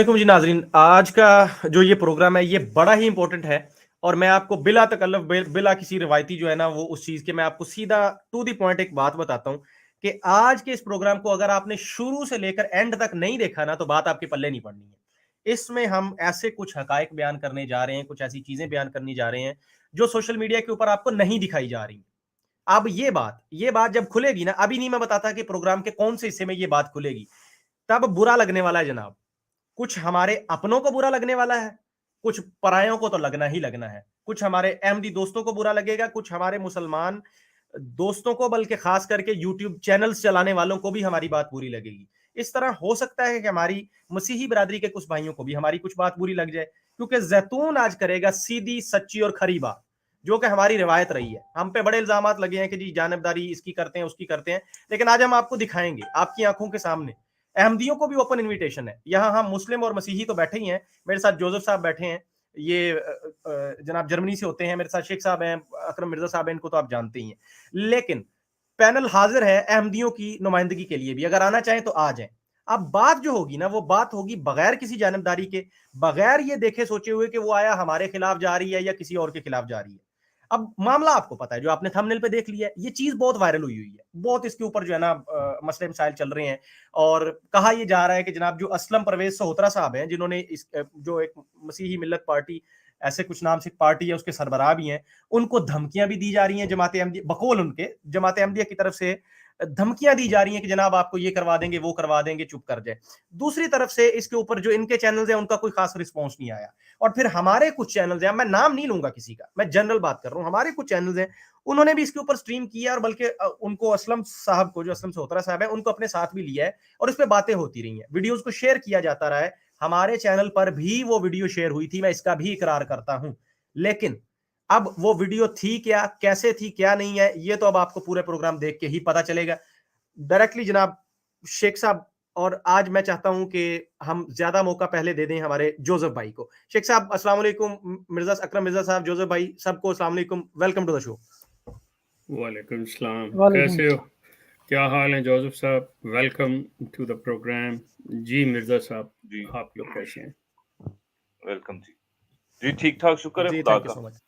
वालेकुम जी नाजरीन, आज का जो ये प्रोग्राम है ये बड़ा ही इंपॉर्टेंट है और मैं आपको बिला तकल्लुफ बिला किसी रिवायती जो है ना वो उस चीज के मैं आपको सीधा टू दी पॉइंट एक बात बताता हूं कि आज के इस प्रोग्राम को अगर आपने शुरू से लेकर एंड तक नहीं देखा ना तो बात आपके पल्ले नहीं पड़नी है। इसमें हम ऐसे कुछ हकायक बयान करने जा रहे हैं, कुछ ऐसी चीजें बयान करने जा रहे हैं जो सोशल मीडिया के ऊपर आपको नहीं दिखाई जा रही। अब ये बात जब खुलेगी ना, अभी नहीं मैं बताता कि प्रोग्राम के कौन से हिस्से में ये बात खुलेगी, तब बुरा लगने वाला है जनाब। कुछ हमारे अपनों को बुरा लगने वाला है, कुछ परायों को तो लगना ही लगना है। कुछ हमारे अहमदी दोस्तों को बुरा लगेगा, कुछ हमारे मुसलमान दोस्तों को, बल्कि खास करके यूट्यूब चैनल्स चलाने वालों को भी हमारी बात बुरी लगेगी। इस तरह हो सकता है कि हमारी मसीही बिरादरी के कुछ भाइयों को भी हमारी कुछ बात बुरी लग जाए, क्योंकि जैतून आज करेगा सीधी सच्ची और खरी बात, जो कि हमारी रिवायत रही है। हम पे बड़े इल्जामात लगे हैं कि जी जानबदारी इसकी करते हैं उसकी करते हैं, लेकिन आज हम आपको दिखाएंगे आपकी आंखों के सामने। अहमदियों को भी ओपन इनविटेशन है, यहाँ हम मुस्लिम और मसीही तो बैठे ही हैं, मेरे साथ जोसेफ साहब बैठे हैं, ये जनाब जर्मनी से होते हैं, मेरे साथ शेख साहब हैं, अकरम मिर्जा साहब हैं, इनको तो आप जानते ही हैं। लेकिन पैनल हाजिर है अहमदियों की नुमाइंदगी के लिए भी, अगर आना चाहें तो आ जाएं। अब बात जो होगी ना वो बात होगी बगैर किसी जानबदारी के, बगैर ये देखे सोचे हुए कि वो आया हमारे खिलाफ जा रही है या किसी और के खिलाफ जा रही है। अब मामला आपको पता है, जो आपने थंबनेल पे देख लिया है, ये चीज बहुत वायरल हुई है, बहुत इसके ऊपर जो है ना मसले मसाइल चल रहे हैं। और कहा यह जा रहा है कि जनाब जो असलम परवेज सोहतरा साहब हैं, जिन्होंने इस जो एक मसीही मिल्लत पार्टी ऐसे कुछ नाम से पार्टी है उसके सरबराह भी हैं, उनको धमकियां भी दी जा रही हैं जमात अहमदिया, बकौल उनके जमात अहमदिया की तरफ से धमकियां दी जा रही हैं कि जनाब आपको ये करवा देंगे वो करवा देंगे, चुप कर जाए। दूसरी तरफ से इसके ऊपर जो इनके चैनल्स हैं उनका कोई खास रिस्पॉन्स नहीं आया। और फिर हमारे कुछ चैनल्स हैं, मैं नाम नहीं लूंगा किसी का, मैं जनरल बात कर रहा हूं, हमारे कुछ चैनल्स हैं उन्होंने भी इसके ऊपर स्ट्रीम किया, और बल्कि उनको असलम साहब को, जो असलम सोहतरा साहब है, उनको अपने साथ भी लिया है और इस पर बातें होती रही हैं, वीडियोस को शेयर किया जाता रहा है। हमारे चैनल पर भी वो वीडियो शेयर हुई थी, मैं इसका भी इकरार करता हूं। लेकिन अब वो वीडियो थी क्या, कैसे थी, क्या नहीं है, ये तो अब आपको पूरे प्रोग्राम देख के ही पता चलेगा डायरेक्टली। जनाब शेख साहब, और आज मैं चाहता हूं कि हम ज्यादा मौका पहले दे दें हमारे जोसेफ भाई को। शेख साहब अस्सलाम वालेकुम, मिर्जा अकरम मिर्जा साहब, जोसेफ भाई, सबको अस्सलाम वालेकुम, वेलकम टू द शो। वालेकुम सलाम, वालेकुम कैसे हो? क्या हाल है जोसेफ साहब? Welcome to the programme. जी मिर्जा साहब, जी आप लोग कैसे हैं? वेलकम जी। जी ठीक ठाक, शुक्र है जी खुदा थैंक यू का। So much.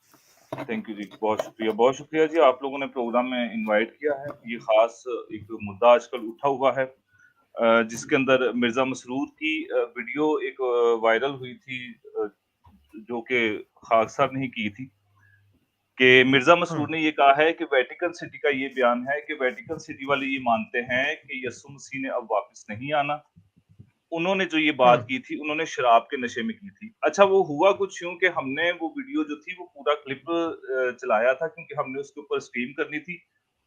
थैंक यू जी, बहुत शुक्रिया जी, आप लोगों ने प्रोग्राम में इनवाइट किया है। ये खास एक मुद्दा आजकल उठा हुआ है, जिसके अंदर मिर्जा मसरूर की वीडियो एक वायरल हुई थी, जो कि खाक साहब ने की थी, कि मिर्जा मसरूर ने ये कहा है कि वेटिकन सिटी का ये बयान है कि वेटिकन सिटी वाले ये मानते हैं कि यीशु मसीह ने अब वापस नहीं आना। उन्होंने जो ये बात की थी, उन्होंने शराब के नशे में की थी। अच्छा, वो हुआ कुछ यूँ कि हमने वो वीडियो जो थी वो पूरा क्लिप चलाया था, क्योंकि हमने उसके ऊपर स्ट्रीम करनी थी।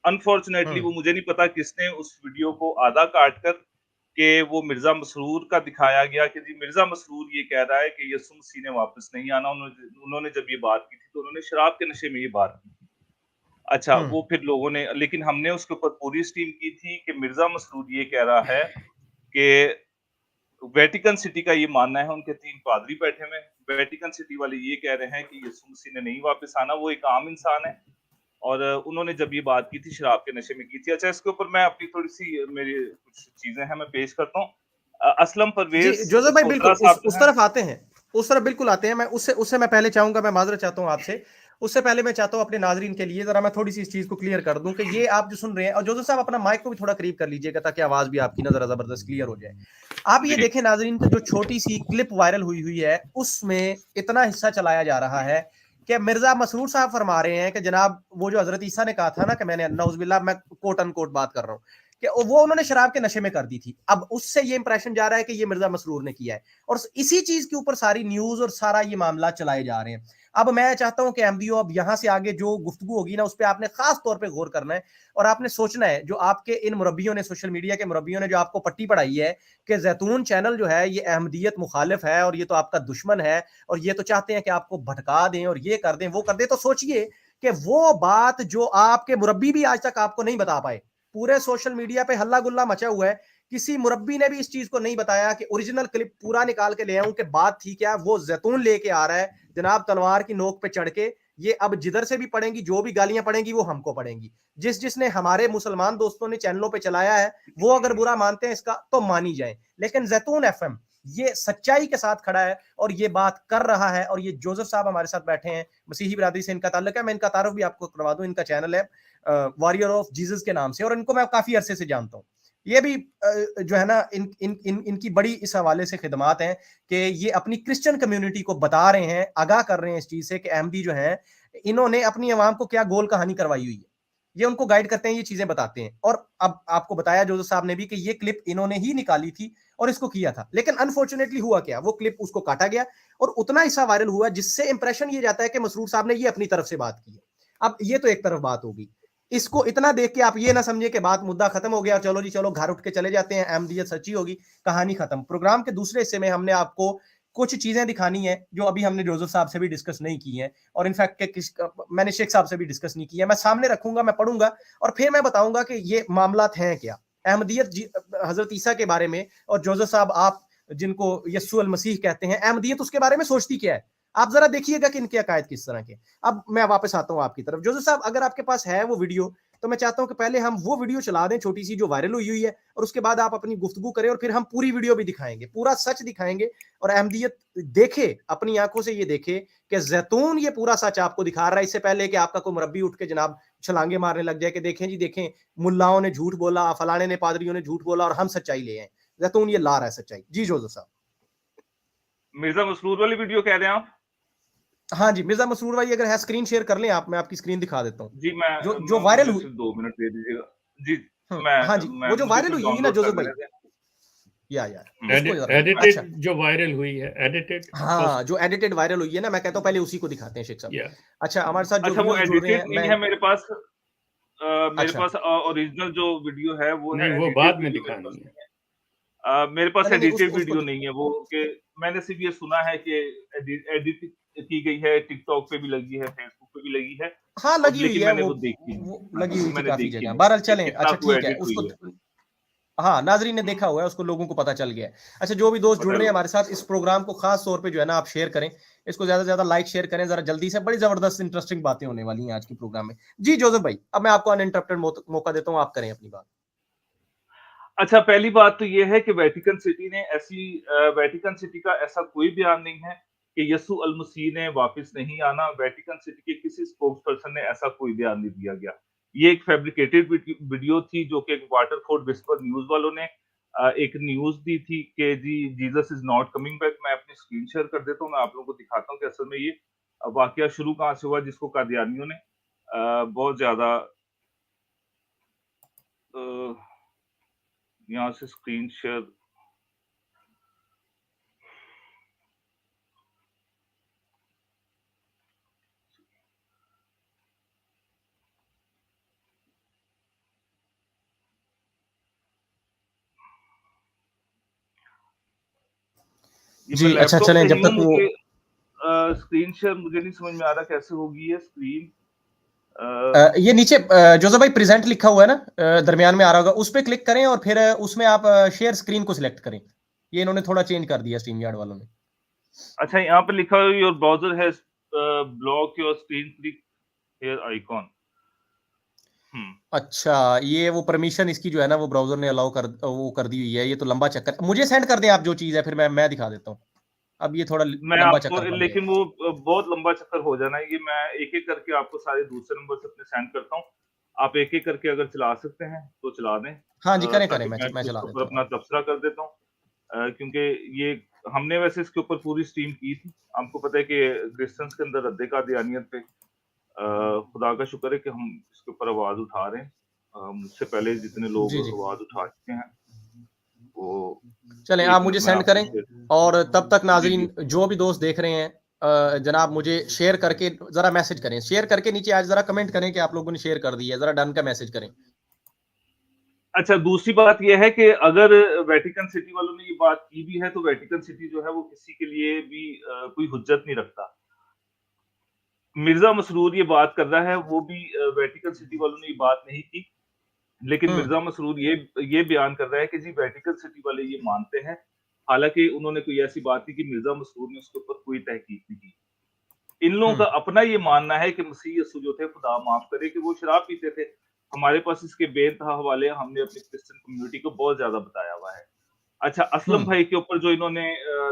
अनफॉर्चुनेटली वो मुझे नहीं पता किसने उस वीडियो को आधा काट कर के वो मिर्जा मसरूर का दिखाया गया कि जी मिर्जा मसरूर ये कह रहा है कि यीशु मसीह ने वापस नहीं आना। उन्होंने जब ये बात की थी तो उन्होंने शराब के नशे में ये बात की थी। अच्छा, वो फिर लोगों ने, लेकिन हमने उसके ऊपर पूरी स्ट्रीम की थी कि मिर्जा मसरूर ये कह रहा है कि वेटिकन सिटी का ये मानना है, उनके 3 पादरी बैठे हुए हैं। वेटिकन सिटी वाले ये कह रहे हैं कि यीशु मसीह ने नहीं वापस आना, वो एक आम इंसान है। और उन्होंने जब ये बात की थी शराब के नशे में की थी। अच्छा, इसके ऊपर मैं अपनी थोड़ी-सी मेरी कुछ चीज़ें हैं मैं पेश करता हूँ। असलम जी परवेज़ जोसेफ भाई बिल्कुल सोहतरा साहब जो उस हैं, तरफ आते हैं, उस तरफ बिल्कुल आते हैं। मैं उससे उससे मैं पहले चाहूंगा, मैं माजरत चाहता हूं आपसे, उससे पहले मैं चाहता हूं अपने नाजरीन के लिए जरा मैं थोड़ी सी इस चीज को क्लियर कर दूं कि ये आप जो सुन रहे हैं, और जोसेफ साहब अपना माइक को भी थोड़ा करीब कर लीजिएगा ताकि आवाज भी आपकी नजर जबरदस्त क्लियर हो जाए। आप ये जी, देखें नाजरीन कि जो छोटी सी क्लिप वायरल हुई हुई है उसमें इतना हिस्सा चलाया जा रहा है कि मिर्जा मसरूर साहब फरमा रहे हैं कि जनाब वो जो हजरत ईसा ने कहा था ना कि मैंने नौजुबिल्लाह, मैं कोट अनकोट बात कर रहा हूं, कि वो उन्होंने शराब के नशे में कर दी थी। अब उससे ये इंप्रेशन जा रहा है कि ये मिर्जा मसरूर ने किया है, और इसी चीज के ऊपर सारी न्यूज और सारा ये मामला चलाए जा रहे हैं। अब मैं चाहता हूं कि एमडीओ अब यहां से आगे जो गुफ्तगू होगी ना उस पर आपने खास तौर पर गौर करना है, और आपने सोचना है, जो आपके इन मुरब्बियों ने, सोशल मीडिया के मुरब्बियों ने जो आपको पट्टी पढ़ाई है कि जैतून चैनल जो है ये अहमदियत मुखालिफ है और ये तो आपका दुश्मन है और ये तो चाहते हैं कि आपको भटका दें और ये कर दें वो कर दें, तो सोचिए कि वो बात जो आपके मुरब्बी भी आज तक आपको नहीं बता पाए, पूरे सोशल मीडिया पे हल्ला गुल्ला मचा हुआ है, किसी मुरब्बी ने भी इस चीज को नहीं बताया कि ओरिजिनल क्लिप पूरा निकाल के ले आऊं कि बात थी क्या। वो जैतून लेके आ रहा है जनाब तलवार की नोक पे चढ़ के, ये अब जिधर से भी पड़ेंगी, जो भी गालियां पड़ेंगी वो हमको पड़ेंगी। जिसने हमारे मुसलमान दोस्तों ने चैनलों पे चलाया है वो अगर बुरा मानते हैं इसका तो मानी जाए, लेकिन जैतून एफएम ये सच्चाई के साथ खड़ा है और ये बात कर रहा है। और ये जोसेफ साहब हमारे साथ बैठे हैं, मसीही बिरादरी से इनका ताल्लुक है। मैं इनका तारुफ भी आपको करवा दूं, इनका चैनल है वॉरियर ऑफ जीसस के नाम से, और इनको मैं काफी अरसे से जानता हूँ। ये भी जो है ना इनकी बड़ी इस हवाले से खिदमात हैं कि ये अपनी क्रिश्चियन कम्युनिटी को बता रहे हैं, आगाह कर रहे हैं इस चीज से कि अहमदी जो है इन्होंने अपनी आवाम को क्या गोल कहानी करवाई हुई है। ये उनको गाइड करते हैं, ये चीजें बताते हैं। और अब आपको बताया जोसेफ साहब ने भी कि ये क्लिप इन्होंने ही निकाली थी और इसको किया था, लेकिन अनफॉर्चुनेटली हुआ क्या, वो क्लिप उसको काटा गया और उतना हिस्सा वायरल हुआ जिससे इंप्रेशन ये जाता है कि मसरूर साहब ने ये अपनी तरफ से बात की है। अब ये तो एक तरफ बात होगी, इसको इतना देख के आप ये ना समझे कि बात मुद्दा खत्म हो गया, चलो जी चलो घर उठ के चले जाते हैं, अहमदियत सच्ची होगी, कहानी खत्म। प्रोग्राम के दूसरे हिस्से में हमने आपको कुछ चीजें दिखानी है जो अभी हमने जोसेफ साहब से भी डिस्कस नहीं की है, और इनफैक्ट मैंने शेख साहब से भी डिस्कस नहीं की है। मैं सामने रखूंगा, मैं पढ़ूंगा और फिर मैं बताऊंगा कि ये मामलात हैं क्या अहमदियत हजरत ईसा के बारे में। और जोसेफ साहब आप जिनको यस्सु अल मसीह कहते हैं, अहमदियत उसके बारे में सोचती क्या है, आप जरा देखिएगा कि इनके अकायद किस तरह के। अब मैं वापस आता हूं आपकी तरफ। जोसेफ साहब अगर आपके पास है वो वीडियो, तो मैं चाहता हूं कि पहले हम वो वीडियो चला दें छोटी सी जो वायरल हुई है, और उसके बाद आप अपनी गुफ्तगू करें और फिर हम पूरी वीडियो भी दिखाएंगे, पूरा सच दिखाएंगे और अहमदियत देखे, अपनी आंखों से ये देखे कि जैतून ये पूरा सच आपको दिखा रहा है, इससे पहले कि आपका कोई मुरब्बी उठ के जनाब छलांगे मारने लग जाए कि देखें जी देखें मुल्लाओं ने झूठ बोला, फलाने ने पादरियों ने झूठ बोला और हम सच्चाई ले आए। जैतून ये ला रहा है सच्चाई। जी जोसेफ साहब। मिर्जा मसरूर वाली वीडियो कह रहे हैं आप? हाँ जी, मिर्जा मसरूर भाई अगर है स्क्रीन शेयर कर लें आप, मैं आपकी स्क्रीन दिखा देता हूँ जी मैं जो वायरल हुई। 2 मिनट दे दीजिएगा जी। हाँ जी, वो जो वायरल हुई है ना जोसेफ भाई, एडिटेड जो वायरल हुई है, एडिटेड, हाँ जो एडिटेड वायरल हुई है ना, मैं कहता हूँ पहले उसी को दिखाते हैं शेख साहब। अच्छा हमारे साथ अच्छा, वो एडिटेड नहीं है मेरे पास, मेरे अच्छा। पास ओरिजिनल जो वीडियो है वो नहीं, है, वो बाद में दिखानी है। मेरे पास नहीं, एडिटेड वीडियो नहीं है वो, कि मैंने सिर्फ ये सुना है कि एडिट की गई है, टिकटॉक पे भी लगी है, फेसबुक पे भी लगी है। हाँ लगी हुई है, मैंने वो देखी, वो लगी हुई थी मैंने काफी देखी जगह। नहीं बहरहाल कि चलें, कितना अच्छा वो ठीक है, एडिट हुई है। उसको हाँ नाजरीन ने देखा हुआ है, उसको लोगों को पता चल गया है। अच्छा जो भी दोस्त जुड़ रहे हैं हमारे साथ, इस प्रोग्राम को खास तौर पे जो है ना आप शेयर करें, इसको ज्यादा से ज्यादा लाइक शेयर करें जरा जल्दी से, बड़ी जबरदस्त इंटरेस्टिंग बातें होने वाली हैं आज के प्रोग्राम में। जी जोसेफ भाई, अब मैं आपको अनइंटरप्टेड मौका देता हूँ, आप करें अपनी बात। अच्छा, पहली बात तो ये है कि वेटिकन सिटी ने वेटिकन सिटी का ऐसा कोई बयान नहीं है कि यस्सु अल मसीह ने वापस नहीं आना। वेटिकन सिटी के किसी स्पोक्स पर्सन ने ऐसा कोई बयान नहीं दिया गया। ये एक फैब्रिकेटेड वीडियो थी जो कि वाटरफोर्ड विस्पर न्यूज वालों ने एक न्यूज दी थी कि जी Jesus is not coming back. मैं अपनी स्क्रीन शेयर कर देता हूँ, मैं आप लोगों को दिखाता हूँ कि असल में ये वाकया शुरू कहाँ से हुआ, जिसको कादियानियों ने बहुत ज्यादा यहाँ से स्क्रीन शेयर जी अच्छा चलें, जब तक वो स्क्रीन शेयर मुझे नहीं समझ में आ रहा कैसे होगी ये स्क्रीन। ये नीचे जोसेफ भाई प्रेजेंट लिखा हुआ है ना, दरमियान में आ रहा होगा, उस पर क्लिक करें और फिर उसमें आप शेयर स्क्रीन को सिलेक्ट करें। ये इन्होंने थोड़ा चेंज कर दिया स्ट्रीम यार्ड वालों ने। अच्छा, यहाँ पे लिखा है your browser has block your screen click here icon. अच्छा ये वो परमिशन इसकी जो है ना वो ब्राउजर ने अलाउ कर दी हुई है। ये तो लंबा चक्कर, मुझे सेंड कर दें आप जो चीज है, फिर मैं दिखा देता हूँ। अब ये थोड़ा मैं लंबा आपको, चक्कर, लेकिन वो बहुत लंबा चक्कर हो जाना है। ये मैं एक एक करके आपको सारे दूसरे नंबर से अपने सेंड करता हूँ। आप एक एक करके अगर चला सकते हैं तो चला दें। हाँ जी करें ताकि मैं चला देता हूँ। अपना तबसरा कर देता हूँ, क्योंकि ये हमने वैसे इसके ऊपर पूरी स्ट्रीम की थी। आपको पता है कि क्रिश्चियंस के अंदर रद्दे कादियानियत पे खुदा का शुक्र है कि हम इसके ऊपर आवाज उठा रहे हैं। मुझसे पहले जितने लोग आवाज उठा चुके हैं वो चलें, आप मुझे सेंड करें। और तब तक नाजरीन जो भी दोस्त देख रहे हैं जनाब मुझे शेयर करके जरा मैसेज करें, शेयर करके नीचे आज जरा कमेंट करें कि आप लोगों ने शेयर कर दिया है, जरा डन का मैसेज करें। अच्छा, दूसरी बात यह है कि अगर वेटिकन सिटी वालों ने ये बात की भी है तो वेटिकन सिटी जो है वो किसी के लिए भी कोई हुज्जत नहीं रखता। मिर्जा मसरूर ये बात कर रहा है, वो भी वेटिकन सिटी वालों ने ये बात नहीं की, लेकिन मिर्जा मसरूर ये बयान कर रहा है कि जी वेटिकन सिटी वाले ये मानते हैं, हालांकि उन्होंने कोई ऐसी बात नहीं की, मिर्जा मसरूर ने उसके ऊपर कोई तहकीक नहीं की। इन लोगों का अपना ये मानना है कि मसीह यीशु जो थे, खुदा माफ करे, कि वो शराब पीते थे। हमारे पास इसके बेइंतहा हवाले हमने अपनी क्रिश्चियन कम्युनिटी को बहुत ज्यादा बताया हुआ है। अच्छा, असलम भाई के ऊपर जो इन्होंने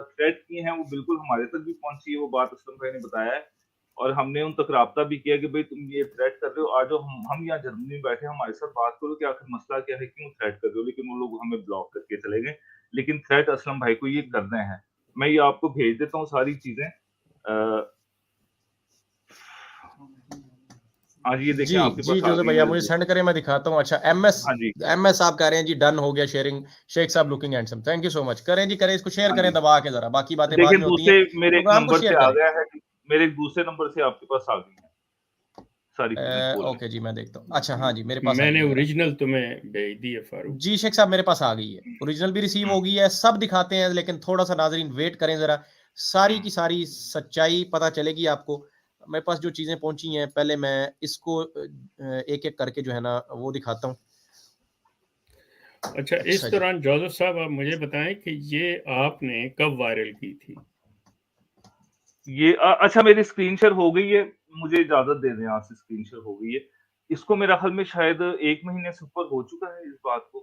थ्रेट किए हैं वो बिल्कुल हमारे तक भी पहुंची है, वो बात असलम भाई ने बताया है और हमने उन तक राब्ता भी किया कि भाई तुम ये थ्रेट कर रहे हो, आज हम यहाँ जर्मनी में बैठे हमारे साथ बात करो कि आखिर मसला क्या है, क्यों थ्रेट कर रहे हो, लेकिन वो लोग हमें ब्लॉक करके चले गए। लेकिन थ्रेट असलम भाई को ये करने हैं, मैं ये आपको भेज देता हूँ सारी चीजें। आज ये देखें जी आपके जी पास आ जोसेफ गई भैया मेरे मुझे दोस्त। सेंड करें, मैं दिखाता हूँ। अच्छा हाँ जी, एमएस आप कह रहे हैं जी डन हो गया शेयरिंग, शेख साहब looking handsome, thank you so much. करें जी करें, इसको शेयर हाँ करें जी। दबा के जरा, बाकी बातें बाद देखें में होती दूसरे हैं, मेरे एक प्रोग्राम को नंबर से शेयर आ करें। गया है, मेरे एक दूसरे नंबर से आपके पास आ गई है सारी चीजें खोल लें। ओके जी मैं देखता हूँ। अच्छा हाँ जी मेरे पास आ मैंने गई है। ओरिजिनल तुम्हें भेज दी है फारूक। जी शेख साहब मेरे पास आ गई है, ओरिजिनल भी रिसीव हो गई है, सब दिखाते हैं, लेकिन थोड़ा सा नाजरीन वेट करें जरा, सारी की सारी सच्चाई पता चलेगी आपको। मेरे पास जो चीजें पहुंची हैं, पहले मैं इसको एक एक करके जो है ना वो दिखाता हूँ। अच्छा, इस अच्छा जी दौरान जोसेफ साहब आप मुझे बताएं कि ये आपने कब वायरल की थी? ये अच्छा मेरी स्क्रीन शेयर हो गई है, मुझे इजाजत दे दें, यहाँ से स्क्रीन शेयर हो गई है। इसको मेरा ख्याल में शायद 1 महीने से ऊपर हो चुका है इस बात को।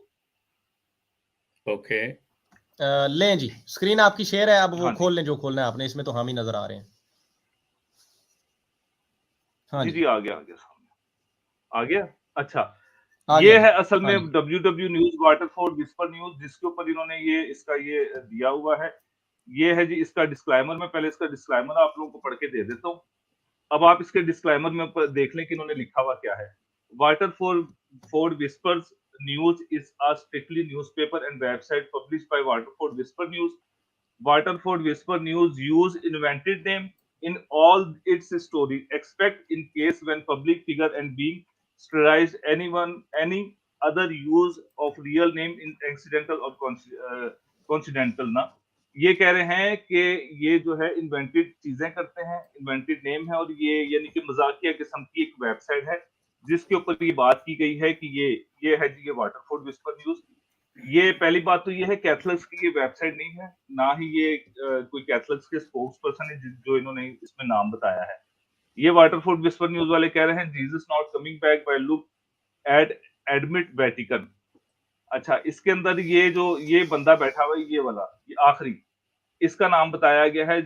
ओके, लें जी, स्क्रीन आपकी शेयर है, अब वो हाँ जी। खोल लें जो खोलना है आपने, इसमें तो हम ही नजर आ रहे हैं। हाँ जी, जी जी, आ गया सामने। आ गया? अच्छा। आ गया ये जी। है असल हाँ में जी WW news Waterford whisper news जिसके ऊपर इन्होंने ये दिया हुआ है। ये है जी इसका डिस्क्लेमर, मैं पहले इसका डिस्क्लेमर आप लोगों को पढ़ के दे देता हूँ। अब आप इसके डिस्क्लेमर में ऊपर देख लें कि इन्होंने लिखा हुआ क्या है। Waterford whispers news is a strictly newspaper and website published by Waterford whisper news. Waterford Whisper News use invented name in all its story, except in case when public figure and being sterilized any other use of real name in accidental or coincidental ना। ये कह रहे हैं कि ये जो है invented चीजें करते हैं, इन्वेंटेड नेम है और ये यानी कि मजाकिया किस्म की एक वेबसाइट है जिसके ऊपर ये बात की गई है कि ये है जी ये वाटरफोर्ड विस्पर न्यूज। ये पहली बात तो ये है कैथलिक्स की ये वेबसाइट नहीं है, ना ही ये कोई कैथलिक्स के स्पोक्स पर्सन है जो इन्होंने इसमें नाम बताया है। ये वाटरफोर्ड विस्पर न्यूज वाले कह रहे हैं Jesus not coming back by look at admit Vatican. अच्छा, इसके अंदर ये बंदा बैठा हुआ है, ये वाला, ये आखिरी, इसका नाम बताया गया है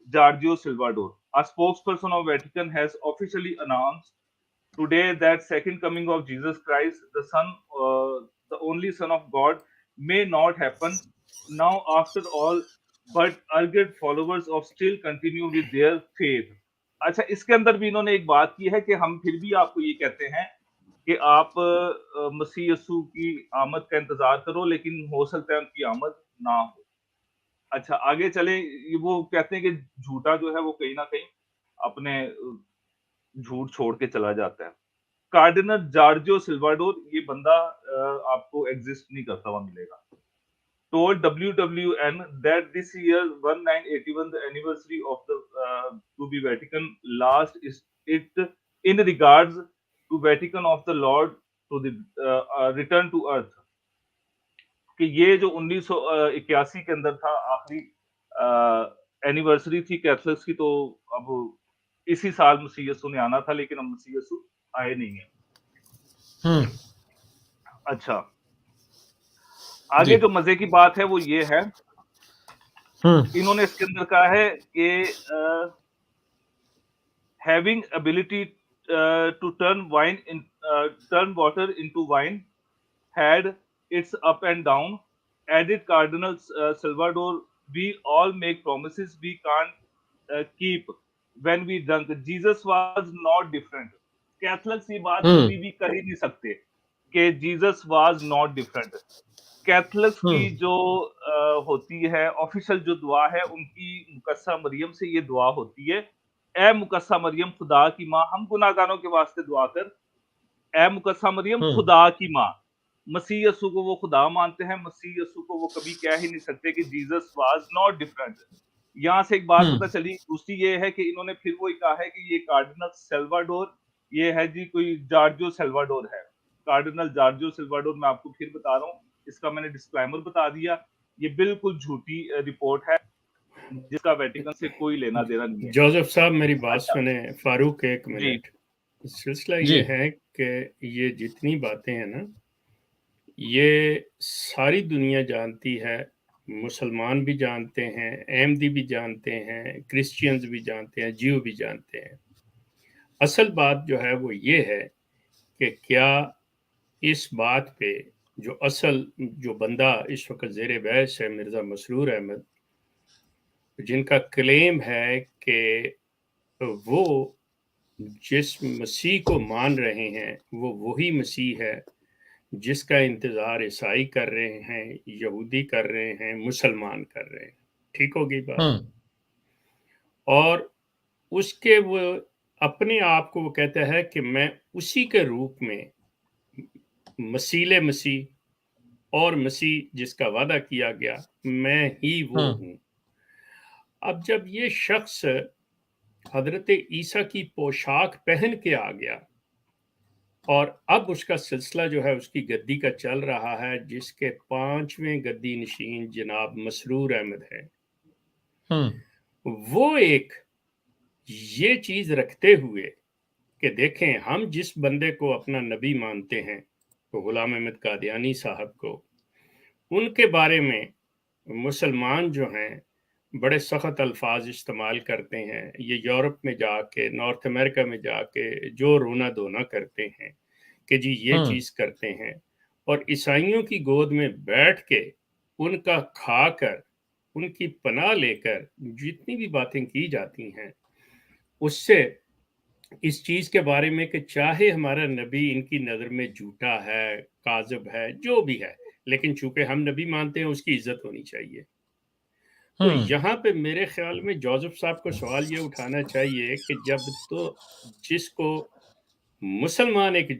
Giorgio Salvador. A spokesperson of Vatican has officially announced today that second coming of Jesus Christ, the only Son of God, may not happen now after all, but urgent followers of still continue with their faith. अच्छा, इसके अंदर भी इन्होंने एक बात की है कि हम फिर भी आपको ये कहते हैं कि आप मसीह यस्सु की आमद का इंतजार करो, लेकिन हो सकता है उनकी आमद ना हो। अच्छा, आगे चले, वो कहते हैं कि झूठा जो है वो कहीं ना कहीं अपने झूठ छोड़ के चला जाता है। कार्डिनल जॉर्जियो सिल्वाडोर, ये बंदा आपको एग्जिस्ट नहीं करता हुआ मिलेगा। told WWN that this year 1981 the anniversary of the to be Vatican last is it in regards to Vatican of the Lord to the return to earth कि ये जो 1981 के अंदर था आखिरी एनिवर्सरी थी कैथलिक्स की, तो अब इसी साल मसीह यीशु ने आना था, लेकिन अब मसीह यीशु आए नहीं है। अच्छा, आगे जो मजे की बात है वो ये है, इन्होंने इसके अंदर कहा है कि having ability to turn water into wine had its up and down. Added Cardinal Salvador, we all make promises we can't keep when we drunk. Jesus was not different. Catholics ये बात कभी भी कर ही नहीं सकते कि Jesus was not different. Catholics की जो होती है ऑफिशियल जो दुआ है, उनकी मुकस्सा मरियम से ये दुआ होती है, ए मुकस्सा मरियम खुदा की माँ, हम गुनाहगारों के वास्ते दुआ कर, ए मुकस्सा मरियम खुदा की माँ। मसीह यस्सु को वो खुदा मानते हैं, मसीह यस्सु को वो कभी कह ही नहीं सकते कि जीसस वाज नॉट डिफरेंट। यहाँ से एक बात पता चली। दूसरी ये है कि इन्होंने फिर वही कहा है कि ये कार्डिनल सेल्वाडोर, ये है जी कोई जॉर्जियो सेल्वाडोर है, कार्डिनल जॉर्जियो सेल्वाडोर। मैं आपको फिर बता रहा हूँ, इसका मैंने डिस्क्लेमर बता दिया, ये बिल्कुल झूठी रिपोर्ट है जिसका वेटिकन से कोई लेना देना नहीं है। जोसेफ साहब मेरी बात अच्छा, सुने, फारूक एक जी मिनट। सिलसिला ये है कि ये जितनी बातें हैं ना, یہ ساری دنیا جانتی ہے، مسلمان بھی جانتے ہیں، احمدی بھی جانتے ہیں، کرسچینز بھی جانتے ہیں، جیو بھی جانتے ہیں۔ اصل بات جو ہے وہ یہ ہے کہ کیا اس بات پہ جو بندہ اس وقت زیر بحث ہے، مرزا مسرور احمد، جن کا کلیم ہے کہ وہ جس مسیح کو مان رہے ہیں وہ وہی مسیح ہے جس کا انتظار عیسائی کر رہے ہیں، یہودی کر رہے ہیں، مسلمان کر رہے ہیں، ٹھیک ہوگی بات؟ اور اس کے وہ اپنے آپ کو وہ کہتا ہے کہ میں اسی کے روپ میں مسیح اور مسیح جس کا وعدہ کیا گیا میں ہی وہ ہوں۔ اب جب یہ شخص حضرت عیسیٰ کی پوشاک پہن کے آ گیا اور اب اس کا سلسلہ جو ہے اس کی گدی کا چل رہا ہے، جس کے 5ویں گدی نشین جناب مسرور احمد ہے، وہ ایک یہ چیز رکھتے ہوئے کہ دیکھیں ہم جس بندے کو اپنا نبی مانتے ہیں تو غلام احمد قادیانی صاحب کو، ان کے بارے میں مسلمان جو ہیں بڑے سخت الفاظ استعمال کرتے ہیں، یہ یورپ میں جا کے، نارتھ امریکہ میں جا کے جو رونا دھونا کرتے ہیں کہ جی یہ چیز کرتے ہیں، اور عیسائیوں کی گود میں بیٹھ کے ان کا کھا کر ان کی پناہ لے کر جتنی بھی باتیں کی جاتی ہیں، اس سے اس چیز کے بارے میں کہ چاہے ہمارا نبی ان کی نظر میں جھوٹا ہے، کاذب ہے، جو بھی ہے، لیکن چونکہ ہم نبی مانتے ہیں اس کی عزت ہونی چاہیے۔ تو یہاں پہ میرے خیال میں جوزف صاحب کو سوال یہ اٹھانا چاہیے کہ جب تو جس کو مسلمان ایک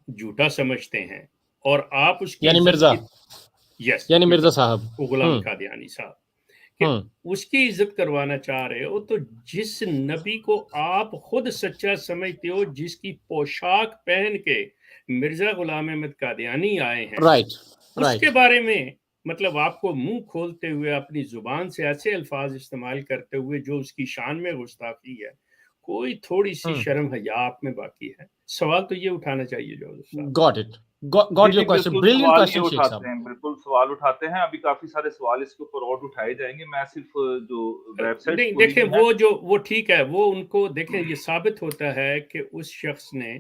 جھوٹا سمجھتے ہیں اور آپ اس کی یعنی عزت مرزا، یس یعنی مرزا صاحب، غلام قادیانی صاحب، کہ اس کی عزت کروانا چاہ رہے ہو، تو جس نبی کو آپ خود سچا سمجھتے ہو، جس کی پوشاک پہن کے مرزا غلام احمد قادیانی آئے ہیں، اس کے بارے میں مطلب آپ کو منہ کھولتے ہوئے اپنی زبان سے ایسے الفاظ استعمال کرتے ہوئے جو اس کی شان میں گستاخی ہے، کوئی تھوڑی سی شرم حیا آپ میں باقی ہے؟ سوال تو یہ اٹھانا چاہیے جوزف صاحب۔ Got it, got your question, بالکل بریلینٹ سوال یہ کوسچن شیخ صاحب۔ اٹھاتے ہیں، بالکل سوال اٹھاتے ہیں، ابھی کافی سارے سوال اس کے اوپر اور اٹھائے جائیں گے، میں صرف جو ویب سائٹس نہیں کھولی دیکھیں ہوئی ہیں وہ ٹھیک ہے، وہ ان کو دیکھیں یہ ثابت ہوتا ہے کہ اس شخص نے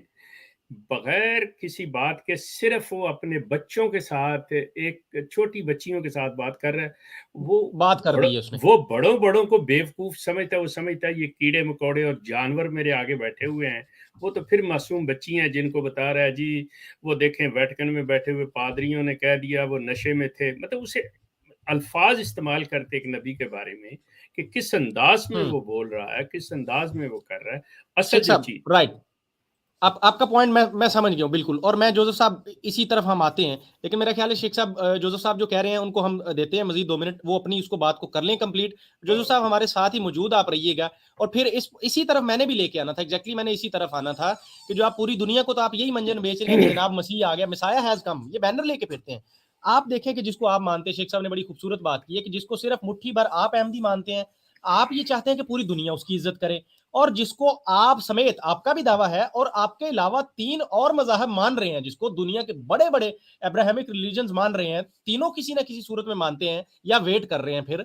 بغیر کسی بات کے صرف وہ اپنے بچوں کے ساتھ، ایک چھوٹی بچیوں کے ساتھ بات کر رہا ہے، وہ بات کر دی ہے اس نے، وہ بڑوں کو بیوقوف سمجھتا ہے، وہ سمجھتا ہے یہ کیڑے مکوڑے اور جانور میرے آگے بیٹھے ہوئے ہیں، وہ تو پھر معصوم بچی ہیں جن کو بتا رہا ہے جی وہ دیکھیں ویٹیکن میں بیٹھے ہوئے پادریوں نے کہہ دیا وہ نشے میں تھے، مطلب اسے الفاظ استعمال کرتے ایک نبی کے بارے میں کہ کس انداز میں وہ بول رہا ہے، کس انداز میں وہ کر رہا ہے۔ اصل شیخ جو صاحب چیز رائٹ، آپ کا پوائنٹ میں سمجھ گیا ہوں بالکل، اور میں جوزف صاحب اسی طرف ہم آتے ہیں، لیکن میرا خیال ہے شیخ صاحب جوزف صاحب جو کہہ رہے ہیں ان کو ہم دیتے ہیں مزید 2 منٹ، وہ اپنی اس کو بات کو کر لیں کمپلیٹ۔ جوزف صاحب ہمارے ساتھ ہی موجود آپ رہیے گا، اور پھر اسی طرف میں نے بھی لے کے آنا تھا، ایگزیکٹلی میں نے اسی طرف آنا تھا کہ جو آپ پوری دنیا کو تو آپ یہی منجن بیچ رہے ہیں کہ جناب مسیح آ گیا، مسایہ ہیز کم، یہ بینر لے کے پھرتے ہیں۔ آپ دیکھیں کہ جس کو آپ مانتے ہیں، شیخ صاحب نے بڑی خوبصورت بات کی ہے کہ جس کو صرف مٹھی بھر آپ احمدی مانتے ہیں، آپ یہ چاہتے ہیں کہ پوری دنیا اس کی عزت کرے، اور جس کو آپ سمیت آپ کا بھی دعویٰ ہے اور آپ کے علاوہ 3 اور مذاہب مان رہے ہیں، جس کو دنیا کے بڑے بڑے ابراہیمک ریلیجنز مان رہے ہیں، تینوں کسی نہ کسی صورت میں مانتے ہیں یا ویٹ کر رہے ہیں، پھر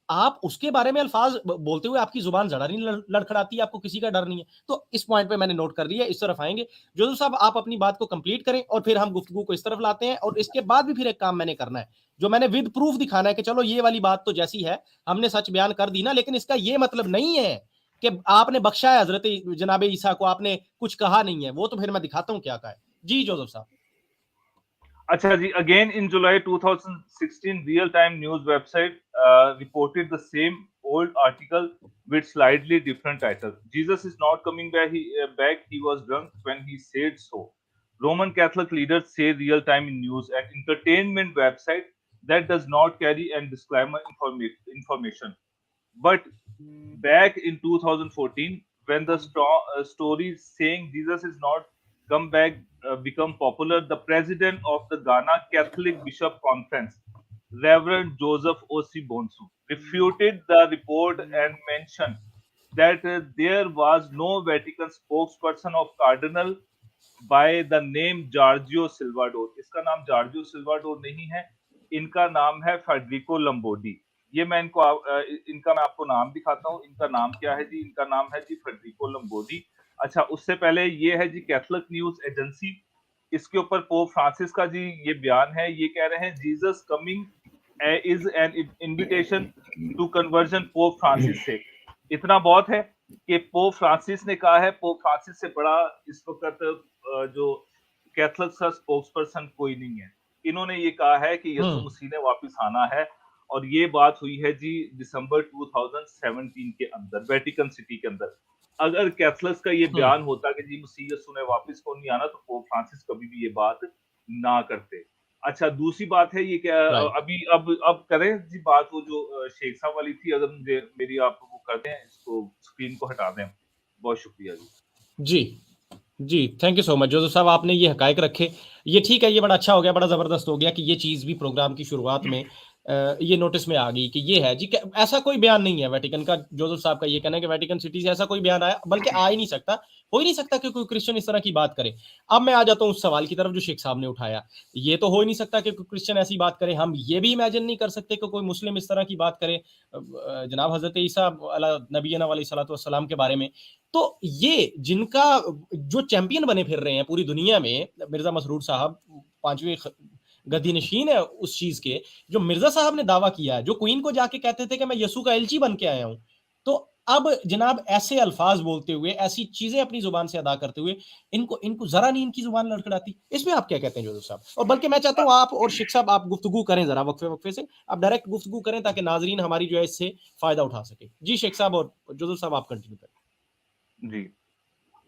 آپ اس کے بارے میں الفاظ بولتے ہوئے آپ کی زبان ذرا نہیں لڑکھڑاتی، آپ کو کسی کا ڈر نہیں ہے۔ تو اس پوائنٹ پہ میں نے نوٹ کر لیا، اس طرف آئیں گے۔ جوزف صاحب آپ اپنی بات کو کمپلیٹ کریں اور پھر ہم گفتگو کو اس طرف لاتے ہیں، اور اس کے بعد بھی پھر ایک کام میں نے کرنا ہے جو میں نے ود پروف دکھانا ہے کہ چلو یہ والی بات تو جیسی ہے ہم نے سچ بیان کر دی نا، لیکن اس کا یہ مطلب نہیں ہے کہ آپ نے بخشا ہے حضرت جناب عیسیٰ کو، آپ نے کچھ کہا نہیں ہے، وہ تو پھر میں دکھاتا ہوں کیا کہا ہے۔ جی جوزف صاحب۔ اچھا جی، again in July 2016 real time news website reported the same old article with slightly different title. Jesus is not coming back, he was drunk when he said so. Roman Catholic leaders say real time in news, an entertainment website that does not carry and disclaimer information. But back in 2014, when the stories saying Jesus is not come back become popular, the president of the Ghana Catholic Bishop Conference, Reverend Joseph O.C. Bonsu, refuted the report and mentioned that there was no Vatican spokesperson of Cardinal by the name Giorgio Salvador. इसका नाम Giorgio सिल्वाडोर नहीं है, इनका नाम है Federico लम्बोर्डी। ये मैं इनका मैं आपको नाम दिखाता हूँ। इनका नाम क्या है जी? इनका नाम है जी फेडरिको लम्बोर्डी। अच्छा, उससे पहले ये है जी कैथोलिक न्यूज एजेंसी। इसके ऊपर पोप फ्रांसिस का जी ये बयान है। ये कह रहे हैं Jesus coming is an invitation to conversion Pope Francis से। इतना बहुत है कि पोप फ्रांसिस ने कहा है। पोप फ्रांसिस से बड़ा इस वक्त जो कैथोलिक का स्पोक्स पर्सन कोई नहीं है। इन्होंने ये कहा है कि यीशु मसीह ने वापस आना है, और ये बात हुई है जी दिसंबर 2017 के अंदर वेटिकन सिटी के अंदर। अगर कैथोलिक्स का ये बयान होता कि जी मसीह यीशु ने वापस को नहीं आना, तो पोप फ्रांसिस कभी भी ये बात ना करते। अच्छा, दूसरी बात है ये क्या अभी अब करें जी बात वो जो शेख साहब वाली थी। अगर मुझे मेरी आप वो कर दें, इसको स्क्रीन को हटा दें। बहुत शुक्रिया जी। जी, thank you so much Joseph साहब, आपने ये हकायक रखे। ये ठीक है, ये बड़ा अच्छा हो गया, बड़ा ज़बरदस्त हो गया कि ये चीज़ भी प्रोग्राम की शुरुआत में ये नोटिस में आ गई कि ये है जी। ऐसा कोई बयान नहीं है वेटिकन का। जोसेफ साहब का ये कहना है कि वेटिकन सिटी से ऐसा कोई बयान आया, बल्कि आ ही नहीं सकता, हो ही नहीं सकता कि कोई क्रिश्चियन इस तरह की बात करे। अब मैं आ जाता हूँ उस सवाल की तरफ जो शेख साहब ने उठाया। ये तो हो ही नहीं सकता कि कोई क्रिश्चियन ऐसी बात करे। हम ये भी इमेजिन नहीं कर सकते कि कोई मुस्लिम इस तरह की बात करे जनाब हज़रत ईसा नबीना अलैहिस्सलातु वस्सलाम के बारे में। तो ये जिनका जो चैंपियन बने फिर रहे हैं पूरी दुनिया में, मिर्जा मसरूर साहब 5वें गद्दी नशीन है उस चीज के, जो मिर्जा साहब ने दावा किया है, जो क्वीन को जाके कहते थे कि मैं यसू का एलची बन के आया हूं। तो अब जनाब ऐसे अल्फाज बोलते हुए, ऐसी चीजें अपनी जुबान से अदा करते हुए, इनको इनको जरा नहीं इनकी जुबान लड़खड़ाती। इसमें आप क्या कहते हैं जोसेफ साहब? और बल्कि मैं चाहता हूं आप और शेख साहब आप गुफ्तगू करें, जरा वक्फे वक्फे से आप डायरेक्ट गुफ्तगू करें ताकि नाजरीन हमारी जो है इससे फायदा उठा सके। जी शेख साहब और जोसेफ साहब आप कंटिन्यू करें। जी,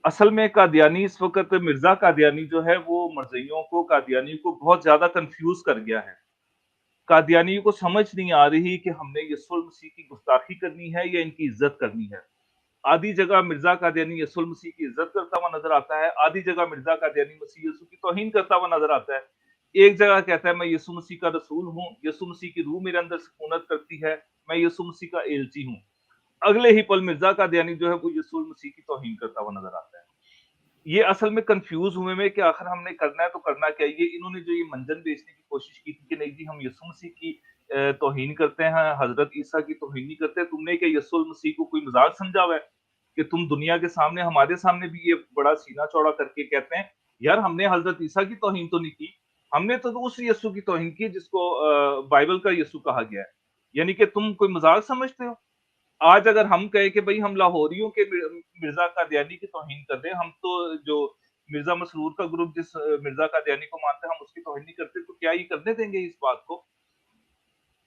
असल में कादियानी इस वक्त मिर्जा कादियानी जो है वो मरज़इयों को, कादियानी को बहुत ज्यादा कंफ्यूज कर गया है। कादियानी को समझ नहीं आ रही कि हमने यीशु मसीह की गुस्ताखी करनी है या इनकी इज्जत करनी है। आधी जगह मिर्जा कादियानी यीशु मसीह की इज्जत करता हुआ नजर आता है, आधी जगह मिर्जा कादियानी मसीह यीशु की तौहीन करता हुआ नजर आता है। एक जगह कहता है मैं यीशु मसीह का रसूल हूँ, यीशु मसीह की रूह मेरे अंदर सुकूनत करती है, मैं यीशु मसीह का एलची हूँ। अगले ही पल मिर्जा कादियानी जो है वो यीशु मसीह की तौहीन करता हुआ नजर आता है। ये असल में कंफ्यूज हुए में कि आखिर हमने करना है तो करना क्या है। ये इन्होंने जो ये मंजन बेचने की कोशिश की थी कि नहीं जी हम यीशु मसीह की तौहीन करते हैं, हजरत ईसा की तौहीन नहीं करते। तुमने क्या यीशु मसीह को कोई मजाक समझा हुआ है कि तुम दुनिया के सामने, हमारे सामने भी ये बड़ा सीना चौड़ा करके कहते हैं यार हमने हजरत ईसा की तौहीन तो नहीं की, हमने तो उस यीशु की तौहीन की जिसको बाइबल का यीशु कहा गया है। यानी कि तुम कोई मजाक समझते हो। आज अगर हम कहें कि भाई हम लाहौरियों के मिर्जा कादियानी की तौहीन कर दें, हम तो जो मिर्जा मसरूर का ग्रुप जिस मिर्जा कादियानी को मानते हैं हम उसकी तौहीन नहीं करते, तो क्या ये करने देंगे इस बात को?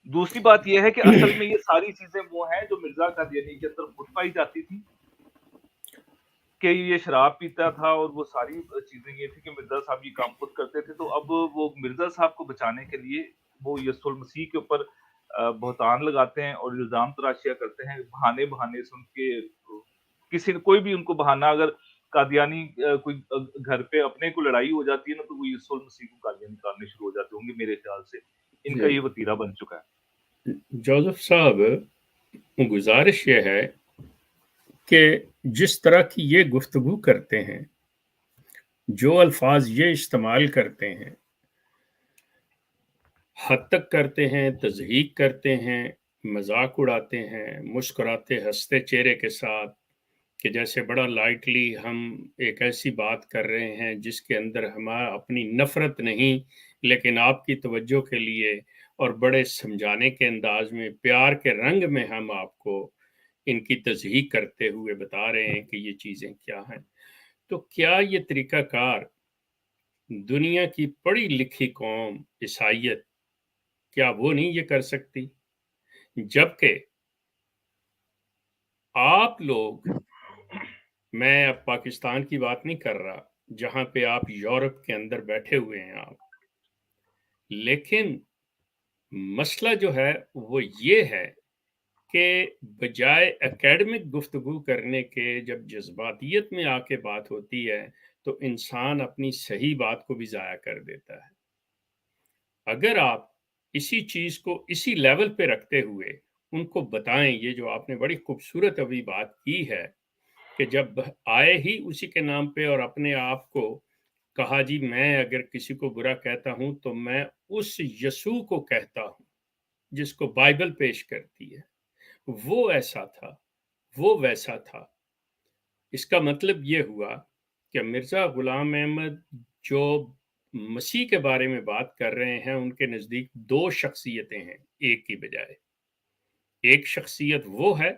दूसरी बात यह है कि असल में ये सारी चीजें वो हैं जो मिर्जा कादियानी के अंदर खुद पाई जाती थी कि ये शराब पीता था, और वो सारी चीजें ये थी कि मिर्जा साहब ये काम खुद करते थे। तो अब वो मिर्जा साहब को बचाने के लिए वो यीशु मसीह के ऊपर बहतान लगाते हैं और इल्जाम तराशियां करते हैं, बहाने सुन के किसी कोई भी उनको बहाना, अगर कादियानी कोई घर पे अपने को लड़ाई हो जाती है ना, तो वो यीशु मसीह को गालियां निकालने शुरू हो जाते होंगे। मेरे ख्याल से इनका ये वतीरा बन चुका है। जोसेफ साहब, गुजारिश ये है कि जिस तरह की ये गुफ्तगू करते हैं, जो अल्फाज ये इस्तेमाल करते हैं, हद तक करते हैं, तज़हीक करते हैं, मजाक उड़ाते हैं, मुस्कुराते हंसते चेहरे के साथ, कि जैसे बड़ा लाइटली हम एक ऐसी बात कर रहे हैं जिसके अंदर हमारा अपनी नफरत नहीं, लेकिन आपकी तवज्जो के लिए और बड़े समझाने के अंदाज में, प्यार के रंग में हम आपको इनकी तज़हीक करते हुए बता रहे हैं कि ये चीज़ें क्या हैं। तो क्या ये तरीक़ाकार दुनिया की पढ़ी लिखी कौम ईसाइयत, क्या वो नहीं ये कर सकती? जबकि आप लोग, मैं अब पाकिस्तान की बात नहीं कर रहा, जहां पे आप यूरोप के अंदर बैठे हुए हैं आप, लेकिन मसला जो है वो ये है कि बजाय एकेडमिक गुफ्तगू करने के, जब जज्बातियत में आके बात होती है तो इंसान अपनी सही बात को भी ज़ाया कर देता है। अगर आप इसी चीज़ को इसी लेवल पे रखते हुए उनको बताएं, ये जो आपने बड़ी खूबसूरत अभी बात की है कि जब आए ही उसी के नाम पे और अपने आप को कहा जी मैं अगर किसी को बुरा कहता हूं तो मैं उस यसू को कहता हूं जिसको बाइबल पेश करती है, वो ऐसा था, वो वैसा था। इसका मतलब ये हुआ कि मिर्जा गुलाम अहमद जो मसीह के बारे में बात कर रहे हैं, उनके नजदीक दो शख्सियतें हैं एक की बजाय। एक शख्सियत वो है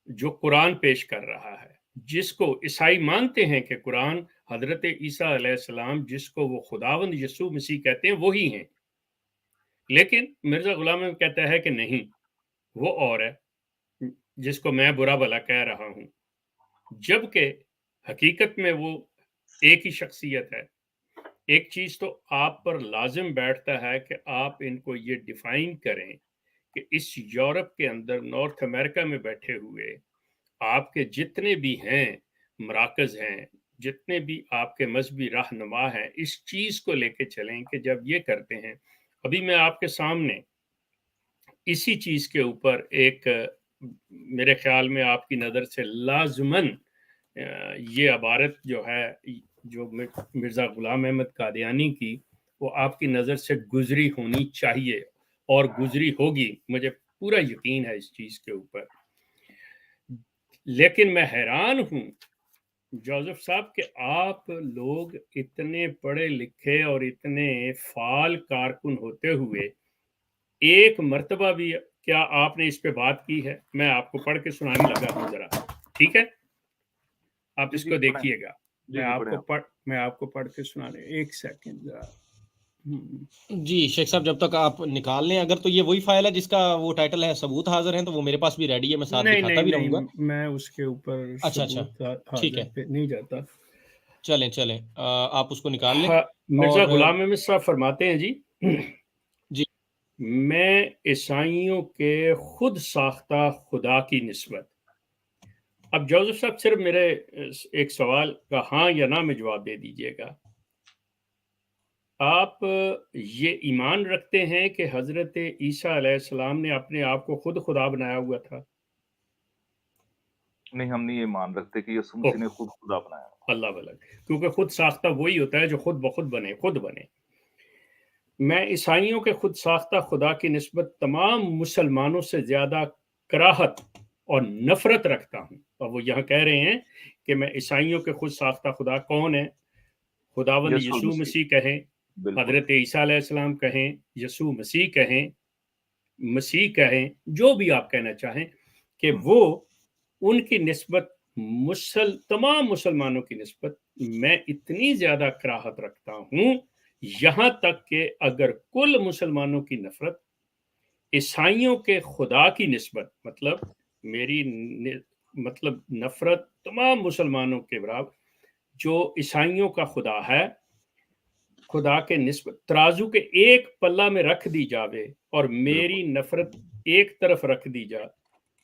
जो कुरान पेश कर रहा है, जिसको ईसाई मानते हैं कि कुरान हजरत ईसा अलैहिस्सलाम जिसको वो खुदावंद यसू मसीह कहते हैं वही हैं। लेकिन मिर्जा गुलाम अहमद कहता है कि नहीं, वो और है जिसको मैं बुरा भला कह रहा हूं, जबकि हकीकत में वो एक ही शख्सियत है। एक चीज तो आप पर लाजिम बैठता है कि आप इनको ये डिफाइन करें कि इस यूरोप के अंदर नॉर्थ अमेरिका में बैठे हुए आपके जितने भी हैं मराकज हैं, जितने भी आपके मजहबी रहनुमा हैं, इस चीज को लेके चलें कि जब ये करते हैं। अभी मैं आपके सामने इसी चीज के ऊपर एक मेरे ख्याल में आपकी नजर से लाजमन ये अबारत जो है जो मिर्जा गुलाम अहमद कादियानी की, वो आपकी नजर से गुजरी होनी चाहिए और गुजरी होगी, मुझे पूरा यकीन है इस चीज के ऊपर। लेकिन मैं हैरान हूं जोसेफ साहब कि आप लोग इतने पढ़े लिखे और इतने फाल कारकुन होते हुए एक मर्तबा भी क्या आपने इस पे बात की है? मैं आपको पढ़ के सुनाने लगा हूं जरा, ठीक है? आप इसको देखिएगा। मैं आपको पढ़ के सुनाने, एक सेकंड जरा। जी शेख साहब, जब तक आप निकाल लें, अगर तो ये वही फाइल है जिसका वो टाइटल है सबूत हाजिर हैं, तो वो मेरे पास भी रेडी है, मैं साथ दिखाता भी रहूंगा। मैं उसके ऊपर अच्छा ठीक है, पे नहीं जाता। चलें आप उसको निकाल लें। मिर्जा गुलाम अहमद साहब फरमाते हैं जी, जी मैं ईसाइयों के खुद साख्ता खुदा की निस्बत। अब जोसेफ साहब सिर्फ मेरे एक सवाल का हाँ या ना में जवाब दे दीजिएगा। आप ये ईमान रखते हैं कि हजरत ईसा अलैहिस्सलाम ने अपने आप को खुद खुदा बनाया हुआ था? नहीं, हम नहीं ये मान रखते कि यसू मसीह ने खुद खुदा बनाया। अल्लाह वलक, क्योंकि खुद साख्ता वही होता है जो खुद बखुद खुद बने। मैं ईसाइयों के खुद साख्ता खुदा की निस्बत तमाम मुसलमानों से ज्यादा कराहत और नफरत रखता हूँ। और वो यहाँ कह रहे हैं कि मैं ईसाइयों के खुद साख्ता खुदा कौन है? खुदावंद यसू मसीह कहें, हजरत ईसा अलैहिस्सलाम कहें, यसू मसीह कहें, जो भी आप कहना चाहें, कि वो उनकी निस्बत तमाम मुसलमानों की निस्बत मैं इतनी ज्यादा कराहत रखता हूं, यहां तक कि अगर कुल मुसलमानों की नफरत ईसाइयों के खुदा की निस्बत, मतलब मेरी मतलब नफरत तमाम मुसलमानों के बराबर जो ईसाइयों का खुदा है, खुदा के निस्बत तराजू के एक पल्ला में रख दी जावे और मेरी नफरत एक तरफ रख दी जाए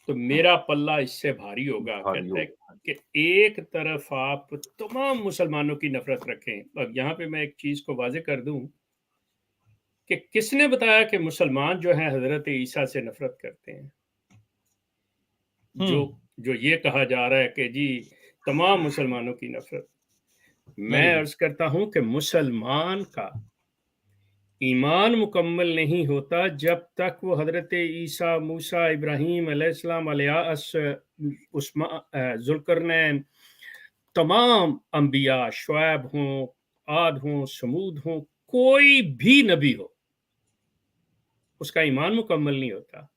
तो मेरा पल्ला इससे भारी होगा। कहते हैं कि एक तरफ आप तमाम मुसलमानों की नफरत रखें। अब यहाँ पे मैं एक चीज को वाजे कर दूं कि किसने बताया कि मुसलमान जो है हजरत ईसा से नफरत करते हैं? जो ये कहा जा रहा है कि जी तमाम मुसलमानों की नफरत, मैं अर्ज करता हूं कि मुसलमान का ईमान मुकम्मल नहीं होता जब तक वो हजरत ईसा, मूसा, इब्राहीम अलैहिस्सलाम, जुल्करनैन, तमाम अंबिया, शुएब हों, आद हों, समूद हों, कोई भी नबी हो, उसका ईमान मुकम्मल नहीं होता।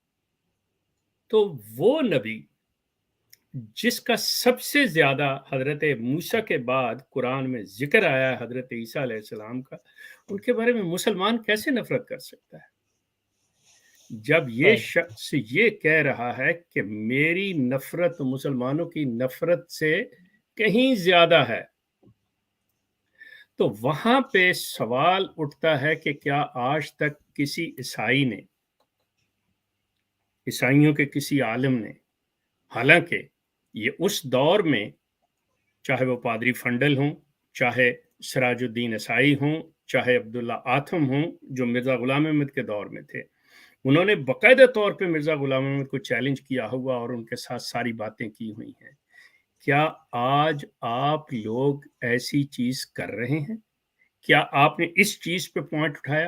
तो वो नबी जिसका सबसे ज्यादा हजरत मूसा के बाद कुरान में जिक्र आया है हजरत ईसा अलैहिस्सलाम का, उनके बारे में मुसलमान कैसे नफरत कर सकता है? जब ये शख्स ये कह रहा है कि मेरी नफरत मुसलमानों की नफरत से कहीं ज्यादा है, तो वहां पे सवाल उठता है कि क्या आज तक किसी ईसाई ने, ईसाइयों के किसी आलिम ने, हालांकि ये उस दौर में चाहे वो पादरी फंडल हों, चाहे सिराजुद्दीन ईसाई हों, चाहे अब्दुल्ला आथम हों जो मिर्जा गुलाम अहमद के दौर में थे, उन्होंने बाकायदा तौर पे मिर्जा गुलाम अहमद को चैलेंज किया हुआ और उनके साथ सारी बातें की हुई हैं। کیا آج آپ لوگ ایسی چیز کر رہے ہیں؟ کیا آپ نے اس چیز پہ پوائنٹ اٹھایا؟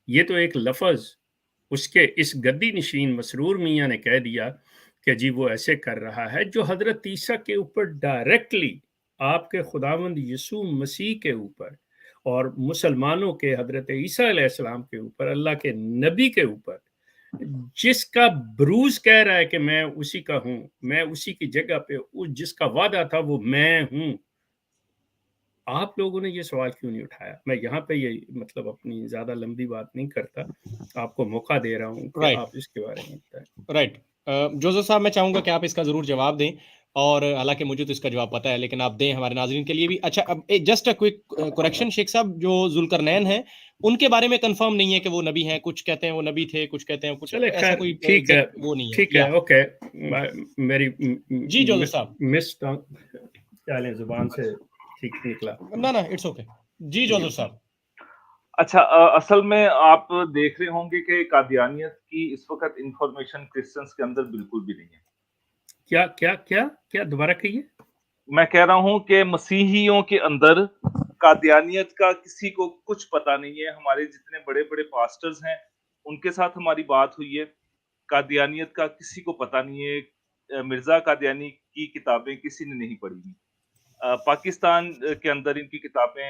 یہ تو ایک لفظ اس کے اس گدی نشین مسرور میاں نے کہہ دیا کہ جی وہ ایسے کر رہا ہے، جو حضرت عیسیٰ کے اوپر ڈائریکٹلی، آپ کے خداوند یسوع مسیح کے اوپر اور مسلمانوں کے حضرت عیسیٰ علیہ السلام کے اوپر، اللہ کے نبی کے اوپر، جس کا بروز کہہ رہا ہے کہ میں اسی کا ہوں، میں اسی کی جگہ پہ جس کا وعدہ تھا وہ میں ہوں. آپ لوگوں نے یہ سوال کیوں نہیں اٹھایا؟ میں یہاں پہ یہ مطلب اپنی زیادہ لمبی بات نہیں کرتا، آپ کو موقع دے رہا ہوں کہ آپ اس کے بارے میں بتائیں. رائٹ. جوزف صاحب میں چاہوں گا کہ آپ اس کا ضرور جواب دیں، اور حالانکہ مجھے تو اس کا جواب پتا ہے لیکن آپ دیں ہمارے ناظرین کے لیے بھی. اچھا، اب جسٹ اے کوئک کریکشن، شیخ صاحب جو ذوالقرنین ہیں ان کے بارے میں کنفرم نہیں ہے کہ وہ نبی ہیں، کچھ کہتے ہیں وہ نبی تھے، کچھ کہتے ہیں کچھ، ایسا کوئی ٹھیک ہے، وہ نہیں ہے. ٹھیک ہے، اوکے. میری جی جوزف صاحب، کیا لیں زبان سے ٹھیک نکلا. نا اٹس اوکے. جی جوزف صاحب. اچھا، اصل میں آپ دیکھ رہے ہوں گے کہ قادیانیت کی اس وقت انفارمیشن کرسچنز کے اندر بالکل بھی نہیں ہے. کیا کیا کیا کیا دوبارہ کہیے؟ میں کہہ رہا ہوں کہ مسیحیوں کے اندر قادیانیت کا کسی کو کچھ پتا نہیں ہے. ہمارے جتنے بڑے بڑے پاسٹرز ہیں ان کے ساتھ ہماری بات ہوئی ہے، قادیانیت کا کسی کو پتا نہیں ہے. مرزا قادیانی کی کتابیں کسی نے نہیں پڑھی ہیں. پاکستان کے اندر ان کی کتابیں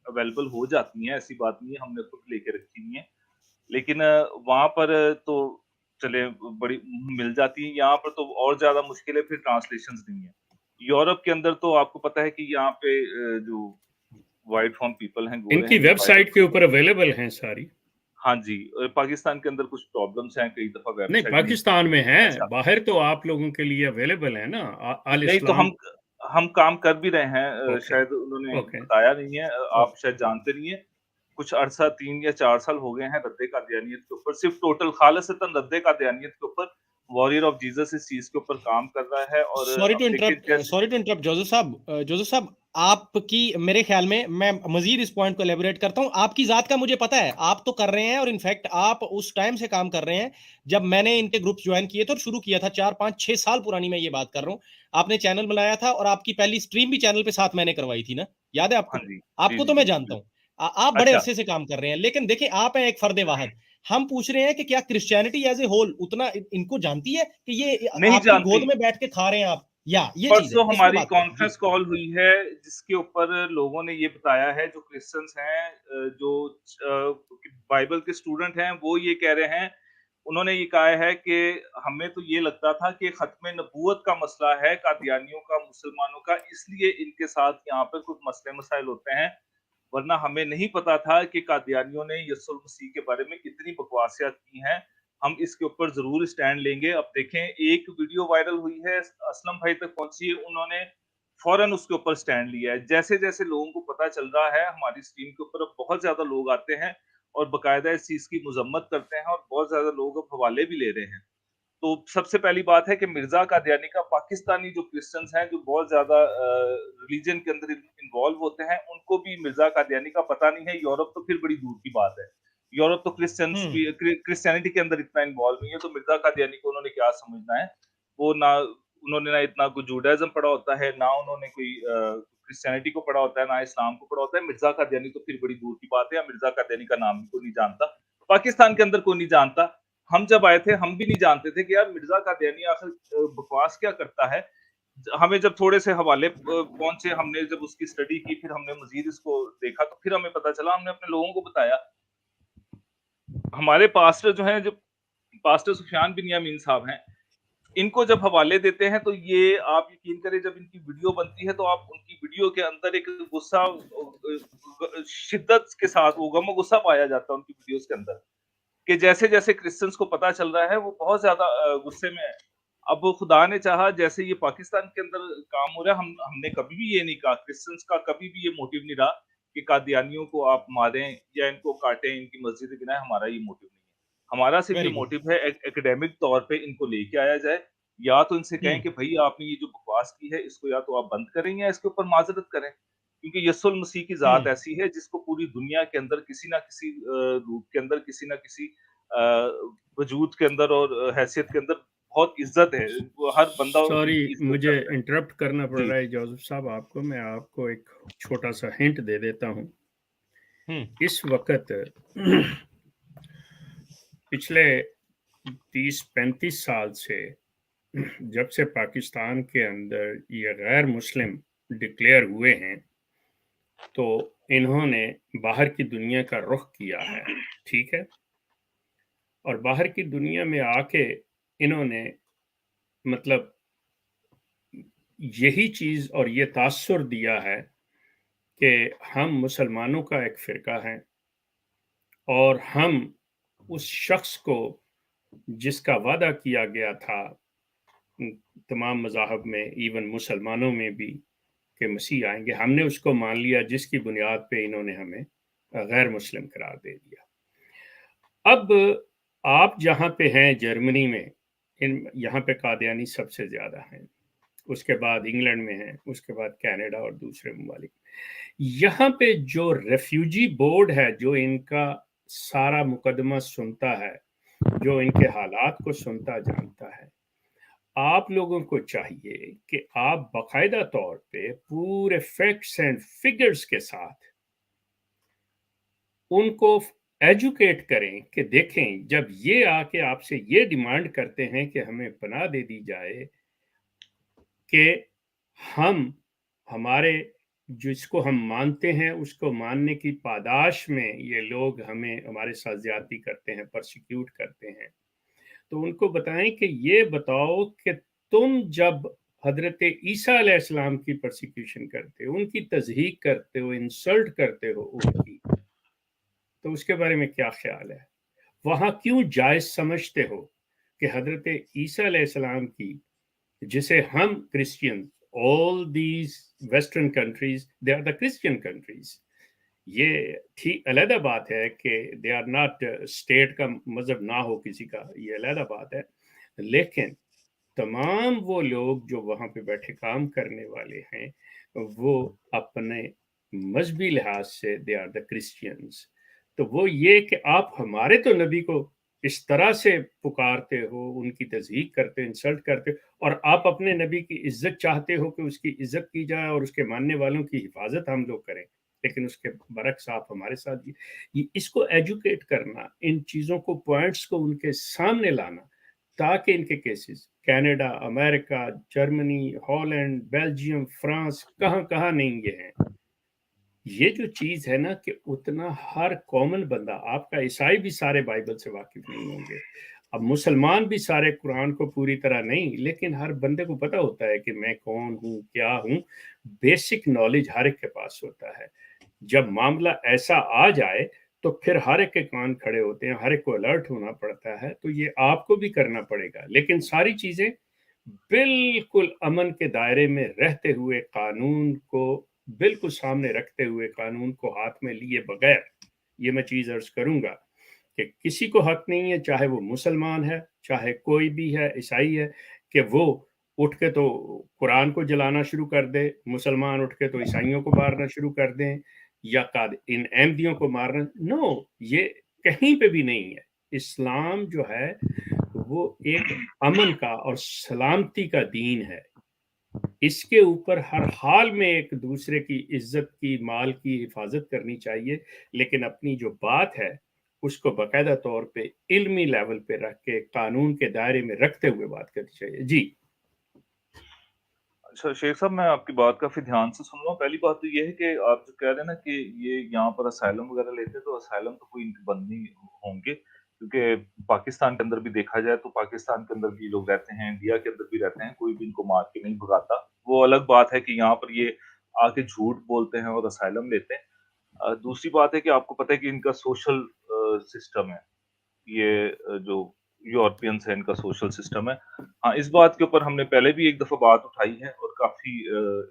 اویلیبل ہو جاتی ہیں، ایسی بات نہیں ہے، ہم نے خود لے کے رکھی ہوئی ہیں، لیکن وہاں پر تو چلے بڑی مل جاتی ہیں. یہاں پر تو اور زیادہ مشکل ہے، پھر ٹرانسلیشنز نہیں ہیں. یورپ کے اندر تو آپ کو پتا ہے کہ یہاں پہ جو وائٹ فارم پیپل ہیں، ان کی ویب سائٹ کے اوپر اویلیبل ہیں ساری. ہاں جی. پاکستان کے اندر کچھ پرابلمس ہیں، کئی دفعہ ویب نہیں سائٹ پاکستان میں ہیں، باہر تو آپ لوگوں کے لیے اویلیبل ہے نا. نہیں تو ہم کام کر بھی رہے ہیں. شاید انہوں نے بتایا نہیں ہے، آپ شاید جانتے نہیں ہیں. کچھ عرصہ 3 یا 4 سال ہو گئے ہیں رد قادیانیت کے اوپر، صرف ٹوٹل خالصتاً رد قادیانیت کے اوپر واریر آف جیزس اس چیز کے اوپر کام کر رہا ہے. اور سوری ٹو انٹرپٹ جوزف صاحب، آپ کی میرے خیال میں مزید اس پوائنٹ کو ایلیبوریٹ کرتا ہوں. آپ کی ذات کا مجھے پتا ہے، آپ تو کر رہے ہیں، اور انفیکٹ آپ اس ٹائم سے کام کر رہے ہیں جب میں نے ان کے گروپ جوائن کیے تھے اور شروع کیا تھا. 4 5 6 سال پرانی میں یہ بات کر رہا ہوں. آپ نے چینل بنایا تھا اور آپ کی پہلی سٹریم بھی چینل پہ ساتھ میں نے کروائی تھی نا، یاد ہے آپ کو؟ آپ کو تو میں جانتا ہوں، آپ بڑے عرصے سے کام کر رہے ہیں. لیکن دیکھیں، آپ ہیں ایک فرد واحد. ہم پوچھ رہے ہیں کہ کیا کرسچینٹی ایز اے ہول اتنا ان کو جانتی ہے کہ یہ آپ کی گود میں بیٹھ کے کھا رہے ہیں آپ، یا یہ چیز ہے؟ پرسوں ہماری کانفرنس کال ہوئی ہے جس کے اوپر لوگوں نے یہ بتایا ہے، جو کرسچنز ہیں، جو بائبل کے اسٹوڈنٹ ہیں، وہ یہ کہہ رہے ہیں، انہوں نے یہ کہا ہے کہ ہمیں تو یہ لگتا تھا کہ ختم نبوت کا مسئلہ ہے قادیانیوں کا، مسلمانوں کا، اس لیے ان کے ساتھ یہاں پر کچھ مسئلے مسائل ہوتے ہیں، ورنہ ہمیں نہیں پتا تھا کہ قادیانیوں نے یسوع المسیح کے بارے میں کتنی بکواسیات کی ہیں. ہم اس کے اوپر ضرور اسٹینڈ لیں گے. اب دیکھیں، ایک ویڈیو وائرل ہوئی ہے، اسلم بھائی تک پہنچی ہے، انہوں نے فوراً اس کے اوپر اسٹینڈ لیا ہے. جیسے جیسے لوگوں کو پتا چل رہا ہے، ہماری اسٹریم کے اوپر اب بہت زیادہ لوگ آتے ہیں اور باقاعدہ اس چیز کی مذمت کرتے ہیں، اور بہت زیادہ لوگ اب حوالے بھی لے رہے ہیں. تو سب سے پہلی بات ہے کہ مرزا قادیانی کا پاکستانی جو کرسچنز ہیں، جو بہت زیادہ ریلیجن کے اندر انوالو ہوتے ہیں، ان کو بھی مرزا قادیانی کا پتہ نہیں ہے. یورپ تو پھر بڑی دور کی بات ہے، یورپ تو کرسچینٹی کے اندر اتنا انوالو نہیں ہے، تو مرزا قادیانی کو انہوں نے کیا سمجھنا ہے؟ وہ نہ انہوں نے اتنا کوئی جوڈائزم پڑھا ہوتا ہے، نہ انہوں نے کوئی کرسچینٹی کو پڑھا ہوتا ہے، نہ اسلام کو پڑھا ہوتا ہے. مرزا قادیانی تو پھر بڑی دور کی بات ہے. مرزا قادیانی کا نام بھی کوئی نہیں جانتا، پاکستان کے اندر کوئی نہیں جانتا. ہم جب آئے تھے ہم بھی نہیں جانتے تھے کہ یار مرزا قادیانی آخر بکواس کیا کرتا ہے. ہمیں جب تھوڑے سے حوالے پہنچے، ہم نے جب اس کی اسٹڈی کی، پھر ہم نے مزید اس کو دیکھا، تو پھر ہمیں پتا چلا. ہم نے اپنے لوگوں کو بتایا. ہمارے پاسٹر جو ہیں، جو پاسٹر سفیان بن یامین صاحب ہیں، ان کو جب حوالے دیتے ہیں تو یہ آپ یقین کریں، جب ان کی ویڈیو بنتی ہے تو آپ ان کی ویڈیو کے اندر ایک غصہ شدت کے ساتھ، وہ غم و غصہ پایا جاتا ہے ان کی ویڈیوز کے اندر، کہ جیسے جیسے کرسچنز کو پتا چل رہا ہے وہ بہت زیادہ غصے میں ہے. اب خدا نے چاہا جیسے یہ پاکستان کے اندر کام ہو رہا ہے، ہم نے کبھی بھی یہ نہیں کہا، کرسچنز کا کبھی بھی یہ موٹیو نہیں رہا کہ قادیانیوں کو آپ ماریں یا ان کو کاٹیں، ان کی مسجد گرائیں. ہمارا یہ موٹیو نہیں ہے. ہمارا صرف یہ موٹیو ہے ایکیڈیمک طور پہ ان کو لے کے آیا جائے، یا تو ان سے کہیں کہ بھائی آپ نے یہ جو بکواس کی ہے اس کو یا تو آپ بند کریں یا اس کے اوپر معذرت کریں. کیونکہ یسوع المسیح کی ذات ایسی ہے جس کو پوری دنیا کے اندر کسی نہ کسی روپ کے اندر، کسی نہ کسی وجود کے اندر اور حیثیت کے اندر बहुत इज्जत है, वो हर बंदा सॉरी उनकी इज्जत मुझे करता है। इंटरप्ट करना पड़ जी रहा है जोसेफ साहब आपको, मैं आपको एक छोटा सा हिंट दे देता हूँ। इस वक्त पिछले 30-35 साल से जब से पाकिस्तान के अंदर ये गैर मुस्लिम डिक्लेयर हुए हैं, तो इन्होंने बाहर की दुनिया का रुख किया है, ठीक है, और बाहर की दुनिया में आके इन्होंने मतलब यही चीज़ और ये तासुर दिया है कि हम मुसलमानों का एक फ़िरका हैं और हम उस शख्स को जिसका वादा किया गया था तमाम मज़ाहब में, इवन मुसलमानों में भी, कि मसीह आएंगे, हमने उसको मान लिया, जिसकी बुनियाद पे इन्होंने हमें गैर मुस्लिम करार दे दिया। अब आप जहाँ पे हैं जर्मनी में, यहाँ पे कादियानी सबसे ज़्यादा हैं, उसके बाद इंग्लैंड में हैं, उसके बाद कनाडा और दूसरे ममालिक। यहाँ पे जो रेफ्यूजी बोर्ड है, जो इनका सारा मुकदमा सुनता है, जो इनके हालात को सुनता जानता है, आप लोगों को चाहिए कि आप बाकायदा तौर पे पूरे फैक्ट्स एंड फिगर्स के साथ उनको एजुकेट करें कि देखें, जब ये आके आपसे ये डिमांड करते हैं कि हमें पनाह दे दी जाए, कि हम हमारे जिसको हम मानते हैं उसको मानने की पादाश में ये लोग हमें हमारे साथ ज्यादती करते हैं, परसिक्यूट करते हैं, तो उनको बताएं कि ये बताओ कि तुम जब हजरत ईसा अलैहिस्सलाम की परसिक्यूशन करते हो, उनकी तज़हीक करते हो, इंसल्ट करते हो उनकी, तो उसके बारे में क्या ख्याल है? वहां क्यों जायज समझते हो कि हजरत ईसा अलैहिस्सलाम की, जिसे हम Christian, all these western countries they are the Christian countries, ये ठीक अलहदा बात है कि दे आर नॉट स्टेट का मजहब ना हो किसी का, ये अलहदा बात है, लेकिन तमाम वो लोग जो वहाँ पे बैठे काम करने वाले हैं, वो अपने मजहबी लिहाज से दे आर द क्रिश्चियंस। तो वो ये कि आप हमारे तो नबी को इस तरह से पुकारते हो, उनकी तज़हीक करते हो, इंसल्ट करते हो, और आप अपने नबी की इज्जत चाहते हो कि उसकी इज्जत की जाए और उसके मानने वालों की हिफाजत हम लोग करें, लेकिन उसके बरक्स आप हमारे साथ ये इसको एजुकेट करना, इन चीज़ों को, पॉइंट्स को उनके सामने लाना, ताकि इनके cases Canada, America, Germany, Holland, Belgium, France, कहाँ कहाँ नहीं ये हैं। ये जो चीज़ है ना कि उतना हर कॉमन बंदा, आपका ईसाई भी सारे बाइबल से वाकिफ नहीं होंगे, अब मुसलमान भी सारे कुरान को पूरी तरह नहीं, लेकिन हर बंदे को पता होता है कि मैं कौन हूँ, क्या हूँ, बेसिक नॉलेज हर एक के पास होता है। जब मामला ऐसा आ जाए तो फिर हर एक के कान खड़े होते हैं, हर एक को अलर्ट होना पड़ता है, तो ये आपको भी करना पड़ेगा, लेकिन सारी चीजें बिल्कुल अमन के दायरे में रहते हुए, कानून को बिल्कुल सामने रखते हुए, कानून को हाथ में लिए बगैर, ये मैं चीज अर्ज करूंगा कि किसी को हक नहीं है, चाहे वो मुसलमान है, चाहे कोई भी है, ईसाई है, कि वो उठ के तो कुरान को जलाना शुरू कर दे, मुसलमान उठ के तो ईसाइयों को मारना शुरू कर दें, या इन अहमदियों को मारना, नो, ये कहीं पे भी नहीं है। इस्लाम जो है वो एक अमन का और सलामती का दीन है, इसके ऊपर हर हाल में एक दूसरे की इज्जत की, माल की हिफाजत करनी चाहिए, लेकिन अपनी जो बात है उसको बाकायदा तौर पे इल्मी लेवल पे रख के, कानून के दायरे में रखते हुए बात करनी चाहिए। जी अच्छा शेख साहब, मैं आपकी बात काफी ध्यान से सुन रहा हूँ। पहली बात तो ये है कि आप जो कह रहे हैं ना कि ये यहाँ पर असाइलम वगैरह लेते हैं, तो असाइलम तो कोई इनके बंद नहीं होंगे, क्योंकि पाकिस्तान के अंदर भी देखा जाए तो पाकिस्तान के अंदर भी लोग रहते हैं, इंडिया के अंदर भी रहते हैं, कोई भी इनको मार के नहीं भगाता। वो अलग बात है कि यहाँ पर ये आके झूठ बोलते हैं और असाइलम लेते हैं। दूसरी बात है कि आपको पता है कि इनका सोशल सिस्टम है, ये जो यूरोपियंस है, इनका सोशल सिस्टम है। हाँ, इस बात के ऊपर हमने पहले भी एक दफ़ा बात उठाई है और काफ़ी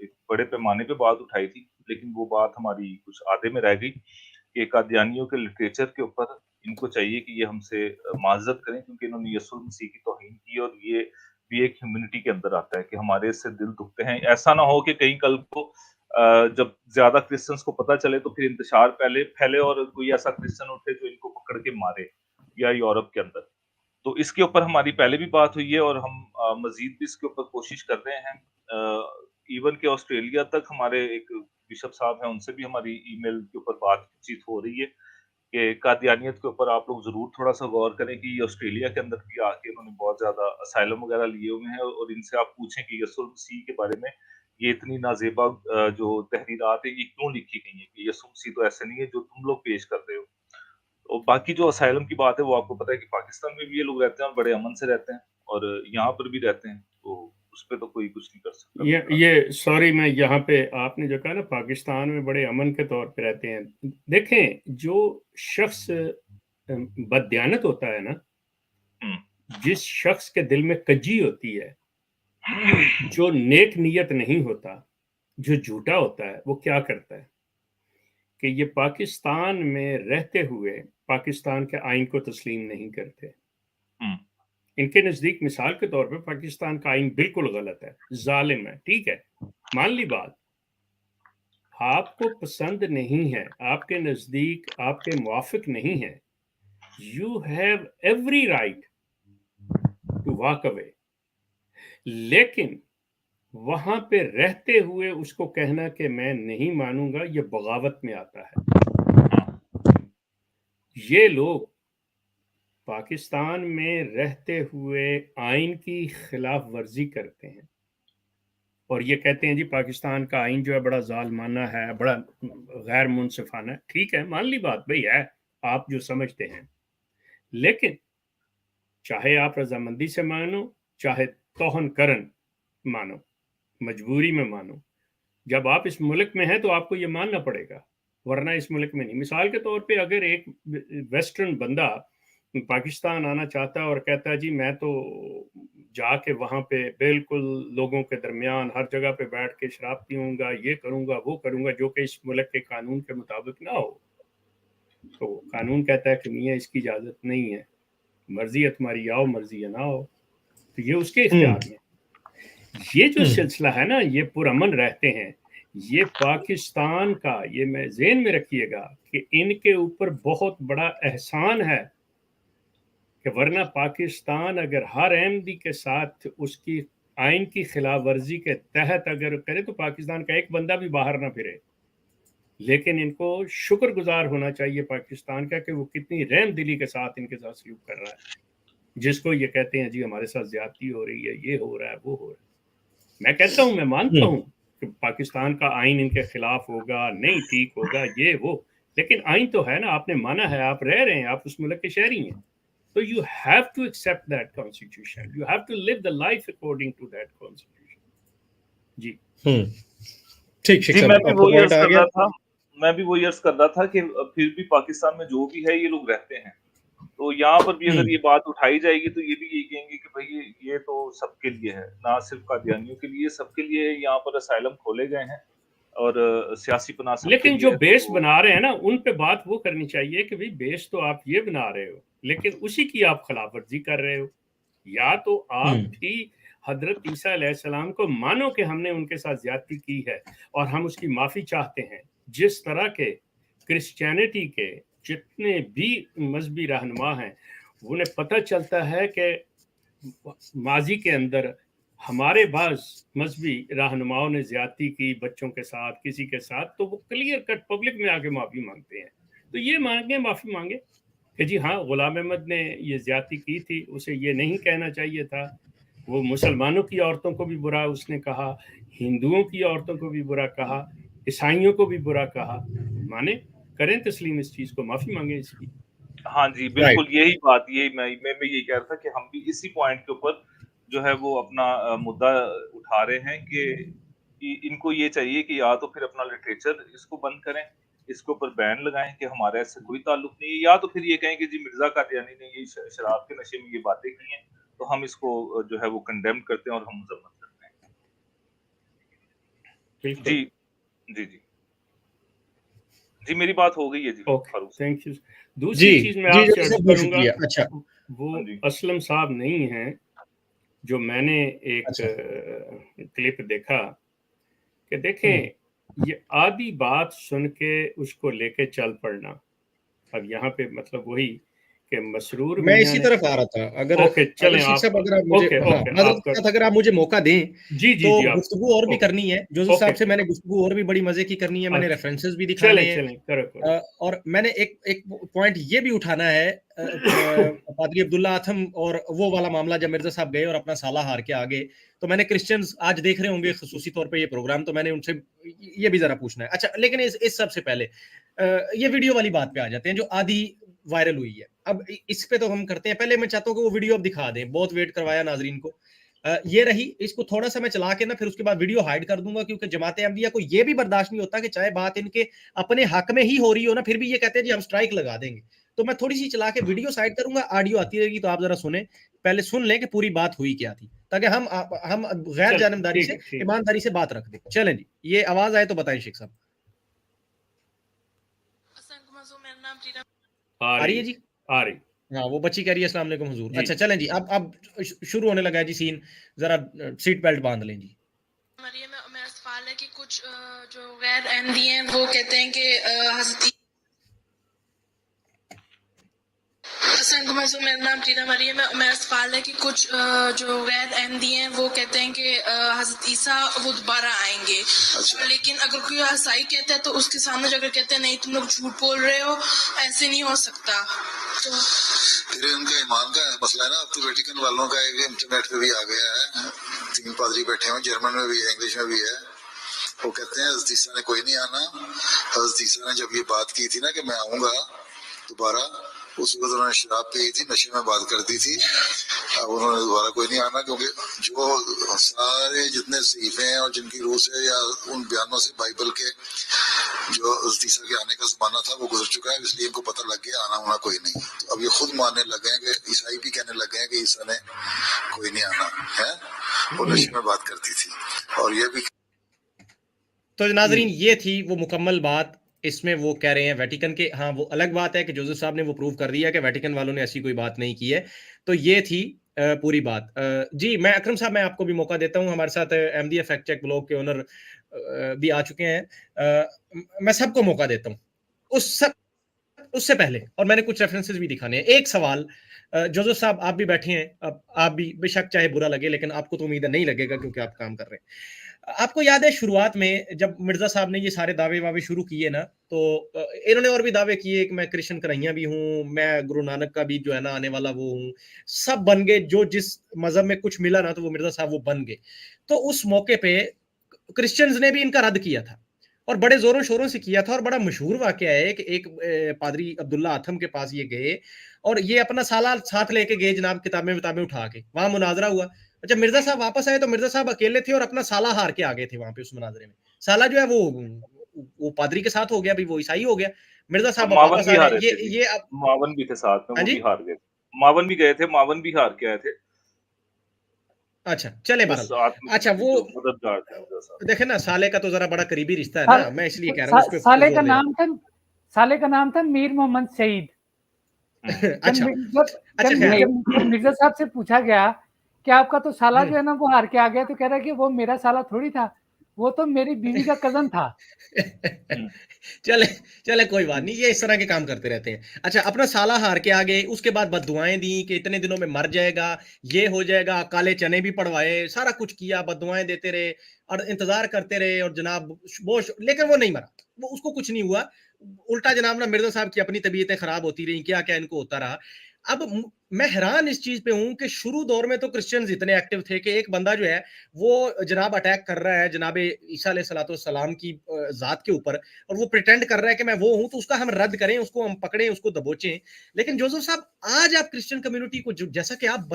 एक बड़े पैमाने पे बात उठाई थी, लेकिन वो बात हमारी कुछ आधे में रह गई कि कादियानियों के लिटरेचर के ऊपर इनको चाहिए कि ये हमसे माज़रत करें, क्योंकि इन्होंने यीशु मसीह की तौहीन की और ये भी एक ह्यूमैनिटी के अंदर आता है कि हमारे इससे दिल दुखते हैं। ऐसा ना हो कि कहीं कल को जब ज़्यादा क्रिश्चियंस को पता चले तो फिर इंतशार पहले फैले और कोई ऐसा क्रिश्चियन उठे जो इनको पकड़ के मारे, या यूरोप के अंदर। तो इसके ऊपर हमारी पहले भी बात हुई है और हम मजीद भी इसके ऊपर कोशिश कर रहे हैं। इवन के ऑस्ट्रेलिया तक हमारे एक बिशप साहब हैं, उनसे भी हमारी ईमेल के ऊपर बातचीत हो रही है कि कादियानियत के ऊपर आप लोग ज़रूर थोड़ा-सा गौर करें कि ये ऑस्ट्रेलिया के अंदर भी आके उन्होंने बहुत ज़्यादा असाइलम वगैरह लिए हुए हैं और इनसे आप पूछें कि यसूल मसीह के बारे में ये इतनी नाज़ेबा जो तहरीरात हैं, ये क्यों लिखी गई हैं कि यीशु मसीह तो ऐसे नहीं है जो तुम लोग पेश कर रहे हो। और बाकी जो असाइलम की बात है, वो आपको पता है कि पाकिस्तान में भी ये लोग रहते हैं और बड़े अमन से रहते हैं और यहाँ पर भी रहते हैं, तो उस पे तो कोई कुछ नहीं कर सकता। ये सॉरी, मैं यहाँ पे आपने जो कहा ना पाकिस्तान में बड़े अमन के तौर पे रहते हैं, देखें जो शख्स बददियानत होता है ना, जिस शख्स के दिल में कज्जी होती है, जो नेक नियत नहीं होता, जो झूठा होता है, वो क्या करता है कि ये पाकिस्तान में रहते हुए पाकिस्तान के आइन को तस्लीम नहीं करते। इनके नजदीक मिसाल के तौर पे पाकिस्तान का आइन बिल्कुल गलत है, जालिम है, ठीक है, मान ली बात, आपको पसंद नहीं है, आपके नजदीक आपके मुआफिक नहीं है, you have every right to walk away. लेकिन वहां पे रहते हुए उसको कहना कि मैं नहीं मानूंगा, ये बगावत में आता है। ये लोग पाकिस्तान में रहते हुए आइन की खिलाफ वर्जी करते हैं और ये कहते हैं जी पाकिस्तान का आइन जो है बड़ा जालिमाना है, बड़ा गैर मुनसिफाना है। ठीक है, मान ली बात, भाई है आप जो समझते हैं, लेकिन चाहे आप रजामंदी से मानो, चाहे तोहन करन मानो, मजबूरी में मानो, जब आप इस मुल्क में हैं तो आपको ये मानना पड़ेगा, वरना इस मुल्क में नहीं। मिसाल के तौर पे अगर एक वेस्टर्न बंदा पाकिस्तान आना चाहता है और कहता है जी मैं तो जाके वहाँ पे बिल्कुल लोगों के दरमियान हर जगह पे बैठ के शराब पीऊंगा, ये करूंगा, वो करूंगा, जो कि इस मुल्क के कानून के मुताबिक ना हो, तो कानून कहता है कि मियाँ इसकी इजाज़त नहीं है, मर्जी है तुम्हारी, आओ, मर्जी है ना आओ, तो ये उसके इख्तियार में। ये जो सिलसिला है ना, ये पुरअमन रहते हैं, ये पाकिस्तान का, ये मैं ज़हन में रखिएगा कि इनके ऊपर बहुत बड़ा एहसान है कि वरना पाकिस्तान अगर हर अहमदी के साथ उसकी आइन की खिलाफ वर्जी के तहत अगर करे तो पाकिस्तान का एक बंदा भी बाहर ना फिरे। लेकिन इनको शुक्रगुजार होना चाहिए पाकिस्तान का कि वो कितनी रहम दिली के साथ इनके साथ सलूक कर रहा है, जिसको ये कहते हैं जी हमारे साथ ज्यादती हो रही है, ये हो रहा है, वो हो रहा है। मैं कहता हूँ, मैं मानता हूँ कि पाकिस्तान का आइन इनके खिलाफ होगा, नहीं ठीक होगा, ये वो, लेकिन आइन तो है ना, आपने माना है, आप रह रहे हैं, आप उस मुल्क के शहरी हैं, तो you have to accept that constitution, you have to live the life according to that constitution। जी ठीक, जी, मैं भी वही अर्ज कर रहा था, कि फिर भी पाकिस्तान में जो भी है ये लोग रहते हैं, तो यहाँ पर भी अगर ये बात उठाई जाएगी तो ये भी यही कहेंगे कि भाई ये तो सबके लिए है, ना सिर्फ कादियानियों के लिए, सबके लिए यहाँ पर असाइलम खोले गए हैं और सियासी पनाह सबके लेकिन लिए जो है, बेस तो बना रहे हैं ना, उन पे बात वो करनी चाहिए कि भाई बेस तो आप ये बना रहे हो, लेकिन उसी की आप खिलाफ वर्जी कर रहे हो। या तो आप भी हजरत ईसा अलैहिस्सलाम को मानो कि हमने उनके साथ ज्यादती की है और हम उसकी माफी चाहते हैं। जिस तरह के क्रिश्चियनिटी के जितने भी मजहबी रहनुमा हैं, उन्हें पता चलता है कि माजी के अंदर हमारे बाज मजहबी रहनुमाओं ने ज्यादती की बच्चों के साथ, किसी के साथ, तो वो क्लियर कट पब्लिक में आके माफी मांगते हैं। तो ये मांगे, माफी मांगे कि जी हाँ, गुलाम अहमद ने ये ज्यादती की थी, उसे ये नहीं कहना चाहिए था, वो मुसलमानों की औरतों को भी बुरा उसने कहा, हिंदुओं की औरतों को भी बुरा कहा, ईसाइयों को भी बुरा कहा। माने करें तस्लीम इस चीज को, माफी मांगे इसकी। हाँ जी, बिल्कुल यही बात, यही मैं भी यही कह रहा था कि हम भी इसी पॉइंट के ऊपर जो है वो अपना मुद्दा उठा रहे हैं कि इनको ये चाहिए कि या तो फिर अपना लिटरेचर इसको बंद करें, इसके ऊपर बैन लगाएं कि हमारा ऐसे कोई ताल्लुक नहीं है, या तो फिर ये कहें कि जी मिर्जा कादियानी ने ये शराब के नशे में ये बातें की हैं, तो हम इसको जो है वो कंडेम करते हैं और हम मजम्मत करते हैं। जी जी जी जी, मेरी बात हो गई है जी। Okay, thank you. दूसरी चीज मैं आपसे अर्ज करूंगा, अच्छा, वो असलम साहब नहीं हैं, जो मैंने एक क्लिप देखा कि देखें, ये आधी बात सुन के उसको लेके चल पड़ना। अब यहाँ पे मतलब वही कि मसरूर मैं मियां इसी ने, तरफ आ रहा था। अगर ओके चलें शेख आप, साहब अगर आप मुझे, ओके हाँ, ओके माज़रत आप के कर, साथ अगर आप मुझे मौका दें जी जी तो जी आप, गुफ्तगू और भी ओके करनी है। जोसेफ साहब से ओके मैंने गुफ्तगू और भी बड़ी मज़े की करनी है, मैंने अच्छा रेफरेंसेस भी दिखाने चलें हैं। चलें करो करो और मैंने एक एक पॉइंट ये भी उठाना है, पादरी अब्दुल्ला आथम और वो वाला मामला जब मिर्जा साहब गए और अपना साला हार के आ गए, तो मैंने क्रिश्चियंस आज देख रहे होंगे खसूसी तौर पे ये प्रोग्राम, तो मैंने उनसे ये भी जरा पूछना है। अच्छा, लेकिन इस सबसे पहले ये वीडियो वाली बात पे आ जाते हैं जो आधी वायरल हुई है। अब इस पे तो हम करते हैं, पहले मैं चाहता हूँ कि वो वीडियो अब दिखा दें, बहुत वेट करवाया नाजरीन को। ये रही, इसको थोड़ा सा मैं चला के ना फिर उसके बाद वीडियो हाइड कर दूंगा, क्योंकि जमात अहमदिया को ये भी बर्दाश्त नहीं होता कि चाहे बात इनके अपने हक में ही हो रही हो ना, फिर भी ये कहते हैं जी हम स्ट्राइक लगा देंगे। तो मैं थोड़ी सी चला के वीडियो साइड करूंगा, ऑडियो आती रहेगी, तो आप जरा सुने, पहले सुन लें कि पूरी बात हुई क्या थी, ताकि हम गैर चल जानबदारी ठीक से है ठीक ईमानदारी से बात रख दें। चलें जी, ये आवाज आए तो बताएं शेख साहब। आ आ रही रही है जी? आ रही हाँ, वो बच्ची कह रही है अस्सलाम वालेकुम हुजूर। जी अच्छा चलें जी, अब शुरू होने लगा है जी सीन, जरा सीट बेल्ट बांध लें जी। मरियम में मेरा सवाल है कि कुछ जो गैर अहमदी हैं वो कहते हैं कि हज़रत मेरा नाम टीना मरियम है। मेरा सवाल है कि कुछ जो गैर अहमदी हैं वो कहते हैं कि हज़रत ईसा वो दोबारा आएंगे। अच्छा। लेकिन अगर कोई ईसाई कहता है तो उसके सामने जाकर कहते हैं नहीं तुम लोग झूठ बोल रहे हो, ऐसे नहीं हो सकता। तो फिर उनका ईमान का मसला है ना। अब तो वेटिकन वालों का एक इंटरनेट पे भी आ गया है, 3 पादरी बैठे हुए, जर्मन में भी है, इंग्लिश में भी है। वो कहते हैं हज़रत ईसा ने कोई नहीं आना। हज़रत ईसा ने जब ये बात की थी ना कि मैं आऊँगा दोबारा, उस वक्त उन्होंने शराब पी थी, नशे में बात कर दी थी। अब उन्होंने दोबारा कोई नहीं आना, क्योंकि जो सारे जितने सहीफे हैं और जिनकी रूह से या उन बयानों से बाइबल के जो हज़रत ईसा के आने का ज़माना था वो गुजर चुका है, इसलिए इनको पता लग गया आना होना कोई नहीं। तो अब ये खुद मानने लगे हैं कि ईसाई भी कहने लगे हैं कि ईसा ने कोई नहीं आना है। वो नशे में बात करती थी। और ये भी तो नाजरीन ये थी वो मुकम्मल बात। इसमें वो कह रहे हैं वेटिकन के, हाँ वो अलग बात है कि जोसेफ साहब ने वो प्रूव कर दिया कि वेटिकन वालों ने ऐसी कोई बात नहीं की है। तो ये थी पूरी बात। जी मैं अकरम साहब, मैं आपको भी मौका देता हूँ, हमारे साथ अहमदिया फैक्ट चेक ब्लॉग के ओनर भी आ चुके हैं। मैं सबको मौका देता हूँ उससे पहले, और मैंने कुछ रेफरेंसेस भी दिखाने हैं। एक सवाल, जोसेफ साहब आप भी बैठे हैं, अब आप भी बेशक चाहे बुरा लगे, लेकिन आपको तो उम्मीद नहीं लगेगा क्योंकि आप काम कर रहे हैं। आपको याद है शुरुआत में जब मिर्जा साहब ने ये सारे दावे वावे शुरू किए ना, तो इन्होंने और भी दावे किए कि मैं कृष्ण कन्हैया भी हूँ, मैं गुरु नानक का भी जो है ना आने वाला वो हूँ। सब बन गए, जो जिस मजहब में कुछ मिला ना तो वो मिर्जा साहब वो बन गए। तो उस मौके पे क्रिश्चियंस ने भी इनका रद्द किया था, और बड़े जोरों शोरों से किया था। और बड़ा मशहूर वाकया है कि एक पादरी अब्दुल्ला आथम के पास ये गए और ये अपना साला साथ लेके गए जनाब, किताबें विताबें उठा के, वहां मुनाजरा हुआ। जब मिर्जा साहब वापस आए तो मिर्जा साहब अकेले थे और अपना साला हार के आ गए थे वहां पे उस मुनाजरे में। साला जो है वो पादरी के साथ हो गया, भी वो ईसाई हो गया। मिर्जा साहब मावन वापस भी आ रहे हारे हैं, थे जी, ये अब, मावन भी थे साथ में, हाँ वो जी, भी हार गए। मावन भी गए थे, मावन भी हार के आए थे अच्छा चले उस बहरहाल। अच्छा आत्मसमर्पण वो जो मददगार थे मिर्जा साहब। देखे ना, साले का तो जरा बड़ा करीबी रिश्ता है साल, ना, मैं इसलिए कह रहा हूँ उस पर साले जोर का दे रहा नाम था, साले का नाम था मीर मोहम्मद शहीद। हूं। अच्छा अच्छा, जब खैर, जब मिर्जा साहब से पूछा गया कि आपका तो साला जो है ना वो हार के आ गया, तो कह रहा है कि वो मेरा साला थोड़ी था, वो तो मेरी बीवी का कजन था। चले चले कोई बात नहीं, ये इस तरह के काम करते रहते हैं। अच्छा, अपना साला हार के आ गए, उसके बाद बददुआएं दी कि इतने दिनों में मर जाएगा, ये हो जाएगा, काले चने भी पड़वाए, सारा कुछ किया, बददुआएं देते रहे और इंतजार करते रहे। और जनाब वो, लेकिन वो नहीं मरा, वो उसको कुछ नहीं हुआ। उल्टा जनाब ना मिर्जा साहब की अपनी तबीयतें खराब होती रही, क्या क्या इनको होता रहा। अब मैं हैरान इस चीज पे हूं कि शुरू दौर में तो क्रिश्चियंस इतने एक्टिव थे कि एक बंदा जो है वो जनाब अटैक कर रहा है जनाब ईसा अलैहिस्सलाम की जात के ऊपर, और वो प्रिटेंड कर रहा है कि मैं वो हूं, तो उसका हम रद्द करें, उसको हम पकड़ें, उसको दबोचें। लेकिन जोसेफ साहब, आज आप क्रिश्चियन कम्युनिटी को जैसा कि आप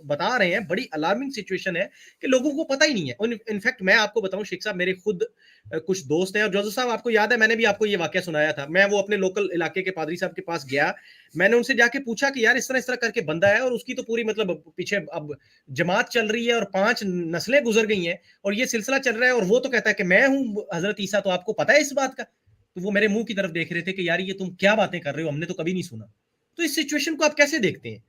बता रहे हैं, बड़ी अलार्मिंग सिचुएशन है कि लोगों को पता ही नहीं है। इनफैक्ट मैं आपको बताऊं शेख साहब, मेरे खुद कुछ दोस्त हैं, और जोसेफ साहब आपको याद है मैंने भी आपको ये वाकया सुनाया था। मैं वो अपने लोकल इलाके के पादरी साहब के पास गया, मैंने उनसे जाके पूछा कि यार इस तरह करके बंदा है, और उसकी तो पूरी मतलब पीछे अब जमात चल रही है और 5 नस्लें गुजर गई हैं, और ये सिलसिला चल रहा है, और वो तो कहता है कि मैं हूं हजरत ईसा, तो आपको पता है इस बात का? तो वो मेरे मुंह की तरफ देख रहे थे कि यार ये तुम क्या बातें कर रहे हो, हमने तो कभी नहीं सुना। तो इस सिचुएशन को आप कैसे देखते हैं?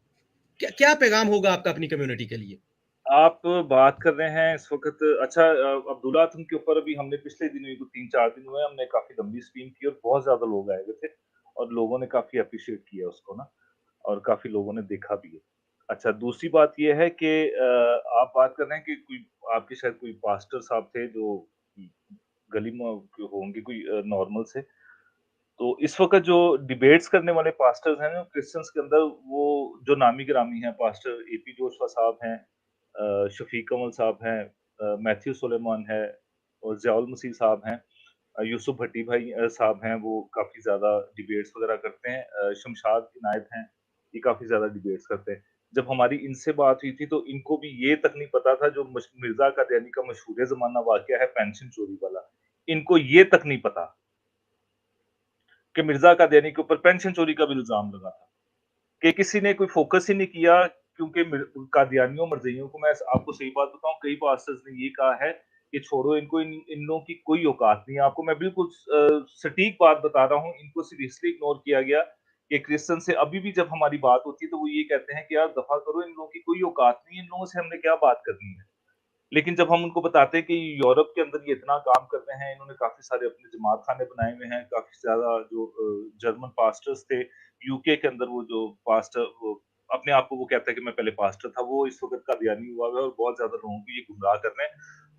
क्या पैगाम होगा आपका अपनी कम्युनिटी के लिए? आप बात कर रहे हैं इस वक़्त, अच्छा, अब्दुल्ला आथम के ऊपर अभी हमने पिछले दिनों को 3-4 दिन हुए, हमने काफ़ी लंबी स्ट्रीम की और बहुत ज़्यादा लोग आए हुए थे और लोगों ने काफ़ी एप्रिशिएट किया उसको ना। اور کافی لوگوں نے دیکھا بھی ہے. اچھا دوسری بات یہ ہے کہ آپ بات کر رہے ہیں کہ کوئی آپ کے شاید کوئی پاسٹر صاحب تھے جو گلی میں ہوں گے کوئی نارمل سے. تو اس وقت جو ڈیبیٹس کرنے والے پاسٹرز ہیں نا کرسچنس کے اندر، وہ جو نامی گرامی ہیں، پاسٹر اے پی جوشوا صاحب ہیں، شفیق کمل صاحب ہیں، میتھیو سلیمان ہے، اور ضیاء المسیح صاحب ہیں، یوسف بھٹی بھائی صاحب ہیں، وہ کافی زیادہ ڈیبیٹس وغیرہ کرتے ہیں، شمشاد عنایت ہیں، یہ کافی زیادہ ڈیبیٹس کرتے ہیں. جب ہماری ان سے بات ہوئی تھی تو ان کو بھی یہ تک نہیں پتا تھا جو مرزا قادیانی کا مشہور زمانہ واقعہ ہے پینشن چوری والا، ان کو یہ تک نہیں پتا کہ مرزا قادیانی کے اوپر پینشن چوری کا بھی الزام لگا تھا، کہ کسی نے کوئی فوکس ہی نہیں کیا. کیونکہ قادیانیوں مرزائیوں کو، میں آپ کو صحیح بات بتاؤں، کئی پاسٹرز نے یہ کہا ہے کہ چھوڑو ان کو، ان لوگوں کی کوئی اوقات نہیں ہے. آپ کو میں بالکل سٹیک بات بتا رہا ہوں، ان کو صرف اس لیے اگنور کیا گیا کہ کرسچن سے ابھی بھی جب ہماری بات ہوتی ہے تو وہ یہ کہتے ہیں کہ یار دفعہ کرو، ان لوگوں کی کوئی اوقات نہیں ہے، ان لوگوں سے ہم نے کیا بات کرنی ہے. لیکن جب ہم ان کو بتاتے ہیں کہ یورپ کے اندر یہ اتنا کام کرتے ہیں، انہوں نے کافی سارے اپنے جماعت خانے بنائے ہوئے ہیں، کافی زیادہ جو جرمن پاسٹرز تھے یو کے کے اندر، وہ جو پاسٹر وہ اپنے آپ کو وہ کہتا ہے کہ میں پہلے پاسٹر تھا، وہ اس وقت قادیانی ہوا ہوا ہے اور بہت زیادہ لوگوں کو یہ گمراہ کر رہے ہیں.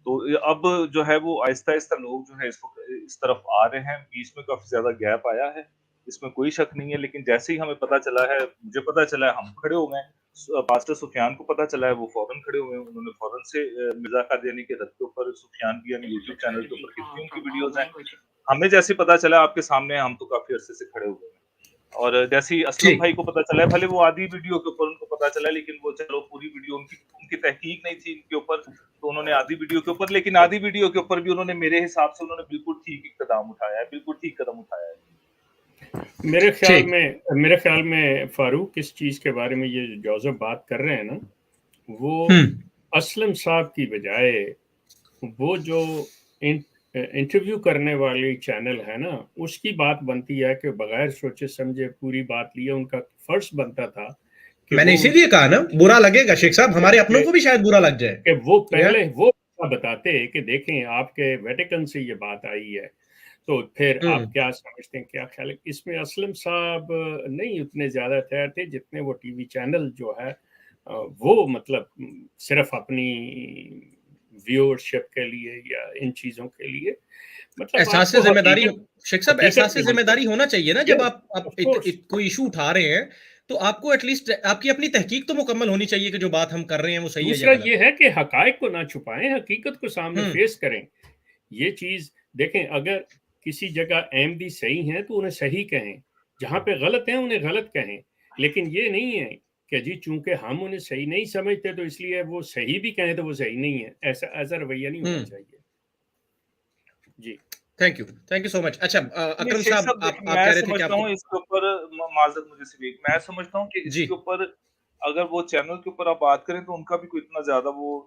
تو اب جو ہے وہ آہستہ آہستہ لوگ جو ہے اس وقت اس طرف آ رہے ہیں. بیچ میں کافی زیادہ گیپ آیا ہے، اس میں کوئی شک نہیں ہے، لیکن جیسے ہی ہمیں پتہ چلا ہے، مجھے پتہ چلا ہے، ہم کھڑے ہو گئے. پاسٹر سفیان کو پتہ چلا ہے، وہ فوراً کھڑے ہوئے ہیں، انہوں نے فوراً سے مرزا قادیانی کے رد کے اوپر سفیان کی یعنی یوٹیوب چینل کے اوپر کتنی ان کی ویڈیوز ہیں. ہمیں جیسے پتہ چلا آپ کے سامنے، ہم تو کافی عرصے سے کھڑے ہوئے ہیں. اور جیسے ہی اسلم بھائی کو پتہ چلا ہے، بھلے وہ آدھی ویڈیو کے اوپر ان کو پتہ چلا، لیکن وہ چلو پوری ویڈیو ان کی تحقیق نہیں تھی ان کے اوپر، تو انہوں نے آدھی ویڈیو کے اوپر، لیکن آدھی ویڈیو کے اوپر بھی انہوں نے میرے حساب سے انہوں نے بالکل ٹھیک قدم اٹھایا ہے، بالکل ٹھیک قدم اٹھایا ہے. میرے خیال میں فاروق اس چیز کے بارے میں یہ جوزف بات کر رہے ہیں نا، وہ اسلم صاحب کی بجائے وہ جو انٹرویو کرنے والی چینل ہے نا، اس کی بات بنتی ہے کہ بغیر سوچے سمجھے پوری بات لیے. ان کا فرض بنتا تھا کہ میں نے اسی لیے کہا نا برا لگے گا شیخ صاحب، ہمارے اپنوں کو بھی شاید برا لگ جائے کہ وہ پہلے وہ بتاتے کہ دیکھیں آپ کے ویٹیکن سے یہ بات آئی ہے، تو پھر آپ کیا سمجھتے ہیں، کیا خیال ہے. اس میں اسلم صاحب نہیں اتنے زیادہ تیار تھے جتنے وہ ٹی وی چینل جو ہے وہ مطلب صرف اپنی ویورشپ کے لیے یا ان چیزوں کے لیے، مطلب احساس ذمہ داری. شیخ صاحب احساس ذمہ داری ہونا چاہیے نا، جب آپ کوئی ایشو اٹھا رہے ہیں تو آپ کو ایٹ لیسٹ آپ کی اپنی تحقیق تو مکمل ہونی چاہیے کہ جو بات ہم کر رہے ہیں وہ صحیح ہے. دوسرا یہ ہے کہ حقائق کو نہ چھپائیں، حقیقت کو سامنے فیس کریں. یہ چیز دیکھیں، اگر کسی جگہ احمدی صحیح ہیں تو انہیں صحیح کہیں، جہاں پہ غلط ہیں انہیں غلط کہیں. لیکن یہ نہیں ہے کہ جی چونکہ ہم انہیں صحیح نہیں سمجھتے تو اس لیے وہ صحیح بھی کہیں تو وہ صحیح نہیں ہے. ایسا رویہ نہیں ہونا چاہیے. جی تھینک یو سو مچ. اچھا اکرم صاحب آپ کہہ رہے تھے کہ آپ اس کے اوپر معذرت مجھے سے میں سمجھتا ہوں کہ اس کے اوپر اگر وہ چینل کے اوپر آپ بات کریں تو ان کا بھی کوئی اتنا زیادہ وہ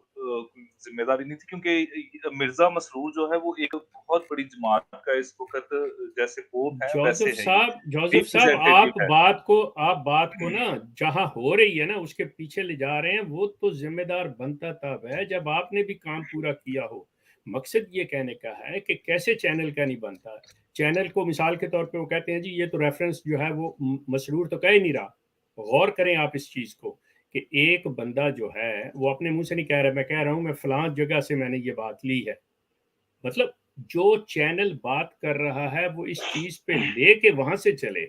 ذمہ داری نہیں تھی، کیونکہ مرزا مسرور جو ہے وہ ایک بہت بڑی جماعت کا اس وقت جیسے پوپ ہے ویسے ہے. جوزف صاحب آپ بات کو نا جہاں ہو رہی ہے نا اس کے پیچھے لے جا رہے ہیں. وہ تو ذمہ دار بنتا تب ہے جب آپ نے بھی کام پورا کیا ہو. مقصد یہ کہنے کا ہے کہ کیسے چینل کا نہیں بنتا. چینل کو مثال کے طور پہ وہ کہتے ہیں جی یہ تو ریفرنس جو ہے وہ مسرور تو کہہ ہی نہیں رہا. غور کریں آپ اس چیز کو کہ ایک بندہ جو ہے وہ اپنے منہ سے نہیں کہہ رہا، میں کہہ رہا ہوں میں فلاں جگہ سے میں نے یہ بات لی ہے. مطلب جو چینل بات کر رہا ہے وہ اس چیز پہ لے کے وہاں سے چلے،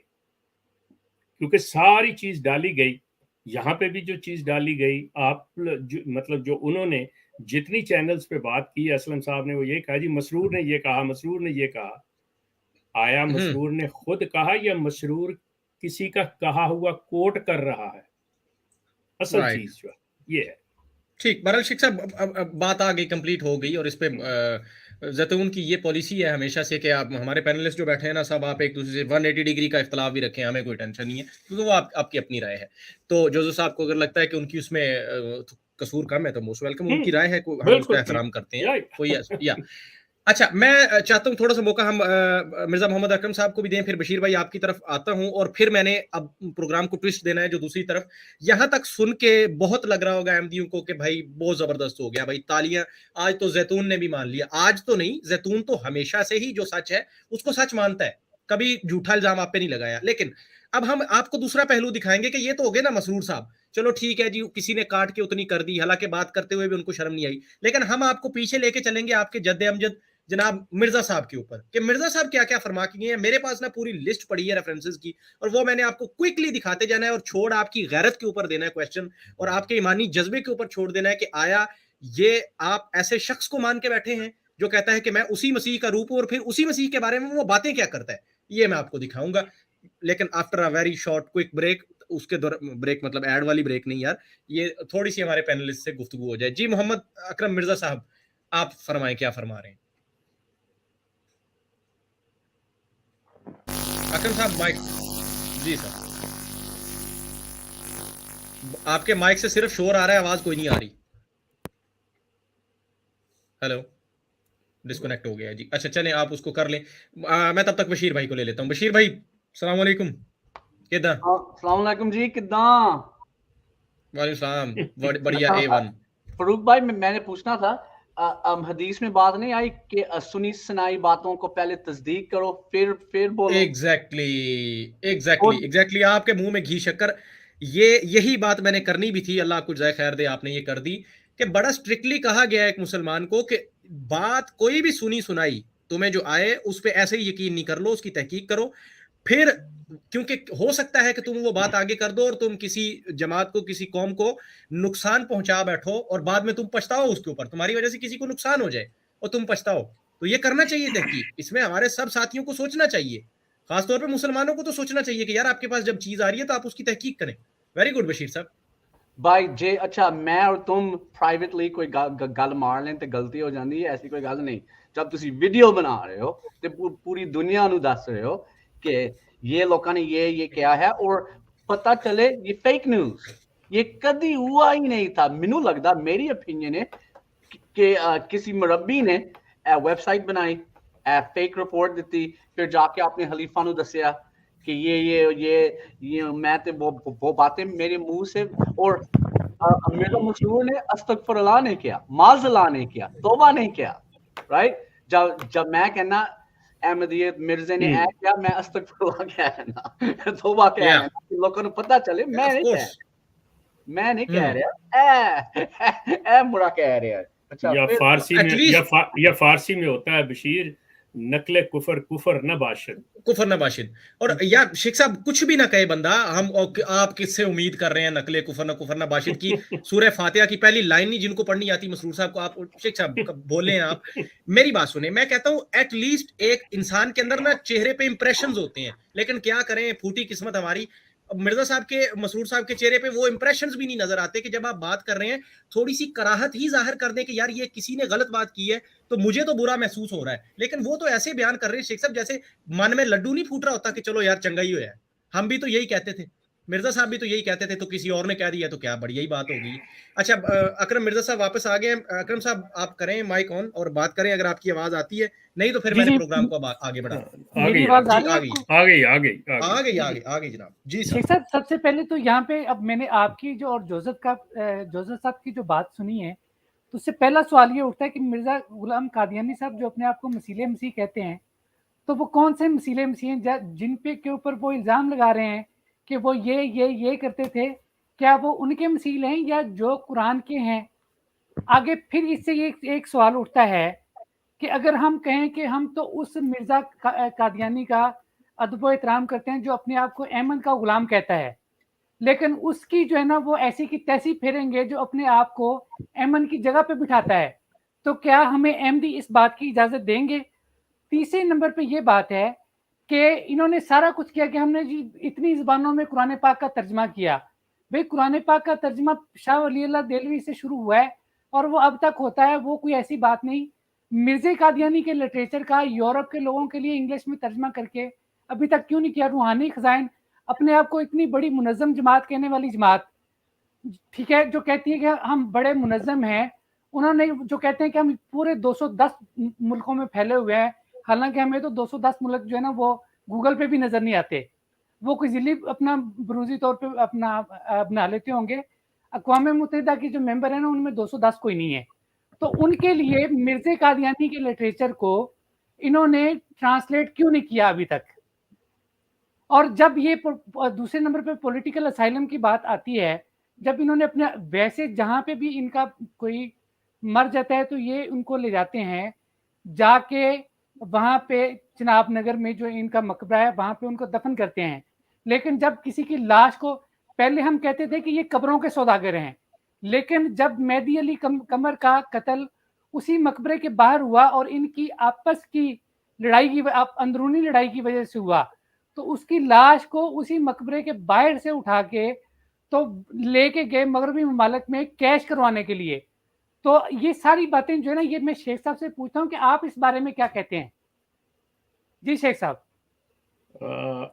کیونکہ ساری چیز ڈالی گئی. یہاں پہ بھی جو چیز ڈالی گئی آپ مطلب جو انہوں نے جتنی چینلز پہ بات کی اسلم صاحب نے وہ یہ کہا جی مسرور نے یہ کہا، مسرور نے یہ کہا. آیا مسرور نے خود کہا یا مسرور کسی کا کہا ہوا کوٹ کر رہا ہے؟ اصل چیز جو یہ ہے. ٹھیک، بہرحال شیخ صاحب بات آگئی کمپلیٹ ہو گئی، اور اس پہ زیتون کی یہ پالیسی ہے ہمیشہ سے کہ آپ ہمارے پینلسٹ جو بیٹھے ہیں نا سب آپ ایک دوسرے سے 180 ڈگری کا اختلاف بھی رکھیں، ہمیں کوئی ٹینشن نہیں ہے، کیونکہ وہ آپ کی اپنی رائے ہے. تو جوزف صاحب کو اگر لگتا ہے کہ ان کی اس میں قصور کم ہے تو موسٹ ویلکم، ان کی رائے ہے، ہم اس کا احترام کرتے ہیں. کوئی اچھا میں چاہتا ہوں تھوڑا سا موقع ہم مرزا محمد اکرم صاحب کو بھی دیں، پھر بشیر بھائی آپ کی طرف آتا ہوں، اور پھر میں نے اب پروگرام کو ٹوسٹ دینا ہے جو دوسری طرف. یہاں تک سن کے بہت لگ رہا ہوگا احمدیوں کو کہ بھائی بہت زبردست ہو گیا بھائی، تالیاں. آج تو زیتون نے بھی مان لیا. آج تو نہیں، زیتون تو ہمیشہ سے ہی جو سچ ہے اس کو سچ مانتا ہے، کبھی جھوٹا الزام آپ پہ نہیں لگایا. لیکن اب ہم آپ کو دوسرا پہلو دکھائیں گے کہ یہ تو ہو گئے نا مسرور صاحب، چلو ٹھیک ہے جی کسی نے کاٹ کے اتنی کر دی، حالانکہ بات کرتے ہوئے بھی ان کو شرم نہیں آئی، لیکن ہم آپ کو پیچھے لے کے چلیں گے آپ کے جد امجد جناب مرزا صاحب کے اوپر کہ مرزا صاحب کیا کیا فرما کے گئے ہیں. میرے پاس نا پوری لسٹ پڑی ہے ریفرنسز کی، اور وہ میں نے آپ کو کوئکلی دکھاتے جانا ہے اور چھوڑ آپ کی غیرت کے اوپر دینا ہے کویسچن، اور آپ کے ایمانی جذبے کے اوپر چھوڑ دینا ہے کہ آیا یہ آپ ایسے شخص کو مان کے بیٹھے ہیں جو کہتا ہے کہ میں اسی مسیح کا روپ ہوں، اور پھر اسی مسیح کے بارے میں وہ باتیں کیا کرتا ہے، یہ میں آپ کو دکھاؤں گا. لیکن after a very short quick break, اس کے بریک مطلب ایڈ والی بریک نہیں یار، یہ تھوڑی سی ہمارے پینلسٹ سے گفتگو ہو جائے. جی محمد اکرم مرزا صاحب آپ فرمائیں کیا فرما رہے ہیں. اکرم صاحب مائک. جی سر آپ کے مائک سے صرف شور آ رہا ہے، آواز کوئی نہیں آ رہی. ہیلو ڈسکنیکٹ ہو گیا جی. اچھا چلیں آپ اس کو کر لیں، میں تب تک بشیر بھائی کو لے لیتا ہوں. بشیر بھائی السلام علیکم. کداں؟ السلام علیکم جی، کداں؟ وعلیکم السلام، بڑھیا A1. فاروق بھائی میں نے پوچھنا تھا، حدیث میں بات نہیں آئی کہ سنی سنائی باتوں کو پہلے تصدیق کرو پھر بولو؟ ایگزیکٹلی آپ کے منہ میں گھی شکر. یہی بات میں نے کرنی بھی تھی، اللہ آپ کو جزائے خیر دے، آپ نے یہ کر دی کہ بڑا اسٹرکٹلی کہا گیا ہے ایک مسلمان کو کہ بات کوئی بھی سنی سنائی تمہیں جو آئے اس پہ ایسے ہی یقین نہیں کر لو، اس کی تحقیق کرو. پھر کیونکہ ہو سکتا ہے کہ تم وہ بات آگے کر دو اور تم کسی جماعت کو کسی قوم کو نقصان پہنچا بیٹھو اور بعد میں تم پچھتاؤ اس کے اوپر، تمہاری وجہ سے کسی کو نقصان ہو جائے اور تم پچھتاؤ. تو یہ کرنا چاہیے تحقیق، اس میں ہمارے سب ساتھیوں کو سوچنا چاہیے، خاص طور پہ مسلمانوں کو تو سوچنا چاہیے کہ یار آپ کے پاس جب چیز آ رہی ہے تو آپ اس کی تحقیق کریں. ویری گڈ بشیر صاحب. بھائی جی اچھا میں اور تم پرائیویٹلی کوئی گل مار لیں تو غلطی ہو جاتی ہے، ایسی کوئی گل نہیں. جب تسی ویڈیو بنا رہے ہو تو پوری دنیا نو دس رہے ہو کہ یہ لوگوں نے یہ کیا ہے اور پتہ چلے یہ فیک نیوز، یہ کدی ہوا ہی نہیں تھا. مینوں لگدا میری اوپینین ہے کہ کسی مربی نے ویب سائٹ بنائی، فیک رپورٹ دیتی، پھر جا کے اپنے خلیفہ نو دسیا کہ یہ میں تے وہ باتیں میرے منہ سے، اور مرزا مسرور نے استغفر اللہ نہیں کیا، معاذ اللہ نہیں کیا، توبہ نہیں کیا. رائٹ جب میں کہنا احمدیت مرزا نے اے کیا، میں استغفر اللہ کیا ہے نا، توبہ کیا ہے نا، لوگوں کو پتہ چلے میں نہیں کہہ رہا اے مرا کہہ رہا ہے. اچھا یا فارسی میں ہوتا ہے بشیر، نقل کفر نہ باشد. اور یا شیخ صاحب کچھ بھی نہ کہے بندہ، ہم آپ کس سے امید کر رہے ہیں نقل کفر نہ باشد کی؟ سورہ فاتحہ کی پہلی لائن نہیں جن کو پڑھنی آتی مسرور صاحب کو، آپ شیخ صاحب بولے ہیں. آپ میری بات سنیں، میں کہتا ہوں ایٹ لیسٹ ایک انسان کے اندر نا چہرے پہ امپریشنز ہوتے ہیں، لیکن کیا کریں پھوٹی قسمت ہماری. مرزا صاحب کے مسرور صاحب کے چہرے پہ وہ امپریشنز بھی نہیں نظر آتے کہ جب آپ بات کر رہے ہیں تھوڑی سی کراہت ہی ظاہر کر دیں کہ یار یہ کسی نے غلط بات کی ہے تو مجھے تو برا محسوس ہو رہا ہے. لیکن وہ تو ایسے بیان کر رہے ہیں شیخ صاحب جیسے من میں لڈو نہیں پھوٹ رہا ہوتا کہ چلو یار چنگا ہی ہوا ہے. ہم بھی تو یہی کہتے تھے، مرزا صاحب بھی تو یہی کہتے تھے، تو کسی اور نے کہہ دیا تو کیا بڑی ہی بات ہوگی. اچھا اکرم مرزا صاحب واپس آ گئے. اکرم صاحب آپ کریں مائک آن اور بات کریں اگر آپ کی آواز آتی ہے، نہیں تو پھر میں نے پروگرام کو آگے بڑھا. آگے جناب. جی شیخ صاحب سب سے پہلے تو یہاں پہ اب میں نے آپ کی جو اور جوزف صاحب کی جو بات سنی ہے تو اس سے پہلا سوال یہ اٹھتا ہے کہ مرزا غلام قادیانی صاحب جو اپنے آپ کو مسیح مسیح کہتے ہیں، تو وہ کون سے مسیح مسیح ہیں جن پہ کے اوپر وہ الزام لگا رہے ہیں کہ وہ یہ کرتے تھے؟ کیا وہ ان کے مسیح ہیں یا جو قرآن کے ہیں؟ آگے پھر اس سے ایک سوال اٹھتا ہے کہ اگر ہم کہیں کہ ہم تو اس مرزا قادیانی کا ادب و احترام کرتے ہیں جو اپنے آپ کو ایمن کا غلام کہتا ہے، لیکن اس کی جو ہے نا وہ ایسی کی تیسی پھیریں گے جو اپنے آپ کو ایمن کی جگہ پہ بٹھاتا ہے، تو کیا ہمیں احمدی اس بات کی اجازت دیں گے؟ تیسرے نمبر پہ یہ بات ہے کہ انہوں نے سارا کچھ کیا کہ ہم نے جی اتنی زبانوں میں قرآن پاک کا ترجمہ کیا. بھئی قرآن پاک کا ترجمہ شاہ ولی اللہ دہلوی سے شروع ہوا ہے اور وہ اب تک ہوتا ہے، وہ کوئی ایسی بات نہیں. مرزا قادیانی کے لٹریچر کا یورپ کے لوگوں کے لیے انگلش میں ترجمہ کر کے ابھی تک کیوں نہیں کیا؟ روحانی خزائن اپنے آپ کو اتنی بڑی منظم جماعت کہنے والی جماعت، ٹھیک ہے، جو کہتی ہے کہ ہم بڑے منظم ہیں، انہوں نے جو کہتے ہیں کہ ہم پورے 210 ملکوں میں پھیلے ہوئے ہیں، حالانکہ ہمیں تو 210 ملک جو ہے نا وہ گوگل پہ بھی نظر نہیں آتے. وہ کوئی ذیلی اپنا بروزی طور پہ اپنا بنا لیتے ہوں گے. اقوام متحدہ کی جو ممبر ہیں نا ان میں 210 کوئی نہیں ہے. تو ان کے لیے مرزا قادیانی کے لٹریچر کو انہوں نے ٹرانسلیٹ کیوں نہیں کیا ابھی تک؟ और जब ये दूसरे नंबर पे पॉलिटिकल असाइलम की बात आती है, जब इन्होंने अपने वैसे जहाँ पे भी इनका कोई मर जाता है तो ये उनको ले जाते हैं, जाके वहाँ पे चिनाब नगर में जो इनका मकबरा है वहाँ पे उनको दफन करते हैं। लेकिन जब किसी की लाश को, पहले हम कहते थे कि ये कब्रों के सौदागर हैं, लेकिन जब मेहदी अली कमर का कत्ल उसी मकबरे के बाहर हुआ और इनकी आपस की लड़ाई की अंदरूनी लड़ाई की वजह से हुआ, तो उसकी लाश को उसी मकबरे के बाहर से उठा के तो लेके गए मगरबी ममालिक में कैश करवाने के लिए। तो ये सारी बातें जो है ना, ये मैं शेख साहब से पूछता हूँ कि आप इस बारे में क्या कहते हैं? जी शेख साहब।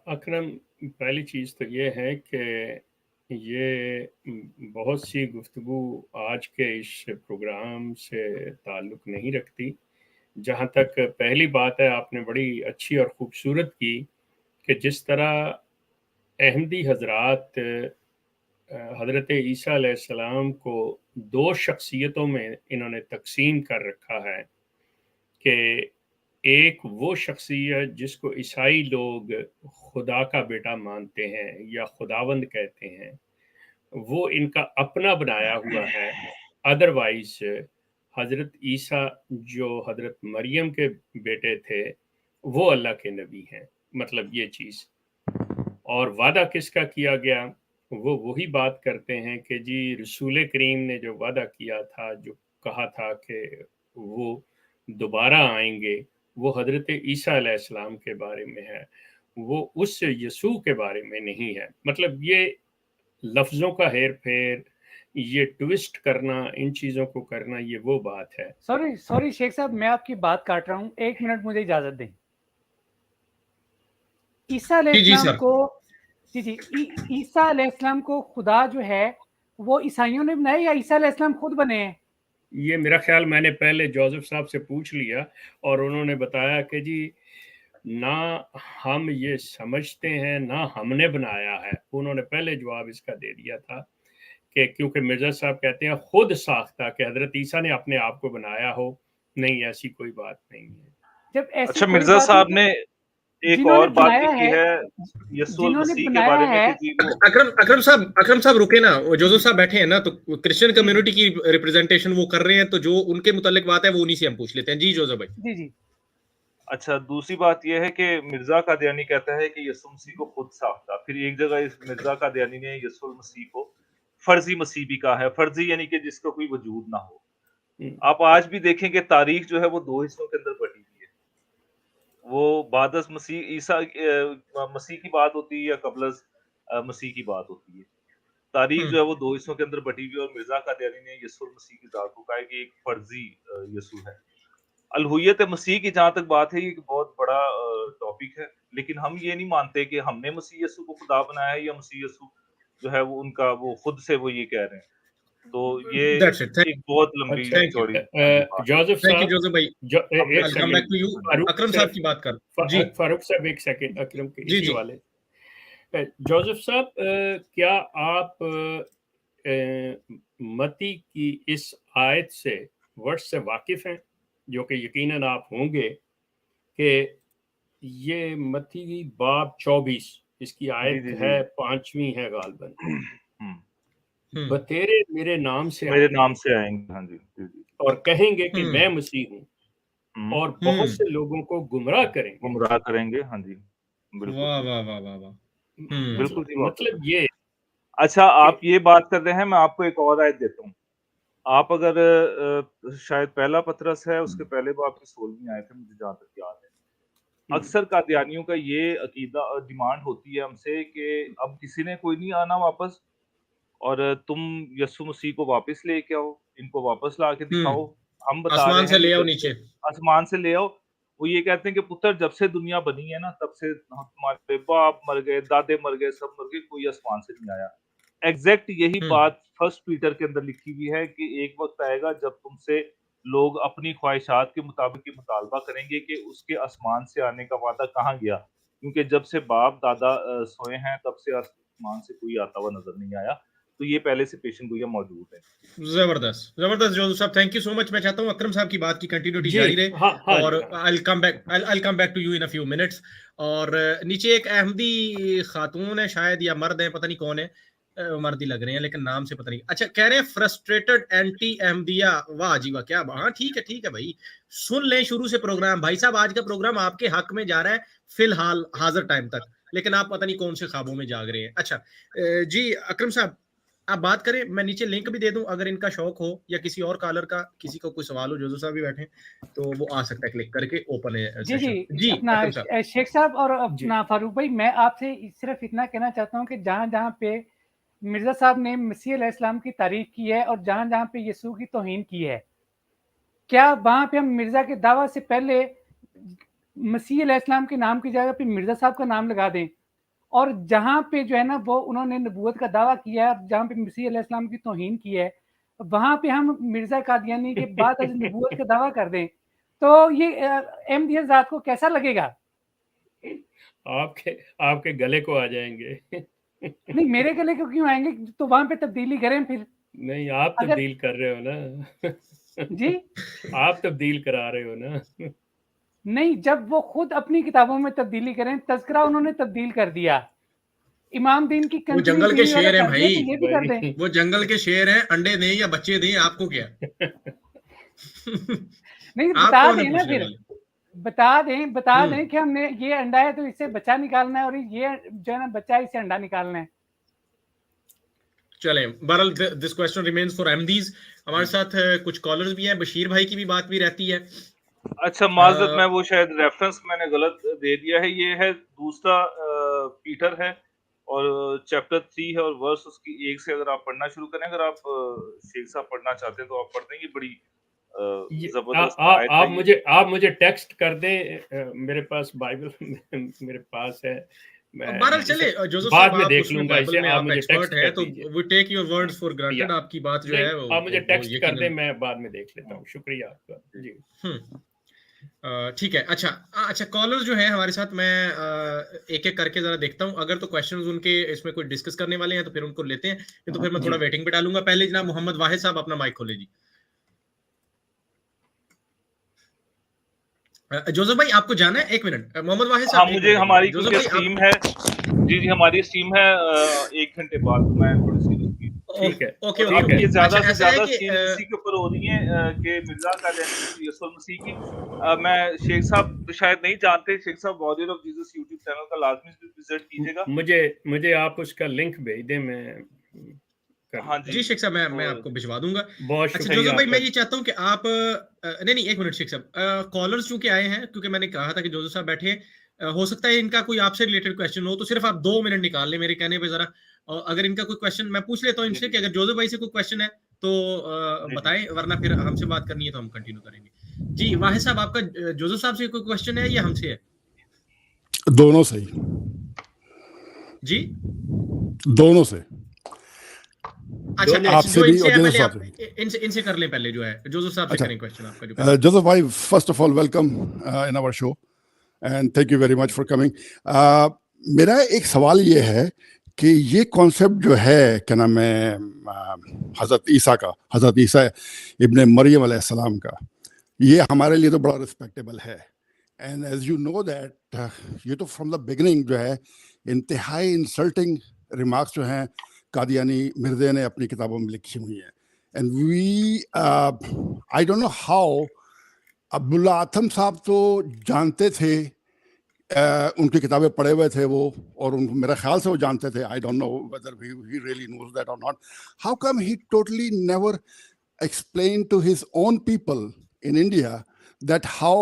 अकरम, पहली चीज़ तो ये है कि ये बहुत सी गुफ्तगू आज के इस प्रोग्राम से ताल्लुक़ नहीं रखती। जहाँ तक पहली बात है, आपने बड़ी अच्छी और ख़ूबसूरत की कि जिस तरह अहमदी हज़रात हज़रत ईसा अलैहिस्सलाम को दो शख्सियतों में इन्होंने तकसीम कर रखा है कि एक वो शख्सियत जिसको ईसाई लोग खुदा का बेटा मानते हैं या खुदावंद कहते हैं, वो इनका अपना बनाया हुआ है। अदरवाइज हज़रत ईसा जो हज़रत मरियम के बेटे थे, वो अल्लाह के नबी हैं। मतलब ये चीज़। और वादा किसका किया गया? वो वही बात करते हैं कि जी रसूल करीम ने जो वादा किया था, जो कहा था कि वो दोबारा आएंगे, वो हज़रत ईसा अलैहिस्सलाम के बारे में है, वो उस यसू के बारे में नहीं है। मतलब ये लफ्ज़ों का हेर फेर, ये ट्विस्ट करना, इन चीज़ों को करना, ये वो बात है। सॉरी शेख साहब, मैं आपकी बात काट रहा हूँ, 1 मिनट मुझे इजाजत दें। ईसा अलैहिस्सलाम को ईसा अलैहिस्सलाम को खुदा जो है वो ईसाइयों ने बनाया या ईसा अलैहिस्सलाम खुद बने हैं? ये मेरा ख्याल मैंने पहले जोसेफ साहब से पूछ लिया और उन्होंने बताया कि जी ना हम ये समझते हैं ना हमने बनाया है। उन्होंने पहले जवाब इसका दे दिया था कि क्योंकि मिर्जा साहब कहते हैं खुद साख्ता कि हजरत ईसा ने अपने आप को बनाया हो। नहीं, ऐसी कोई बात नहीं है। जब ऐसी अच्छा, कोई मिर्जा बात साहब नहीं, ने एक जिन्होंने और बात बनाया लिखी है यसूल जिन्होंने मसीह के बनाया बारे में है। कि जी वो अकरम साहब रुके ना, वो जोसेफ साहब बैठे हैं ना, तो क्रिश्चियन कम्युनिटी की रिप्रेजेंटेशन वो कर रहे हैं, तो जो उनके मुतालिक बात है वो उन्हीं से हम पूछ लेते हैं। जी जोसेफ भाई। जी। अच्छा, दूसरी बात यह है कि मिर्जा कादियानी कहता है कि यीशु मसीह को खुद साख्ता। फिर एक जगह इस मिर्जा कादियानी ने यीशु मसीह को फर्जी मसीह भी कहा है। फर्जी यानी कि जिसका कोई वजूद ना हो। आप आज भी देखें कि तारीख जो है वो दो हिस्सों के अंदर बटी हुई है। वो बादस मसीह ईसा मसीह की बात होती है या कबलस मसीह की बात होती है। तारीख जो है वो दो हिस्सों के अंदर बटी हुई है और मिर्जा कादियानी ने यीशु मसीह की ज़ात को कहा है कि एक फर्जी यीशु है। अलहुयत मसीह की जहाँ तक बात है, ये एक बहुत बड़ा टॉपिक है, लेकिन हम ये नहीं मानते कि हमने मसीह यीशु को खुदा बनाया है या मसीह यीशु जो है वो उनका वो खुद से वो ये कह रहे हैं। तो ये एक बहुत लंबी चौड़ी जोसेफ साहब भाई, एक सेकंड, अकरम साहब की बात कर जी। फारूक साहब एक सेकंड अकरम के जी, इसी वाले। जोसेफ साहब, क्या आप मती की इस आयत से वर्ड से वाकिफ हैं, जो कि यकीनन आप होंगे कि ये मती बाब 24 इसकी आयत है, 5वीं है गालबन। बतेरे मेरे नाम से आएंगे। हाँ जी। और कहेंगे कि मैं मसीह हूँ और बहुत से लोगों को गुमराह करेंगे। हाँ जी, वाह। बिल्कुल मतलब ये। अच्छा, आप ये बात कर रहे हैं, मैं आपको एक और आयत देता हूँ। आप अगर शायद पहला पतरस है, उसके पहले बाब की 16वीं आयत है, मुझे जहाँ तक याद है। अक्सर कादियानियों का ये अकीदा डिमांड होती है हमसे कि अब किसी ने कोई नहीं आना वापस और तुम यीशु मसीह को वापस लेके आओ, इनको वापस ला के दिखाओ। हम बता रहे हैं आसमान से ले आओ नीचे, आसमान से ले आओ। वो ये कहते हैं कि पुत्र जब से दुनिया बनी है ना, तब से हमारे बाप मर गए, दादे मर गए, सब मर गए, कोई आसमान से नहीं आया। एग्जैक्ट यही बात फर्स्ट पीटर के अंदर लिखी हुई है कि एक वक्त आएगा जब तुमसे लोग अपनी ख्वाहिशात के मुताबिक मुतालबा करेंगे कि उसके आसमान से आने का वादा कहाँ गया, क्योंकि जब से बाप दादा सोए हैं तब से आसमान से कोई आता हुआ नजर नहीं आया। تو یہ پہلے سے پیشن گوئیاں موجود ہے. زبردست زبردست جوزف صاحب, تھینک یو سو مچ. میں چاہتا ہوں اکرم صاحب کی بات کی کنٹینیوٹی جاری رہے, اور I'll come back to you in a few minutes. اور نیچے ایک احمدی خاتون ہے شاید, یا مرد ہیں, پتہ نہیں کون ہے, مرد ہی لگ رہے ہیں لیکن نام سے پتہ نہیں. اچھا, کہہ رہے ہیں فرسٹریٹڈ اینٹی احمدیہ. واہ جی واہ, کیا ہاں ٹھیک ہے بھائی, سن لیں شروع سے پروگرام. بھائی صاحب آج کا پروگرام آپ کے حق میں جا رہا ہے فی الحال حاضر ٹائم تک, لیکن آپ پتہ نہیں کون سے خوابوں میں جاگ رہے ہیں. اچھا جی اکرم صاحب آپ بات کریں, میں نیچے لنک بھی دے دوں اگر ان کا شوق ہو, یا کسی اور کالر کا کسی کو کوئی سوال ہو, جوزف صاحب بھی بیٹھے تو وہ آ سکتا ہے کلک کر کے, اوپن ہے سیشن. جی اپنا شیخ صاحب اور اپنا فاروق بھائی, میں آپ سے صرف اتنا کہنا چاہتا ہوں کہ جہاں جہاں پہ مرزا صاحب نے مسیح علیہ السلام کی تعریف کی ہے اور جہاں جہاں پہ یسوع کی توہین کی ہے, کیا وہاں پہ ہم مرزا کے دعویٰ سے پہلے مسیح علیہ السلام کے نام کی جگہ پہ مرزا صاحب کا نام لگا دیں, اور جہاں پہ جو ہے نا وہ انہوں نے نبوت کا دعویٰ کیا ہے, جہاں پہ مسیح علیہ السلام کی توہین کی ہے, وہاں پہ ہم مرزا قادیانی کے بعد از نبوت کا دعویٰ کر دیں, تو یہ احمدی ذات کو کیسا لگے گا؟ آپ کے گلے کو آ جائیں گے. نہیں, میرے گلے کو کیوں آئیں گے؟ تو وہاں پہ تبدیلی کریں پھر. نہیں, آپ تبدیل کر رہے ہو نا. جی آپ تبدیل کرا رہے ہو نا. نہیں, جب وہ خود اپنی کتابوں میں تبدیلی کریں, تذکرہ انہوں نے تبدیل کر دیا, امام دین کی وہ جنگل کے شیر ہیں بھائی, یہ بھی کر دیں. وہ جنگل کے شیر ہیں, انڈے دیں یا بچے دیں, آپ کو کیا. نہیں, بتا دیں نا, پھر بتا دیں کہ ہم نے یہ انڈا ہے تو اس سے بچہ نکالنا ہے, اور یہ جو ہے نا بچہ ہے اس سے انڈا نکالنا ہے. چلیں بہرحال دس کوسچن ریمینز فار احمدیز. ہمارے ساتھ کچھ کالرز بھی ہیں, بشیر بھائی کی بھی بات بھی رہتی ہے. اچھا معذرت, میں وہ شاید ریفرنس میں نے غلط دے دیا ہے, یہ ہے دوسرا پیٹر ہے اور چیپٹر 3 ہے اور ورس اس کی 1 سے اگر آپ پڑھنا شروع کریں, اگر آپ شیخ صاحب پڑھنا چاہتے ہیں تو آپ پڑھ دیں, یہ بڑی زبردست آیت ہے. آپ مجھے ٹیکسٹ کر دیں, میرے پاس بائبل میرے پاس ہے, بہرحال چلے جوزف بعد صاحب میں آپ دیکھ اس لوں میں گا, بائبل میں آپ مجھے ایکسپرٹ ہیں تو we take your words for granted. آپ کی بات جو ہے آپ مجھے ٹیکسٹ کر دیں, میں بعد میں دیکھ لیتا ہوں. شکریہ آپ کا. جی ٹھیک ہے. اچھا کالر جو ہے ہمارے ساتھ, میں ایک ایک کر کے ذرا دیکھتا ہوں, اگر تو کویشچنز ان کے اس میں کوئی ڈسکس کرنے والے ہیں تو پھر ان کو لیتے ہیں, تو پھر میں تھوڑا ویٹنگ پہ ڈالوں گا. پہلے جناب محمد واحد صاحب اپنا مائک کھولے. جی جوزف بھائی آپ کو جانا ہے, 1 منٹ. محمد واحد صاحب مجھے ہماری اسٹریم ہے, جی ہماری اسٹریم ہے 1 گھنٹے بعد, میں تھوڑی سی ٹھیک ہے. یہ زیادہ سے زیادہ اسٹریم اسی کے اوپر ہو رہی ہیں کہ مرزا قادیانی یسوع مسیح کی. میں شیخ صاحب شاید نہیں جانتے, شیخ صاحب وارریئر آف جیسس یوٹیوب چینل کا لازمی وزٹ کیجیے گا. مجھے آپ اس کا لنک بھیج دیں, میں ہاں جی شیخ صاحب میں آپ کو بھجوا دوں گا. بہت اچھا جوزف بھائی, میں یہ چاہتا ہوں کہ آپ نہیں 1 منٹ شیخ صاحب, کالرز چونکہ آئے ہیں, کیونکہ میں نے کہا تھا کہ جوزف صاحب بیٹھے ہیں, ہو سکتا ہے ان کا کوئی آپ سے ریلیٹڈ کویشچن ہو, تو صرف آپ 2 منٹ نکال لیں میرے کہنے پہ ذرا. اور اگر ان کا کوئی کویشچن میں پوچھ لیتا ہوں ان سے کہ اگر جوزف بھائی سے کوئی کویشچن ہے تو بتائیں, ورنہ پھر ہم سے بات کرنی ہے تو ہم کنٹینیو کریں گے. جی واحد صاحب, آپ کا جوزف صاحب سے کوئی کویشچن ہے یا ہم سے ہے؟ دونوں سے ہی. جی دونوں سے. اچھا آپ سے بھی اور جوزف صاحب سے. ان سے کر لیں پہلے, جو ہے جوزف صاحب سے کریں کویشچن آپ کا. جو جوزف بھائی, first of all welcome in our show and thank you very much for coming. میرا ایک سوال یہ ہے کہ یہ کانسیپٹ جو ہے کیا نام ہے حضرت عیسیٰ کا, حضرت عیسیٰ ابن مریم علیہ السلام کا, یہ ہمارے لیے تو بڑا رسپیکٹیبل ہے. And as you know that یہ تو فرام دا بگننگ جو ہے انتہائی انسلٹنگ ریمارکس جو ہیں قادیانی مرزے نے اپنی کتابوں میں لکھی ہوئی ہیں. And we I don't know how, Abdullah Atam صاحب تو جانتے تھے, ان کی کتابیں پڑھے ہوئے تھے وہ, اور میرا خیال سے وہ جانتے تھے. I don't know whether he really knows that or not. How come he totally never explain to his own people in India that how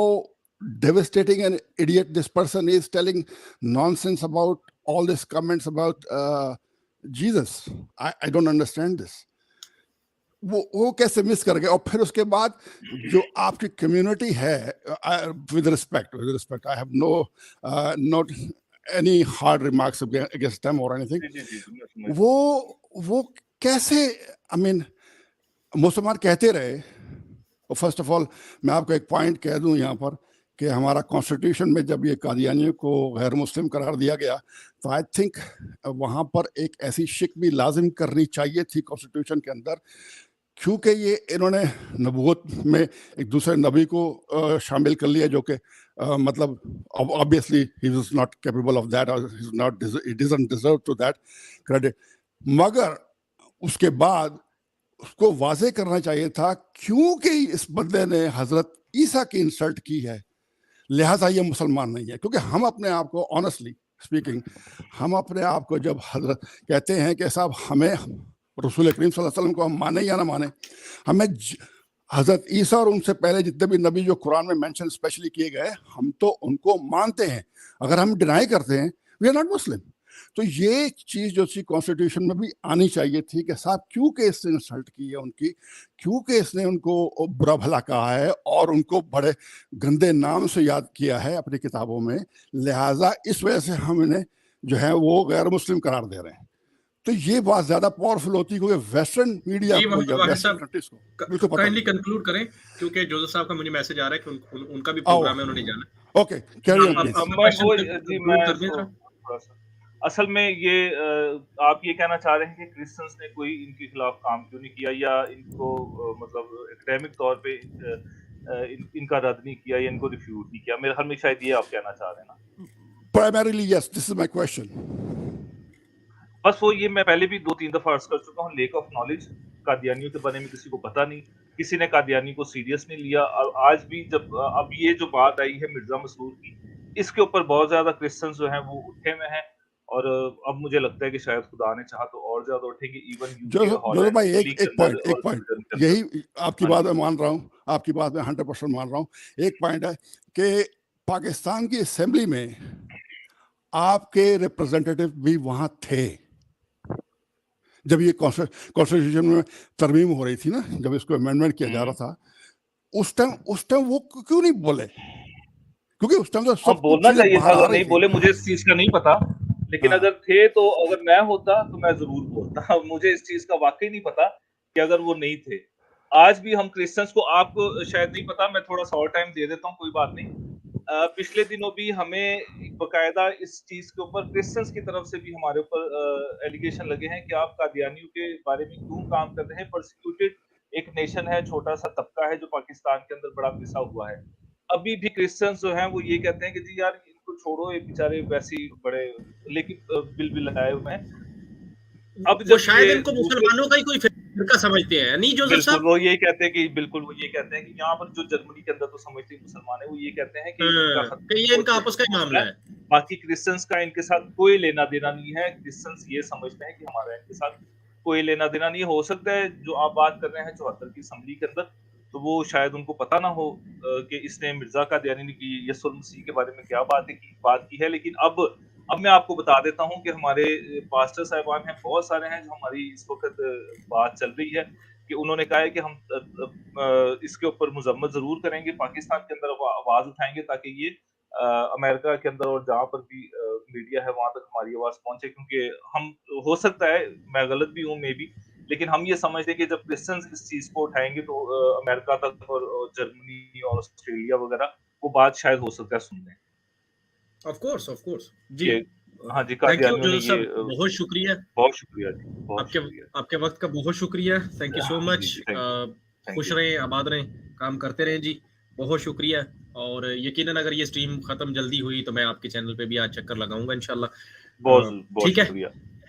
devastating an idiot this person is, telling nonsense about all these comments about Jesus. I don't understand this. وہ کیسے مس کر گئے؟ اور پھر اس کے بعد جو آپ کی کمیونٹی ہے, with respect I have not any hard remarks against them or anything. وہ کیسے, I mean مسلمان کہتے رہے. فرسٹ آف آل میں آپ کو ایک پوائنٹ کہہ دوں یہاں پر کہ ہمارا کانسٹیٹیوشن میں جب یہ قادیانیوں کو غیر مسلم قرار دیا گیا تو آئی تھنک وہاں پر ایک ایسی شک بھی لازم کرنی چاہیے تھی کانسٹیٹیوشن کے اندر، کیونکہ یہ انہوں نے نبوت میں ایک دوسرے نبی کو شامل کر لیا جو کہ مطلب obviously he was not capable of that, or he doesn't deserve to that credit. مگر اس کے بعد اس کو واضح کرنا چاہیے تھا کیونکہ اس بندے نے حضرت عیسیٰ کی انسلٹ کی ہے لہٰذا یہ مسلمان نہیں ہے. کیونکہ ہم اپنے آپ کو آنیسٹلی اسپیکنگ ہم اپنے آپ کو جب حضرت کہتے ہیں کہ صاحب ہمیں رسول کریم صلی اللہ علیہ وسلم کو ہم مانیں یا نہ مانیں، ہمیں حضرت عیسیٰ اور ان سے پہلے جتنے بھی نبی جو قرآن میں مینشن اسپیشلی کیے گئے ہم تو ان کو مانتے ہیں. اگر ہم ڈینائی کرتے ہیں وی آر ناٹ مسلم. تو یہ چیز جو تھی کانسٹیٹیوشن میں بھی آنی چاہیے تھی کہ صاحب کیونکہ اس نے انسلٹ کی ہے ان کی، کیونکہ اس نے ان کو برا بھلا کہا ہے اور ان کو بڑے گندے نام سے یاد کیا ہے اپنی کتابوں میں، لہٰذا اس وجہ سے ہم انہیں جو ہے وہ غیر مسلم قرار دے رہے ہیں. تو یہ بات زیادہ پاورفل ہوتی ہے کیونکہ ویسٹرن میڈیا کو کائنڈلی کنکلوڈ کریں کیونکہ جوزف صاحب کا مجھے میسج آ رہا ہے کہ ان کا بھی پروگرام ہے، انہوں نے جانا. اوکے اصل میں یہ آپ یہ کہنا چاہ رہے ہیں کہ کرسچنس نے کوئی ان کے خلاف کام کیوں نہیں کیا یا ان کو مطلب اکیڈیمک طور پہ ان کا رد نہیں کیا یا ان کو ریفیوٹ نہیں کیا. میرے خیال میں شاید یہ آپ کہنا چاہ رہے ہیں نا. Primarily yes, this is my question. بس وہ یہ میں پہلے بھی 2-3 دفعہ عرض کر چکا ہوں، لیک آف نالج. قادیانیوں کے بارے میں کسی کو پتہ نہیں، کسی نے قادیانی کو سیریس نہیں لیا. اور آج بھی جب اب یہ جو بات آئی ہے مرزا مسرور کی، اس کے اوپر بہت زیادہ کرسچنز جو ہیں وہ اٹھے ہوئے ہیں اور اب مجھے لگتا ہے کہ شاید خدا نے چاہا تو اور زیادہ اٹھیں گے. ایون بھائی ایک پوائنٹ یہی آپ کی بات میں مان رہا ہوں، آپ کی بات میں 100% مان رہا ہوں. ایک پوائنٹ ہے کہ پاکستان کی اسمبلی میں آپ کے ریپرزینٹیٹو بھی وہاں تھے جب یہ کانسٹیٹیوشن میں ترمیم ہو رہی تھی نا، جب اس کو امینڈمنٹ کیا جا رہا تھا اس ٹائم وہ کیوں نہیں بولے؟ کیونکہ اس ٹائم تو بولنا چاہیے تھا. اگر نہیں بولے مجھے اس چیز کا نہیں پتا، لیکن اگر تھے تو اگر میں ہوتا تو میں ضرور بولتا. مجھے اس چیز کا واقعی نہیں پتا کہ اگر وہ نہیں تھے. آج بھی ہم کرسچنس کو، آپ کو شاید نہیں پتا، میں تھوڑا سا اور ٹائم دے دیتا ہوں، کوئی بات نہیں. پچھلے دنوں بھی ہمیں باقاعدہ اس چیز کے اوپر کرسچنس کی طرف سے بھی ہمارے اوپر ایلیگیشن لگے ہیں کہ آپ قادیانیوں کے بارے میں کیوں کام کر رہے ہیں. پرسیکیوٹڈ ایک نیشن ہے، چھوٹا سا طبقہ ہے جو پاکستان کے اندر بڑا پسا ہوا ہے. ابھی بھی کرسچنس جو ہیں وہ یہ کہتے ہیں کہ جی یار ان کو چھوڑو، یہ بیچارے ویسے ہی بڑے لیکن بل لائے ہوئے ہیں. اب وہ شاید ان کو مسلمانوں کا ہی کوئی فرقہ سمجھتے ہیں، نہیں جو بالکل وہ یہی کہتے ہیں کہ بالکل وہ یہ کہتے ہیں کہ یہاں پر جو جرمنی کے اندر تو سمجھتے ہیں مسلمان ہیں، وہ یہ کہتے ہیں کہ یہ ان کا آپس کا معاملہ ہے. باقی کرسچنس کا ان کے ساتھ کوئی لینا دینا نہیں ہے. کرسچنس یہ سمجھتے ہیں کہ ہمارا ان کے ساتھ کوئی لینا دینا نہیں. ہو سکتا ہے جو آپ بات کر رہے ہیں 74 کی اسمبلی کے اندر، تو وہ شاید ان کو پتہ نہ ہو کہ اس نے مرزا قادیانی نے کی یسوع المسیح کے بارے میں کیا بات کی ہے. لیکن اب میں آپ کو بتا دیتا ہوں کہ ہمارے پاسٹر صاحبان ہیں، بہت سارے ہیں جو ہماری اس وقت بات چل رہی ہے کہ انہوں نے کہا ہے کہ ہم اس کے اوپر مذمت ضرور کریں گے، پاکستان کے اندر آواز اٹھائیں گے تاکہ یہ امریکہ کے اندر اور جہاں پر بھی میڈیا ہے وہاں تک ہماری آواز پہنچے. کیونکہ ہم، ہو سکتا ہے میں غلط بھی ہوں مے بی، لیکن ہم یہ سمجھتے ہیں کہ جب کرسچنز اس چیز کو اٹھائیں گے تو امریکہ تک اور جرمنی اور آسٹریلیا وغیرہ وہ بات شاید ہو سکتا ہے سن لیں. آف کورس جی. ہاں جی، بہت شکریہ، بہت شکریہ جی، آپ کے وقت کا بہت شکریہ. تھینک یو سو مچ. خوش رہیں، آباد رہیں، کام کرتے رہیں جی. بہت شکریہ. اور یقیناً اگر یہ اسٹریم ختم جلدی ہوئی تو میں آپ کے چینل پہ بھی آج چکر لگاؤں گا انشاءاللہ. بہت ٹھیک ہے،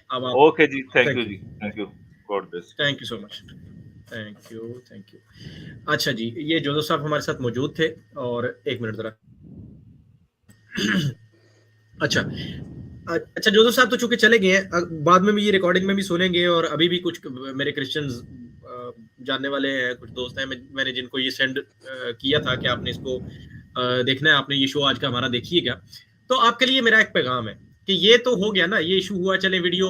اب اوکے جی، تھینک یو جی، thank you, God bless, thank you so much, thank you. اچھا جی، یہ جوزف صاحب ہمارے ساتھ موجود تھے. اور ایک منٹ ذرا. اچھا جوزف صاحب تو چونکہ چلے گئے ہیں، بعد میں بھی یہ ریکارڈنگ میں بھی سنیں گے. اور ابھی بھی کچھ میرے کرسچنز جاننے والے ہیں، کچھ دوست ہیں، میں نے جن کو یہ سینڈ کیا تھا کہ آپ نے اس کو دیکھنا ہے، آپ نے یہ شو آج کا ہمارا دیکھیے گا. تو آپ کے لیے میرا ایک پیغام ہے کہ یہ تو ہو گیا نا، یہ ایشو ہوا، چلے ویڈیو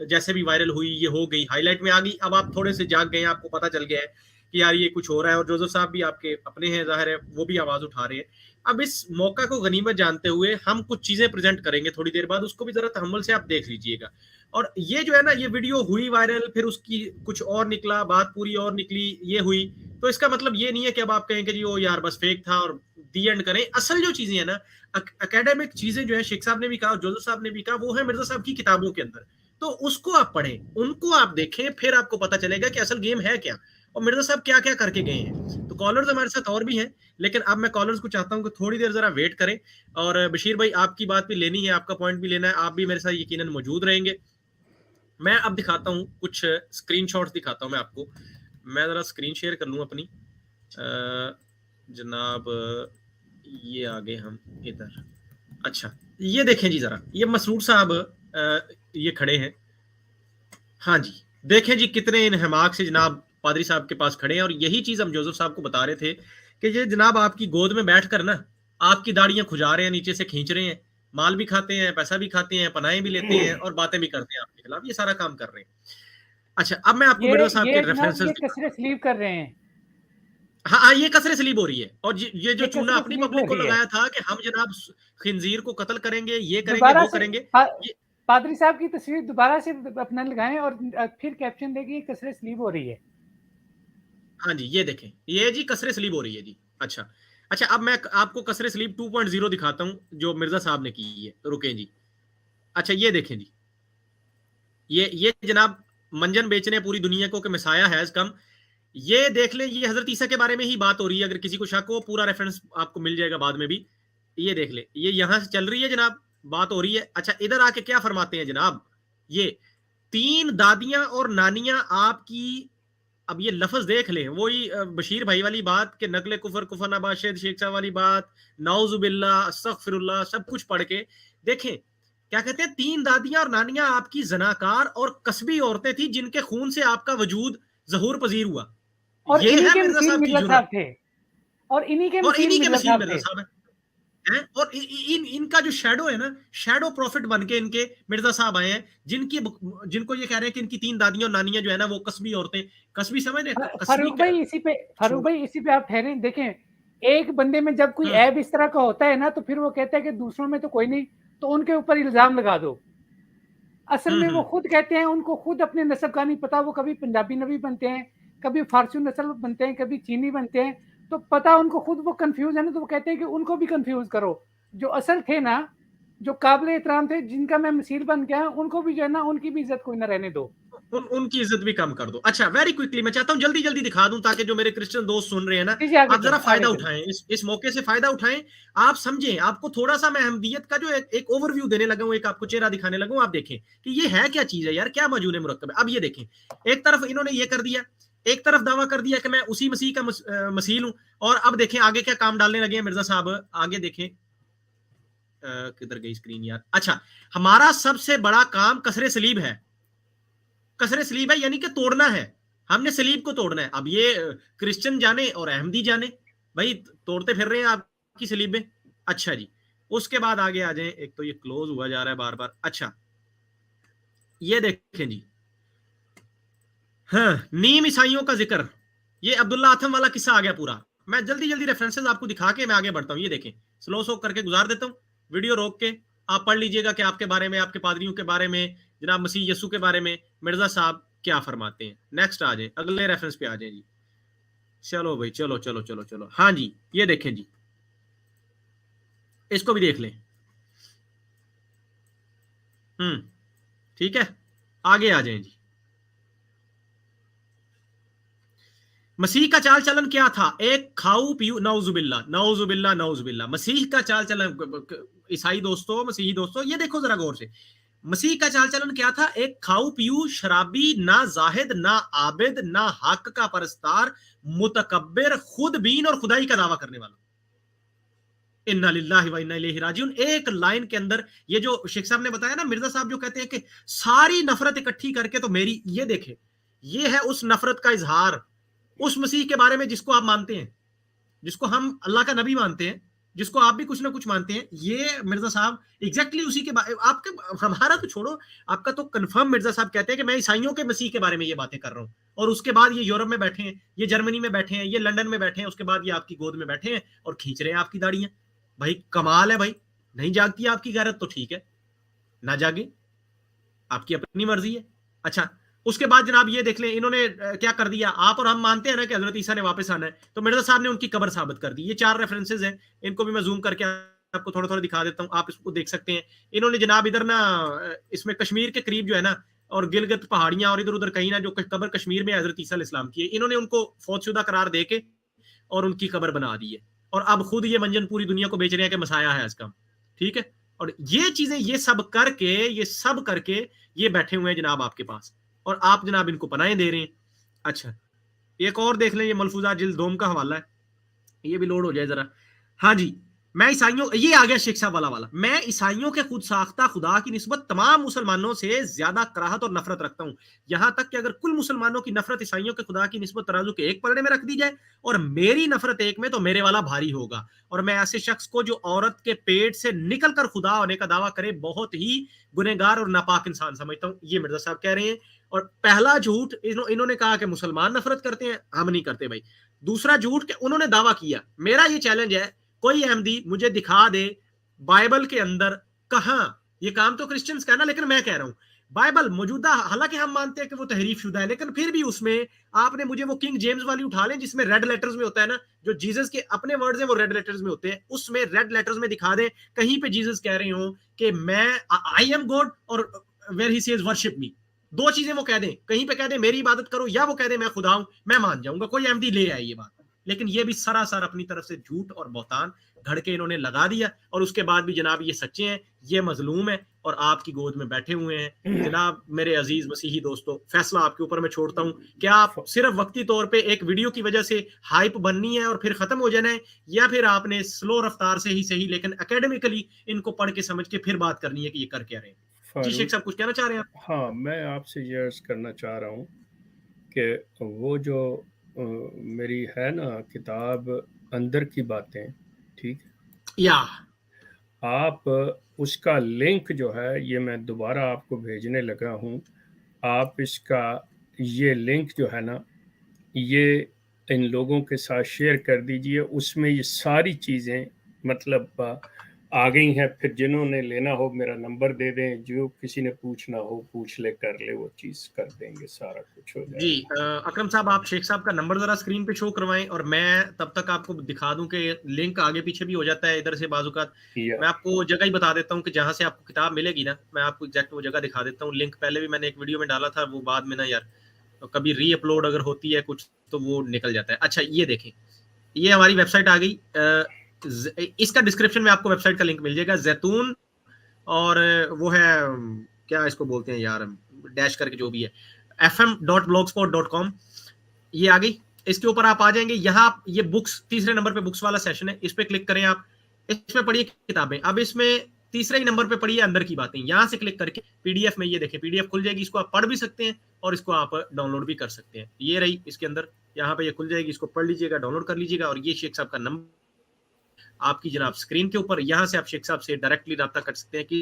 جیسے بھی وائرل ہوئی، یہ ہو گئی، ہائی لائٹ میں آ گئی. اب آپ تھوڑے سے جاگ گئے ہیں، آپ کو پتہ چل گیا ہے کہ यार ये कुछ हो रहा है, और जोसेफ साहब भी आपके अपने हैं, जाहिर है वो भी आवाज उठा रहे हैं। अब इस मौका को गनीमत जानते हुए हम कुछ चीजें प्रेजेंट करेंगे थोड़ी देर बाद, उसको भी जरा तहम्मुल से आप देख लीजिएगा। और ये जो है ना, ये वीडियो हुई वायरल, फिर उसकी कुछ और निकला, बात पूरी और निकली, ये हुई, तो इसका मतलब ये नहीं है कि अब आप कहें कि जी वो यार बस फेक था और दी एंड करें। असल जो चीजें हैं ना, एकेडमिक चीजें जो है, शेख साहब ने भी कहा, जोसेफ साहब ने भी कहा, वो है मिर्जा साहब की किताबों के अंदर। तो उसको आप पढ़ें, उनको आप देखें, फिर आपको पता चलेगा कि असल गेम है क्या और मिर्जा साहब क्या क्या करके गए हैं। तो कॉलर्स हमारे साथ और भी हैं, लेकिन अब मैं कॉलर्स को चाहता हूं कि थोड़ी देर जरा वेट करें। और बशीर भाई, आपकी बात भी लेनी है, आपका पॉइंट भी लेना है, आप भी मेरे साथ यकीनन मौजूद रहेंगे। मैं अब दिखाता हूं कुछ स्क्रीनशॉट्स दिखाता हूं मैं आपको। मैं जरा स्क्रीन शेयर कर लूं अपनी। जनाब ये आगे हम इधर, अच्छा ये देखें जी जरा, ये मसरूर साहब ये खड़े हैं। हाँ जी, देखें जी कितने इन हमाक से जनाब पादरी साहब के पास खड़े हैं। और यही चीज हम जोसेफ साहब को बता रहे थे कि ये जनाब आपकी गोद में बैठकर ना आपकी दाढ़ियां खुजा रहे हैं, नीचे से खींच रहे हैं, माल भी खाते हैं, पैसा भी खाते हैं, पनाहें भी लेते हैं और बातें भी करते हैं आपके खिलाफ, ये सारा काम कर रहे हैं। अच्छा, अब मैं आपको मिर्जा साहब के रेफरेंसेस कसरे स्लीव कर रहे हैं। हाँ, ये कसरे सलीब हो रही है। और ये जो चूना अपनी पब्लिक को लगाया था कि हम जनाब खिंजीर को कत्ल करेंगे, ये करेंगे, वो करेंगे, पादरी साहब की तस्वीर दोबारा से अपना लगाएं और फिर कैप्शन देंगे कसरे स्लीब हो रही है। हाँ जी, ये देखें, ये जी कसरे स्लीब हो रही है जी। अच्छा, अब मैं आपको कसरे स्लीब 2.0 दिखाता हूं जो मिर्जा साहब ने की है। रुकें जी। अच्छा, ये देखें जी, ये जनाब मंजन बेचने पूरी दुनिया को कि मसाया हैज कम। ये देख ले, ये हजरत ईसा के बारे में ही बात हो रही है। अगर किसी को शक हो, पूरा रेफरेंस आपको मिल जाएगा बाद में भी। ये देख ले, ये यहां से चल रही है जनाब, बात हो रही है। अच्छा, इधर आके क्या फरमाते हैं जनाब, ये 3 दादियां और नानियां आपकी, अब ये लफ्ज देख ले, वही बशीर भाई वाली बात कि नकले कुफर कुफर नबाशद शेख साहब वाली बात, नाउजुबिल्ला अस्तगफिरुल्लाह, सब कुछ पढ़ के देखें क्या कहते हैं। 3 दादियां और नानियां आपकी जनाकार और कसबी औरतें थी जिनके खून से आपका वजूद ज़हूर पजीर हुआ। और ये इन्हीं है के मिर्जा मसीह साहब की मिर्जा जुर्रत, साहब थे, और इन्हीं के मसीह मिर्जा साहब हैं। और इनका जो शैडो है ना, शैडो प्रॉफिट बन के इनके मिर्जा साहब आए हैं, जिनको ये कह रहे हैं कि इनकी 3 दादियां और नानियां जो है ना वो कसबी औरतें, कसबी समझ रहे हैं। फारूक भाई इसी पे आप ठहरे। देखें, एक बंदे में जब कोई ऐब इस तरह का होता है ना, तो फिर वो कहता है कि दूसरों में तो कोई नहीं, तो उनके ऊपर इल्जाम लगा दो। असल में वो खुद कहते हैं, उनको खुद अपने नस्ब का नहीं पता। वो कभी पंजाबी नबी बनते हैं, कभी फारसी नस्ल बनते हैं, कभी चीनी बनते हैं, तो पता उनको खुद, वो कंफ्यूज है ना, तो वो कहते हैं कि उनको भी कंफ्यूज करो। जो असल थे ना, जो काबिल एहतराम थे, जिनका मैं मसील बन गया, उनको भी जो है ना, उनकी भी इज्जत कोई ना रहने दो, उनकी इज्जत भी कम कर दो। अच्छा, वेरी क्विकली मैं चाहता हूं जल्दी जल्दी दिखा दूं ताकि जो मेरे क्रिश्चियन दोस्त सुन रहे हैं ना, आप जरा फायदा उठाएं, इस मौके से फायदा उठाएं, आप समझें। आपको थोड़ा सा मैं अहमदियत का जो एक ओवरव्यू देने लगा हूं, एक आपको चेहरा दिखाने लगा हूं, आप देखें कि ये है क्या चीज है यार, क्या मौजूद है मुरक्कब है। अब ये देखें, एक तरफ इन्होंने ये कर दिया, एक तरफ दावा कर दिया कि मैं उसी मसीह का मसील हूं, और अब देखें आगे क्या काम डालने लगे हैं मिर्जा साहब। आगे देखें, किधर गई स्क्रीन यार। अच्छा, हमारा सबसे बड़ा काम कसरे सलीब है। कसरे सलीब है यानी कि तोड़ना है, हमने सलीब को तोड़ना है। अब ये क्रिश्चियन जाने और अहमदी जाने, भाई तोड़ते फिर रहे हैं आपकी सलीब में। अच्छा जी, उसके बाद आगे आ जाएं। एक तो ये क्लोज हुआ जा रहा है बार बार। अच्छा, ये देखें जी, हाँ, नीम ईसाइयों का जिक्र, ये अब्दुल्ला आथम वाला किस्सा आ गया पूरा। मैं जल्दी जल्दी रेफरेंसेस आपको दिखा के मैं आगे बढ़ता हूँ। ये देखें, स्लो करके गुजार देता हूँ, वीडियो रोक के आप पढ़ लीजिएगा कि आपके बारे में, आपके पादरियों के बारे में, जनाब मसीह यसू के बारे में मिर्जा साहब क्या फरमाते हैं। नेक्स्ट आ जाए, अगले रेफरेंस पे आ जाए जी। चलो भाई, चलो। हाँ जी, ये देखें जी, इसको भी देख लें। ठीक है, आगे आ जाए जी। मसीह का चाल चलन क्या था? एक खाऊ पीऊ, नौजुबिल्ला। मसीह का चाल चलन, ईसाई दोस्तों, मसीही दोस्तों, ये देखो जरा गौर से, मसीह का चाल चलन क्या था? एक खाऊ पीऊ, शराबी, ना जाहिद, ना आबिद, ना हक का परस्तार, मुतकब्बिर, खुद बीन और खुदाई का दावा करने वाला। इन्ना लिल्लाहि व इन्ना इलैहि राजिऊन। एक लाइन के अंदर ये जो शेख साहब ने बताया ना, मिर्जा साहब जो कहते हैं कि सारी नफरत इकट्ठी करके तो मेरी, ये देखे, ये है उस नफरत का इजहार उस मसीह के बारे में जिसको आप मानते हैं, जिसको हम अल्लाह का नबी मानते हैं, जिसको आप भी कुछ ना कुछ मानते हैं। ये मिर्जा साहब एग्जैक्टली उसी के आपके, हमारा तो छोड़ो, आपका तो कंफर्म मिर्जा साहब कहते हैं कि मैं ईसाइयों के मसीह के बारे में ये बातें कर रहा हूं। اور اس کے بعد یہ یورپ میں بیٹھے ہیں, یہ جرمنی میں بیٹھے ہیں, یہ لندن میں بیٹھے ہیں, اس کے بعد یہ آپ کی گود میں بیٹھے ہیں اور کھینچ رہے ہیں آپ کی داڑیاں. بھائی کمال ہے بھائی, نہیں جاگتی آپ کی غیرت تو ٹھیک ہے, نہ جاگے, آپ کی اپنی مرضی ہے. اچھا اس کے بعد جناب یہ دیکھ لیں انہوں نے کیا کر دیا. آپ اور ہم مانتے ہیں نا کہ حضرت عیسیٰ نے واپس آنا ہے, تو مرزا صاحب نے ان کی قبر ثابت کر دی. یہ 4 ریفرنسز ہیں, ان کو بھی میں زوم کر کے آپ کو تھوڑا تھوڑا دکھا دیتا ہوں, آپ اس کو دیکھ سکتے ہیں. انہوں نے جناب ادھر نا اس میں کشمیر کے قریب جو ہے نا, اور گلگت پہاڑیاں اور ادھر ادھر کہیں نا جو قبر کشمیر میں حضرت عیسیٰ علیہ السلام کی ہے, انہوں نے ان کو فوت شدہ قرار دے کے اور ان کی قبر بنا دی ہے. اور اب خود یہ منجن پوری دنیا کو بیچ رہے ہیں کہ مسایا ہے اس کا, ٹھیک ہے. اور یہ چیزیں یہ سب کر کے یہ بیٹھے ہوئے ہیں جناب آپ کے پاس, اور آپ جناب ان کو پناہیں دے رہے ہیں. اچھا ایک اور دیکھ لیں, یہ ملفوظات جلد 2 کا حوالہ ہے, یہ بھی لوڈ ہو جائے ذرا. ہاں جی, میں عیسائیوں, یہ آ گیا شیخ صاحب والا, میں عیسائیوں کے خود ساختہ خدا کی نسبت تمام مسلمانوں سے زیادہ کراہت اور نفرت رکھتا ہوں, یہاں تک کہ اگر کل مسلمانوں کی نفرت عیسائیوں کے خدا کی نسبت ترازو کے ایک پلڑے میں رکھ دی جائے اور میری نفرت ایک میں, تو میرے والا بھاری ہوگا. اور میں ایسے شخص کو جو عورت کے پیٹ سے نکل کر خدا ہونے کا دعویٰ کرے بہت ہی گنہگار اور ناپاک انسان سمجھتا ہوں. یہ مرزا صاحب کہہ رہے ہیں. اور پہلا جھوٹ انہوں نے کہا کہ مسلمان نفرت کرتے ہیں, ہم نہیں کرتے بھائی. دوسرا جھوٹ کہ انہوں نے دعویٰ کیا, میرا یہ چیلنج ہے کوئی احمدی مجھے دکھا دے بائبل کے اندر کہاں, یہ کام تو کرسچنز کا ہے نا, لیکن میں کہہ رہا ہوں بائبل موجودہ, حالانکہ ہم مانتے ہیں کہ وہ تحریف شدہ ہے, لیکن پھر بھی اس میں آپ نے مجھے وہ کنگ جیمز والی اٹھا لیں جس میں ریڈ لیٹرز میں ہوتا ہے نا, جو جیزس کے اپنے ورڈز ہیں وہ ریڈ لیٹرز میں ہوتے ہیں, اس میں ریڈ لیٹرز میں دکھا دیں کہیں پہ جیزس کہہ رہے ہوں کہ میں آئی ایم گاڈ, اور where he says worship me, 2 چیزیں وہ کہہ دیں, کہیں پہ کہہ دیں میری عبادت کرو, یا وہ کہہ دیں میں خدا ہوں, میں مان جاؤں گا, کوئی احمدی لے آئے یہ بات. لیکن یہ بھی سراسر اپنی طرف سے جھوٹ اور بہتان گھڑ کے انہوں نے لگا دیا, اور اس کے بعد بھی جناب یہ سچے ہیں, یہ مظلوم ہے اور آپ کی گود میں بیٹھے ہوئے ہیں. جناب میرے عزیز مسیحی دوستو, فیصلہ آپ کے اوپر میں چھوڑتا ہوں, کیا آپ صرف وقتی طور پہ ایک ویڈیو کی وجہ سے ہائپ بننی ہے اور پھر ختم ہو جانا ہے, یا پھر آپ نے سلو رفتار سے ہی صحیح لیکن اکیڈمیکلی ان کو پڑھ کے سمجھ کے پھر بات کرنی ہے کہ یہ کر کیا رہے ہیں. جی شیخ صاحب کچھ کہنا چاہ رہے ہیں آپ؟ ہاں, میں آپ سے یہ عرض کرنا چاہ رہا ہوں کہ وہ جو میری ہے نا کتاب اندر کی باتیں, ٹھیک ہے, یا آپ اس کا لنک جو ہے یہ میں دوبارہ آپ کو بھیجنے لگا ہوں. آپ اس کا یہ لنک جو ہے نا یہ ان لوگوں کے ساتھ شیئر کر دیجئے. اس میں یہ ساری چیزیں مطلب آ گئی ہیں. پھر جنہوں نے لینا ہو میرا نمبر دے دیں, جو کسی نے پوچھنا ہو پوچھ لے, کر لے, وہ چیز کر دیں گے, سارا کچھ ہو جائے. جی اکرم صاحب, آپ شیخ صاحب کا نمبر ذرا اسکرین پہ شو کروائیں, اور میں تب تک آپ کو دکھا دوں کہ لنک آگے پیچھے بھی ہو جاتا ہے ادھر سے بعض اوقات. میں آپ کو جگہ ہی بتا دیتا ہوں کہ جہاں سے آپ کو کتاب ملے گی نا, میں آپ کو ایگزیکٹ وہ جگہ دکھا دیتا ہوں. لنک پہلے بھی میں نے ایک ویڈیو میں ڈالا تھا, وہ بعد میں نا یار کبھی ری اپلوڈ اگر ہوتی ہے کچھ تو وہ نکل جاتا ہے. اچھا یہ دیکھیں, یہ ہماری ویب سائٹ آ گئی. اس کا ڈسکرپشن میں آپ کو ویب سائٹ کا لنک مل جائے گا, زیتون, اور وہ ہے کیا اس کو بولتے ہیں یار, ڈیش کر کے جو بھی ہے, fm.blogspot.com. یہ آ گئی, اس کے اوپر آپ آ جائیں گے. یہاں یہ بکس, تیسرے نمبر پہ بکس والا سیشن ہے, اس پہ کلک کریں آپ, اس میں پڑھیے کتابیں. اب اس میں تیسرے ہی نمبر پہ پڑھیے اندر کی باتیں, یہاں سے کلک کر کے پی ڈی ایف میں یہ دیکھیں, پی ڈی ایف کھل جائے گی, اس کو آپ پڑھ بھی سکتے ہیں اور اس کو آپ ڈاؤن لوڈ بھی کر سکتے ہیں. یہ رہی اس کے اندر, یہاں پہ یہ کھل جائے گی, اس کو پڑھ لیجیے گا, ڈاؤن لوڈ کر لیجیے گا. اور یہ شیخ صاحب کا نمبر آپ کی جناب اسکرین کے اوپر, یہاں سے آپ شیخ صاحب سے ڈائریکٹلی رابطہ کر سکتے ہیں. کہ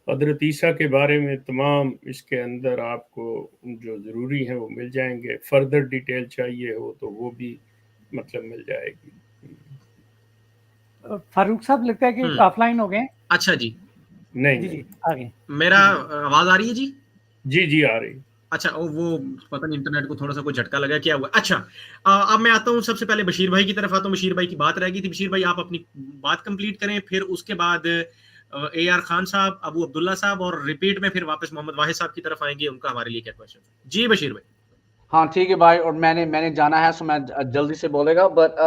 حضرت عیسیٰ کے بارے میں تمام اس کے اندر آپ کو جو ضروری ہیں وہ مل جائیں گے. فردر ڈیٹیل چاہیے ہو تو وہ بھی مطلب مل جائے گی. فاروق صاحب لگتا ہے کہ آف لائن ہو گئے. اچھا جی, نہیں جی آگے, میرا آواز آ رہی ہے جی؟ جی آ رہی. اچھا, وہ پتہ نہیں انٹرنیٹ کو تھوڑا سا کوئی جھٹکا لگا, کیا ہوا. اچھا اب میں آتا ہوں, سب سے پہلے بشیر بھائی کی طرف آتا ہوں. بشیر بھائی کی بات رہ گئی تھی. بشیر بھائی آپ اپنی بات کمپلیٹ کریں, پھر اس کے بعد اے آر خان صاحب, ابو عبداللہ صاحب, اور ریپیٹ میں پھر واپس محمد واحد صاحب کی طرف آئیں گے, ان کا ہمارے لیے کیا کویشچن. جی بشیر بھائی. ہاں ٹھیک ہے بھائی, اور میں نے جانا ہے, سو میں جلدی سے بولے گا. بٹ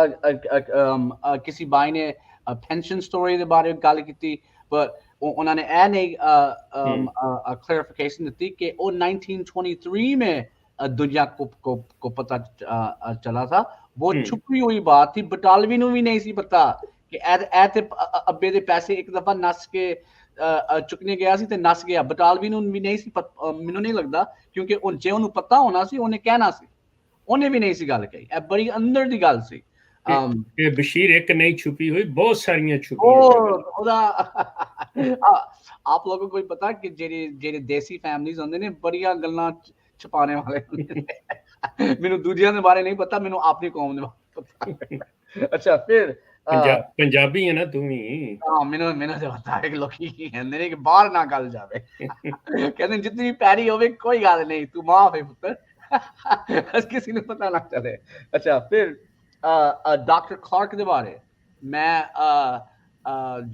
کسی بھائی نے پینشن سٹوری کے بارے میں گل کی, بٹ انہوں نے اے نہیں کلیریفیکیشن دیتی کہ وہ 1923 میں دنیا کو پتہ چلا تھا. وہ چھپی ہوئی بات تھی, بٹالوی نو بھی نہیں سی پتا کہ ابے دے پیسے ایک دفعہ نس کے چکنے گیا سی تے نس گیا. بٹالوی نو بھی نہیں سی, مینوں نہیں لگدا, کیونکہ جے انہوں پتہ ہونا سی انہیں کہنا سی, انہیں بھی نہیں سی گل کہی. بڑی اندر دی گل سی. بشیر ایک نہیں چھپی ہوئی, بہت ساریاں چھپی ہوئی. आप लोगों को पता कि ਜਿਹੜੇ ਦੇਸੀ ਫੈਮਲੀਜ਼ ਹੁੰਦੇ ਨੇ ਬੜੀਆਂ ਗੱਲਾਂ ਛਪਾਣੇ ਵਾਲੇ ਹੁੰਦੇ ਨੇ ਮੈਨੂੰ ਦੂਜਿਆਂ ਦੇ ਬਾਰੇ ਨਹੀਂ ਪਤਾ ਮੈਨੂੰ ਆਪਣੀ ਕੌਮ ਦੇ ਬਾਰੇ ਪਤਾ ਅੱਛਾ ਫਿਰ ਪੰਜਾਬੀ ਹੈ ਨਾ ਤੂੰ ਵੀ ਹਾਂ ਮੈਨੂੰ ਤਾਂ ਪਤਾ ਹੈ ਕਿ ਲੋਕੀ ਕੀ ਕਹਿੰਦੇ ਨੇ ਕਿ ਬਾਹਰ ਨਾ ਗੱਲ ਜਾਵੇ ਕਹਿੰਦੇ ਜਿੰਨੀ ਪੈਰੀ ਹੋਵੇ ਕੋਈ ਗੱਲ ਨਹੀਂ ਤੂੰ ਮਾਫ ਹੈ ਪੁੱਤਰ ਕਿਸੇ ਨੂੰ ਪਤਾ ਨਾ ਚੱਲੇ ਅੱਛਾ ਫਿਰ डॉक्टर क्लार्क के बारे मैं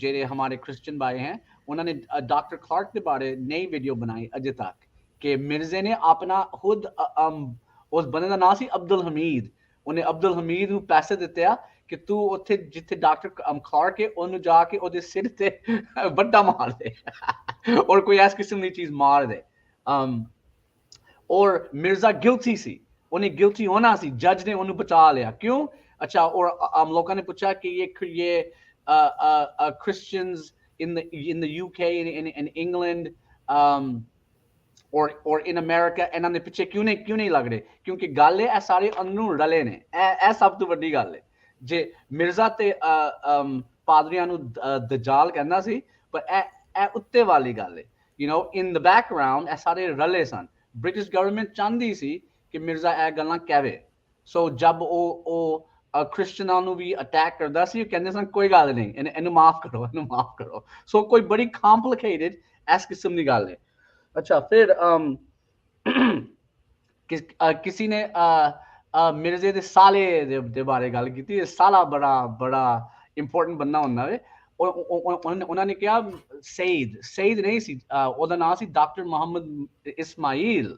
जेरे हमारे क्रिश्चियन भाई हैं उन्होंने डॉक्टर क्लार्क के बारे नई वीडियो बनाई अजय तक कि मिर्जे ने अपना खुद उस बंदे का नाम सी अब्दुल हमीद उन्हें अब्दुल हमीद ਨੂੰ ਪੈਸੇ ਦਿੱਤੇ ਆ ਕਿ ਤੂੰ ਉੱਥੇ ਜਿੱਥੇ ਡਾਕਟਰ ਕਲਾਰਕ ਹੈ ਉਹਨੂੰ ਜਾ ਕੇ ਉਹਦੇ ਸਿਰ ਤੇ ਵੱਡਾ ਮਾਰ ਦੇ ਔਰ ਕੋਈ ਐਸ ਕਿਸਮ ਦੀ ਚੀਜ਼ ਮਾਰ ਦੇ और मिर्जा गिल्टी सी उन्हें गिल्टी होना सी जज ने उन्हें बचा लिया क्यों अच्छा और हम लोगों ने पूछा कि ये Christians in the UK in England और in America ਇਹਨਾਂ ਦੇ ਪਿੱਛੇ ਕਿਉਂ ਨਹੀਂ ਲੱਗ ਰਹੇ ਕਿਉਂਕਿ ਗੱਲ ਇਹ ਸਾਰੇ ਅੰਦਰੋਂ ਰਲੇ ਨੇ ਇਹ ਸਭ ਤੋਂ ਵੱਡੀ ਗੱਲ ਹੈ ਜੇ ਮਿਰਜ਼ਾ ਤੇ ਪਾਦਰੀਆਂ ਨੂੰ ਦਜਾਲ ਕਹਿੰਦਾ ਸੀ ਪਰ ਇਹ ਉੱਤੇ ਵਾਲੀ ਗੱਲ ਹੈ you know in the background ਇਹ ਸਾਰੇ ਰਲੇ ਸਨ ਬ੍ਰਿਟਿਸ਼ ਗਵਰਨਮੈਂਟ ਚਾਹੁੰਦੀ ਸੀ ਕਿ ਮਿਰਜ਼ਾ ਇਹ ਗੱਲਾਂ ਕਹੇ ਸੋ ਜਦ ਉਹ ਕ੍ਰਿਸਚਨਾਂ ਨੂੰ ਵੀ ਅਟੈਕ ਕਰਦਾ ਸੀ ਉਹ ਕਹਿੰਦੇ ਸਨ ਕੋਈ ਗੱਲ ਨਹੀਂ ਇਹਨੂੰ ਮਾਫ ਕਰੋ ਸੋ ਕੋਈ ਬੜੀ ਕੰਪਲਿਕੇਟਡ ਇਸ ਕਿਸਮ ਦੀ ਗੱਲ ਹੈ अच्छा फिर किसी ने मिर्जे दे साले दे बारे गल की साला बड़ा इंपोर्टेंट बनना होंदा वे उन्होंने कहा सईद नहीं सी ओदा नाम सी डॉक्टर मोहम्मद इस्माइल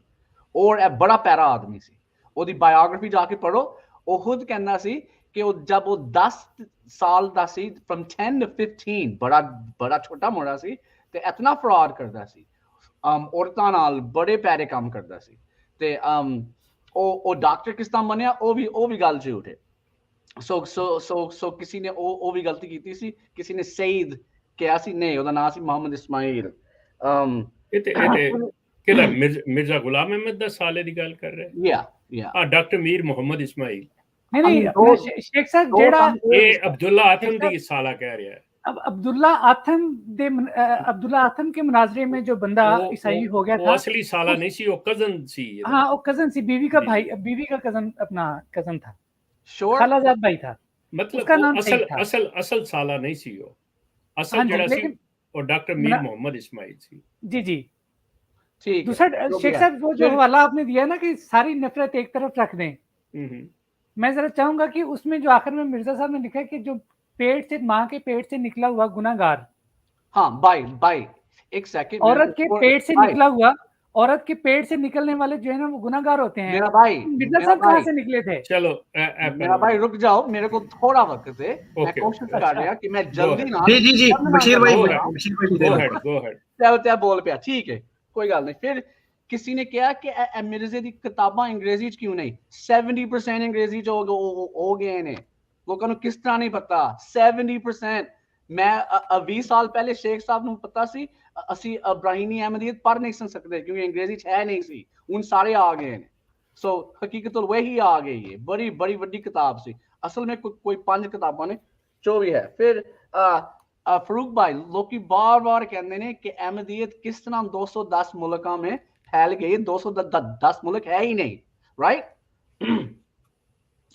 और ए बड़ा पैरा आदमी सी ओदी बायोग्राफी जाके पढ़ो वो खुद कहना सी कि जब वो 10 साल दा सी फ्रॉम 10 to 15 बड़ा छोटा मोड़ा सी ते इतना फ्रॉड करदा सी ਔਰਤਾਂ ਨਾਲ ਬੜੇ ਪੈਰੇ ਕੰਮ ਕਰਦਾ ਸੀ ਤੇ ਉਹ ਡਾਕਟਰ ਕਿਸ ਤਰ੍ਹਾਂ ਬਣਿਆ ਉਹ ਵੀ ਗੱਲ ਝੂਠ ਹੈ ਸੋ ਕਿਸੇ ਨੇ ਉਹ ਵੀ ਗਲਤੀ ਕੀਤੀ ਸੀ ਕਿਸੇ ਨੇ ਸਈਦ ਕਿਹਾ ਸੀ ਨਹੀਂ ਉਹਦਾ ਨਾਮ ਸੀ ਮੁਹੰਮਦ ਇਸਮਾਈਲ ਇਹ ਕਿਹੜਾ ਮਿਰਜ਼ਾ ਗੁਲਾਮ ਅਹਿਮਦ ਦਾ ਸਾਲੇ ਦੀ ਗੱਲ ਕਰ ਰਹੇ ਯਾ ਡਾਕਟਰ ਮੀਰ ਮੁਹੰਮਦ ਇਸਮਾਈਲ ਨਹੀਂ ਸ਼ੇਖ ਸਾਹਿਬ ਜਿਹੜਾ ਇਹ ਅਬਦੁੱਲਾ ਆਥਮ ਦੀ ਸਾਲਾ ਕਹਿ ਰਿਹਾ ਹੈ अब अब्दुल्ला आथम के मुनाजरे में जो बंदा ईसाई हो गया था असली साला नहीं सी वो कजन सी हाँ वो कजन सी बीवी का कजन अपना कजन था श्योर खालाजाद भाई था मतलब उसका नाम असल साला नहीं सी वो असल जड़ा सी और डॉक्टर मीर मोहम्मद इस्माइल सी जी ठीक दूसरा शेख साहब वो जो हवाला आपने दिया ना कि सारी नफरत एक तरफ रख दें मैं जरा चाहूंगा कि उसमें जो आखिर में मिर्जा साहब ने लिखा कि जो पेट से माँ के पेट से निकला हुआ गुनाहगार हाँ बाई एक सेकंड औरत के पेट से निकला हुआ औरत के पेट से निकलने वाले जो है ना वो गुनाहगार होते हैं मेरा भाई मिर्जा साहब कहाँ से निकले थे चलो मेरा भाई रुक जाओ मेरे को थोड़ा वक्त है मैं कोशिश कर रहा कि मैं जल्दी ना जी बशीर भाई गो अहेड क्या बोल पिया ठीक है कोई गल नहीं फिर किसी ने कहा कि मिर्जे दी किताबां अंग्रेजी च क्यों नहीं 70% अंग्रेजी च हो गए ने ਲੋਕਾਂ ਨੂੰ ਕਿਸ ਤਰ੍ਹਾਂ ਨਹੀਂ ਪਤਾ 70% ਮੈਂ 20 ਸਾਲ ਪਹਿਲੇ ਸ਼ੇਖ ਸਾਹਿਬ ਨੂੰ ਪਤਾ ਸੀ ਅਸੀਂ ਇਬਰਾਹੀਮੀ ਅਹਿਮਦੀਅਤ ਪੜ੍ਹ ਨਹੀਂ ਸਕਦੇ ਕਿਉਂਕਿ ਅੰਗਰੇਜ਼ੀ ਚ ਹੈ ਨਹੀਂ ਸੀ ਹੁਣ ਸਾਰੇ ਆ ਗਏ ਨੇ ਸੋ ਹਕੀਕਤੁਲ ਵਹੀ ਆ ਗਈ ਹੈ ਬੜੀ ਵੱਡੀ ਕਿਤਾਬ ਸੀ ਅਸਲ ਵਿੱਚ ਕੋਈ 5 ਕਿਤਾਬਾਂ ਨੇ ਜੋ ਵੀ ਹੈ ਫਿਰ ਫਰੂਕ ਭਾਈ ਲੋਕੀ ਬਾਰ ਕਹਿੰਦੇ ਨੇ ਕਿ ਅਹਿਮਦੀਅਤ ਕਿਸ ਤਰ੍ਹਾਂ 210 ਮੁਲਕਾਂ में फैल गई 210 मुल्क है ही नहीं राइट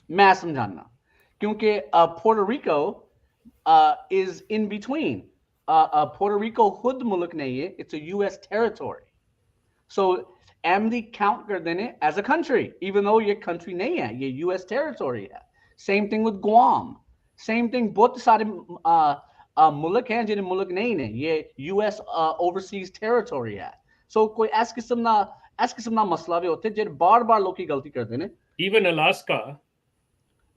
मैं समझाना क्योंकि Puerto Rico is in between. Puerto Rico खुद मुल्क नहीं है, it's a US territory. So MD count कर देने as a country, even though ये country नहीं है, ये US territory है. Same thing with Guam. Same thing बहुत सारे मुल्क हैं जिन्हें मुल्क नहीं है, ये US overseas territory है. So कोई ऐस किस्म ना मसला भी होते हैं जिन्हें बार लोग की गलती करते हैं. Even Alaska.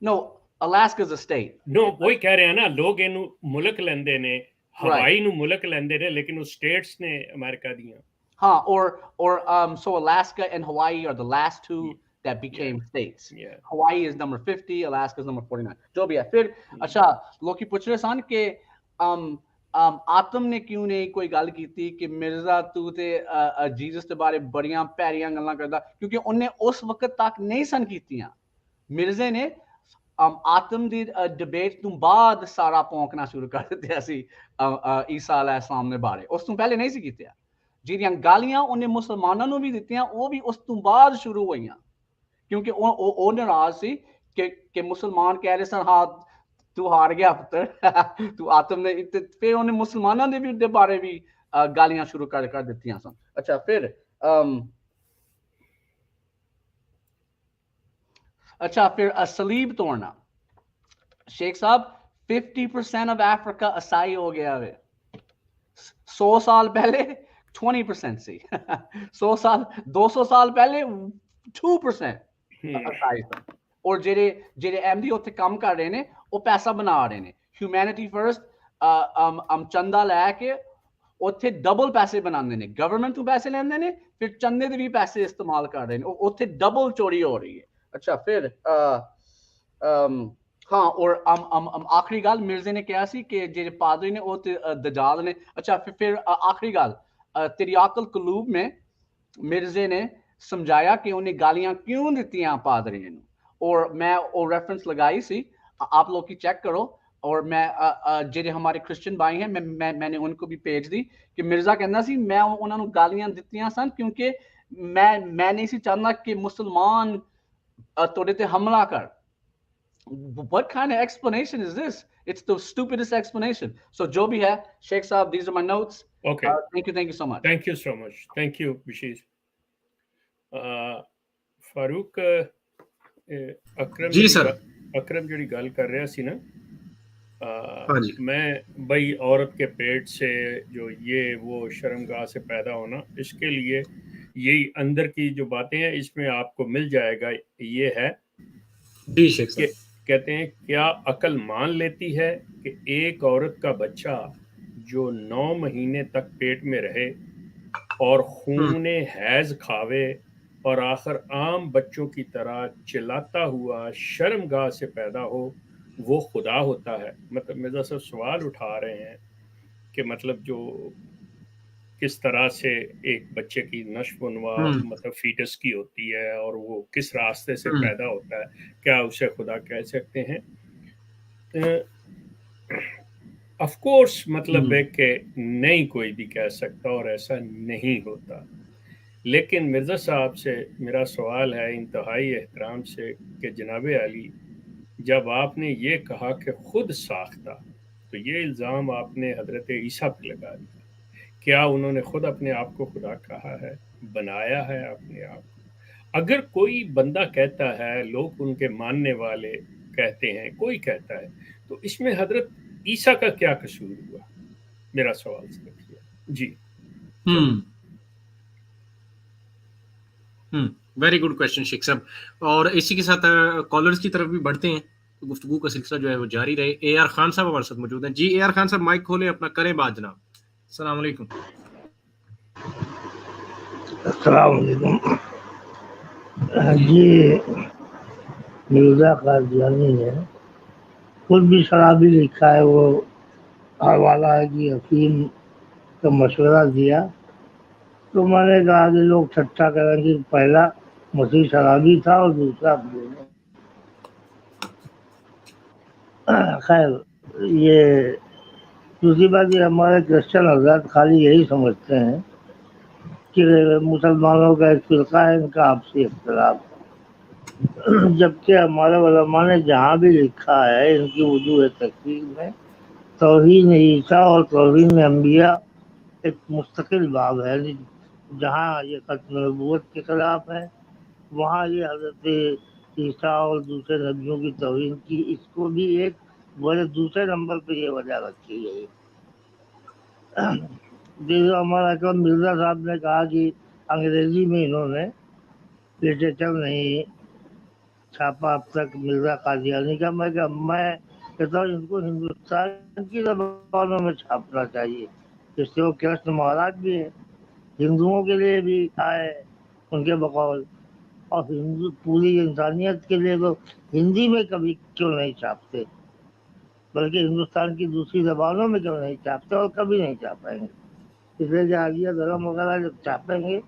No. Alaska is a state. No, वही कह रहे हैं ना लोग इन्हू मुल्क लेंदे ने हवाई नु मुल्क लेंदे ने लेकिन वो स्टेट्स ने अमेरिका दियां हाँ or so Alaska and Hawaii are the last two that became states. Hawaii is number 50, Alaska is number 49 जो भी है फिर अच्छा लोग पूछ रहे सन कि आतम ने क्यों नहीं कोई गल की कि मिर्जा तू ते जीसस के बारे बड़ियां पैरियां गल्लां करदा क्योंकि उन्हें उस वक्त तक नहीं सन कीतियां मिर्जे ने ਆਤਮ ਦੀ ਡਿਬੇਟ ਤੋਂ ਬਾਅਦ ਸਾਰਾ ਪੌਂਕਣਾ ਸ਼ੁਰੂ ਕਰ ਦਿੱਤਾ ਸੀ ਈਸਾ ਅਲੈਹ ਇਸਲਾਮ ਦੇ ਬਾਰੇ, ਉਸ ਤੋਂ ਪਹਿਲੇ ਨਹੀਂ ਸੀ ਕੀਤਾ। ਜਿਹੜੀਆਂ ਗਾਲੀਆਂ ਉਹਨੇ ਮੁਸਲਮਾਨਾਂ ਨੂੰ ਵੀ ਦਿੱਤੀਆਂ ਉਹ ਵੀ ਉਸ ਤੋਂ ਬਾਅਦ ਸ਼ੁਰੂ ਹੋਈਆਂ, ਕਿਉਂਕਿ ਉਹ ਨਾਰਾਜ਼ ਸੀ ਕਿ ਮੁਸਲਮਾਨ ਕਹਿ ਰਹੇ ਸਨ ਹਾਂ ਤੂੰ ਹਾਰ ਗਿਆ ਪੁੱਤਰ ਤੂੰ ਆਤਮ ਨੇ, ਫਿਰ ਉਹਨੇ ਮੁਸਲਮਾਨਾਂ ਦੇ ਵੀ ਬਾਰੇ ਵੀ ਗਾਲੀਆਂ ਸ਼ੁਰੂ ਕਰ ਦਿੱਤੀਆਂ ਸਨ। ਅੱਛਾ ਫਿਰ ਸਲੀਬ ਤੋੜਨਾ। ਸ਼ੇਖ ਸਾਹਿਬ 50% of Africa ईसाई हो गया है। 100 साल पहले 20% ਸੀ 100 ਸਾਲ 200 ਸਾਲ ਪਹਿਲੇ 2% ईसाई ਸਨ। ਔਰ ਜਿਹੜੇ ਐਮਡੀ ਉੱਥੇ ਕੰਮ ਕਰ ਰਹੇ ਨੇ ਉਹ ਪੈਸਾ ਬਣਾ ਰਹੇ ਨੇ, ਹਿਊਮੈਨਿਟੀ ਫਰਸਟ ਚੰਦਾ ਲੈ ਕੇ ਉੱਥੇ ਡਬਲ ਪੈਸੇ ਬਣਾਉਂਦੇ ਨੇ, ਗਵਰਨਮੈਂਟ ਤੋਂ ਪੈਸੇ ਲੈਂਦੇ ਨੇ, ਫਿਰ ਚੰਦੇ ਦੇ ਵੀ ਪੈਸੇ ਇਸਤੇਮਾਲ ਕਰ ਰਹੇ ਨੇ, ਉੱਥੇ ਡਬਲ ਚੋਰੀ ਹੋ ਰਹੀ ਹੈ। ਅੱਛਾ ਫਿਰ ਹਾਂ ਔਰ ਆਖਰੀ ਗੱਲ ਮਿਰਜ਼ੇ ਨੇ ਕਿਹਾ ਸੀ ਕਿ ਜਿਹੜੇ ਪਾਦਰੀ ਨੇ ਉਹ ਤੇ ਦਜਾਲ ਨੇ। ਅੱਛਾ ਫਿਰ ਆਖਰੀ ਗੱਲ ਤਰੀਆਕਲ ਕਲੂਬ में मिर्जे ने समझाया कि उन्हें गालियां क्यों ਦਿੱਤੀਆਂ ਪਾਦਰੀ ਨੂੰ, और मैं वो रेफरेंस लगाई सी, आप लोग की चेक करो। और मैं ਜਿਹੜੇ हमारे क्रिश्चियन भाई हैं मैंने उनको भी भेज दी कि मिर्जा कहना सी मैं ਉਹਨਾਂ ਨੂੰ ਗਾਲੀਆਂ ਦਿੱਤੀਆਂ ਸਨ ਕਿਉਂਕਿ मैं नहीं सी ਚਾਹੁੰਦਾ कि मुसलमान ਤੁਹਾਡੇ ਤੇ ਹਮਲਾ ਕਰ। What kind of explanation is this? It's the stupidest explanation. So जो भी है शेख साहब, these are my notes. Okay. Thank you so much. Thank you so much. Thank you Bashish. Farooq Akram ji sir, Akram ਜਿਹੜੀ ਗੱਲ ਕਰ ਰਿਹਾ ਸੀ ਨਾ, हाँ जी, मैं भाई औरत के पेट से जो ये वो शर्मगाह से पैदा होना, इसके लिए यही अंदर की जो बातें हैं इसमें आपको मिल जाएगा। ये है जी शेख कि साहब, कहते हैं क्या अकल मान लेती है कि एक औरत का बच्चा जो 9 महीने तक पेट में रहे और खूने हैज खावे और आखिर आम बच्चों की तरह चिल्लाता हुआ शर्मगाह से पैदा हो, वो खुदा होता है? मतलब मिर्जा साहब सवाल उठा रहे हैं कि मतलब जो किस तरह से एक बच्चे की नश्व-ओ-नुमा मतलब फीटस की होती है और वो किस रास्ते से पैदा होता है, क्या उसे खुदा कह सकते हैं? ऑफ कोर्स मतलब है कि नहीं कोई भी कह सकता और ऐसा नहीं होता। लेकिन मिर्ज़ा साहब से मेरा सवाल है इंतहाई एहतराम से कि जनाब अली, जब आपने ये कहा कि खुद साख्ता, तो ये इल्ज़ाम आपने हज़रत ईसा पर लगा दिया। क्या उन्होंने खुद अपने आप को खुदा कहा है, बनाया है अपने आप को? अगर कोई बंदा कहता है, लोग उनके मानने वाले कहते हैं, कोई कहता है, तो इसमें हज़रत ईसा का क्या कसूर हुआ? मेरा सवाल सिर्फ जी। वेरी गुड क्वेश्चन शेख साहब। और इसी के साथ कॉलर्स की तरफ भी बढ़ते हैं, तो गुफ्तगू का सिलसिला जो है वो जारी रहे। ए आर खान साहब हमारे साथ मौजूद हैं। जी ए आर खान साहब माइक खोलें अपना, करें बात जनाब। अस्सलाम वालेकुम। अस्सलाम वालेकुम जी। मिर्जा कादियानी ने खुद भी शराबी लिखा है, वो हवाला है कि हकीम का मशवरा दिया, तो मैंने कहा कि लोग ठट्टा करेंगे कि पहला मसीह शराबी था और दूसरा खैर ये दूसरी बात, ये हमारे क्रिश्चियन हज़रात खाली यही समझते हैं कि मुसलमानों का एक फिरका है, इनका आपसी इख्तिलाफ, जबकि हमारे उलमा ने जहाँ भी लिखा है इनकी वजूह तकरीर में तौहीन ईसा और तौहीन अंबिया एक मुस्तकिल बाब है। जहाँ ये खत्म नबूवत के खिलाफ है, वहाँ ये हज़रत ईसा और दूसरे नबियों की तौहीन की, इसको भी एक बड़े दूसरे नंबर पे ये वजह रखी गई। जैसे हमारा मिर्जा साहब ने कहा कि अंग्रेजी में इन्होंने लिटरेचर नहीं छापा अब तक मिर्जा कादियानी का। मैं कहता हूँ इनको हिंदुस्तान की ज़बानों में छापना चाहिए, जिससे वो कृष्ण महाराज भी है, हिंदुओं के लिए भी आए उनके बकौल, और हिंदू पूरी इंसानियत के लिए तो हिंदी में कभी क्यों नहीं छापते, बल्कि हिंदुस्तान की दूसरी ज़बानों में क्यों नहीं छापते, और कभी नहीं छापेंगे। इसलिए कि आलिया धर्म वगैरह जब छापेंगे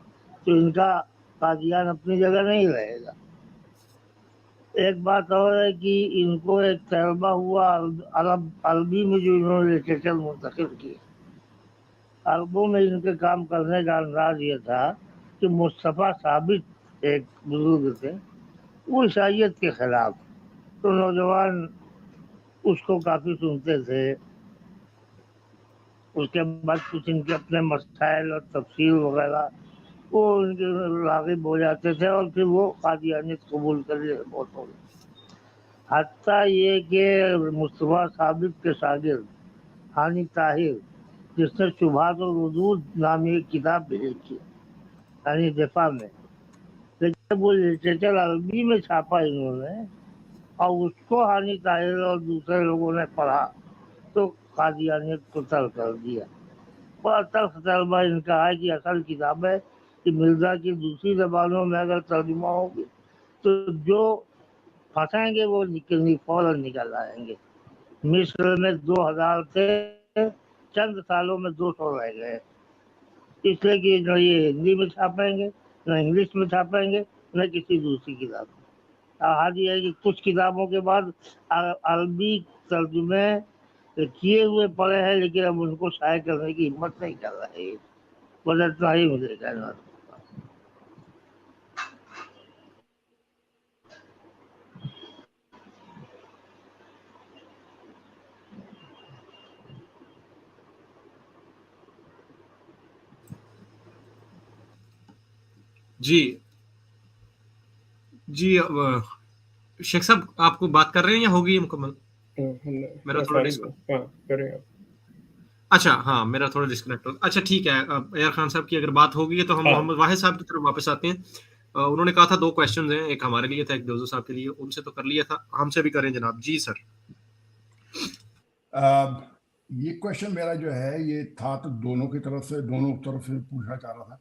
तो इनका कादियान अपनी जगह नहीं रहेगा। एक बात और है कि इनको एक तजर्बा हुआ अरबी में जो इन्होंने लिटरेचर मुंतकिल किए, अरबों में इनके काम करने का अंदाज ये था कि मुस्तफ़ा साबित एक बुजुर्ग थे, वो ईसाइयत के खिलाफ, तो नौजवान उसको काफ़ी सुनते थे। उसके बाद कुछ इनके अपने मसाइल और तफसीर वगैरह वो उनके राग़िब हो जाते थे और फिर वो कादियानियत कबूल कर लिए बहुत हो गए। हत्ता ये कि मुस्तफ़ा साबित के शागिर्द हानी ताहिर, जिसने शुबहात और वजूद नामी एक किताब भी लिखी यानी दिफा में, लेकिन वो लिटरेचर अरबी में छापा इन्होंने और उसको हानी ताहिर और दूसरे लोगों ने पढ़ा तो कादियानियत को तर्क कर दिया। बड़ा तल्ख तजर्बा इनका है कि असल किताब है कि मिर्ज़ा की दूसरी ज़बानों में अगर तर्जुमा होगी तो जो फंसेंगे वो फौरन निकल आएंगे। मिस्र में 2000 थे, चंद सालों में 200 रह गए, इसलिए कि न ये हिंदी में छापेंगे, न इंग्लिश में छापेंगे, न किसी दूसरी किताब में। हाल ये है कि कुछ किताबों के बाद अरबी तर्जुमे किए हुए पड़े हैं, लेकिन अब उनको शाये करने की हिम्मत नहीं कर रहे हैं। बस इतना ही मुझे कहना। जी जी, अब शेख साहब आपको बात कर रहे हैं या हो गई है मुकम्मल? मेरा थोड़ा करें आप। अच्छा, हाँ, मेरा थोड़ा डिस्कनेक्ट हो। अच्छा ठीक है, यार खान साहब की अगर बात हो गई है तो हम मोहम्मद वाहिद साहब की तरफ वापस आते हैं। उन्होंने कहा था 2 क्वेश्चन हैं, एक हमारे लिए था, एक जोजो साहब के लिए, उनसे तो कर लिया था, हमसे भी करें जनाब। जी सर। ये क्वेश्चन मेरा जो है ये था तो दोनों तरफ से पूछना चाह रहा था।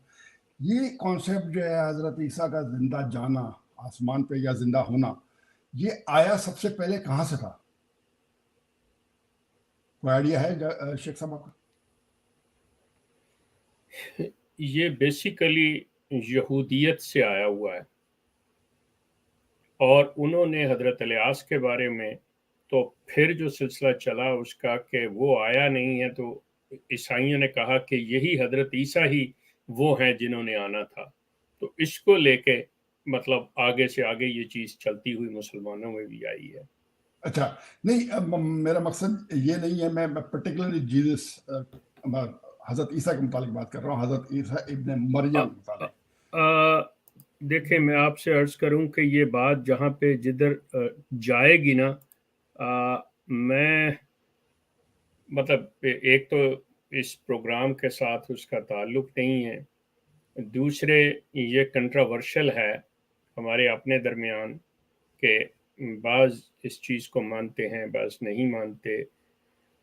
ये कॉन्सेप्ट जो है हजरत ईसा का जिंदा जाना आसमान पे या जिंदा होना, ये आया सबसे पहले कहाँ से था? कोई आइडिया है शेख साहब आपका? ये बेसिकली यहूदियत से आया हुआ है और उन्होंने हजरत इलियास के बारे में तो फिर जो सिलसिला चला उसका कि वो आया नहीं है, तो ईसाइयों ने कहा कि यही हजरत ईसा ही वो हैं जिन्होंने आना था। तो इसको लेके मतलब आगे से आगे ये चीज़ चलती हुई मुसलमानों में भी आई है। अच्छा, नहीं, अब मेरा मकसद ये नहीं है, मैं पर्टिकुलरली जीसस हजरत ईसा के मुतालिक बात कर रहा हूँ, हजरत ईसा इब्न मरियम के मुतालिक। देखिए, मैं आपसे अर्ज करूं कि ये बात जहाँ पे जिधर जाएगी ना, मैं मतलब एक तो इस प्रोग्राम के साथ उसका ताल्लुक नहीं है, दूसरे ये कंट्रोवर्शियल है हमारे अपने दरमियान के बाज़ इस चीज़ को मानते हैं, बाज़ नहीं मानते।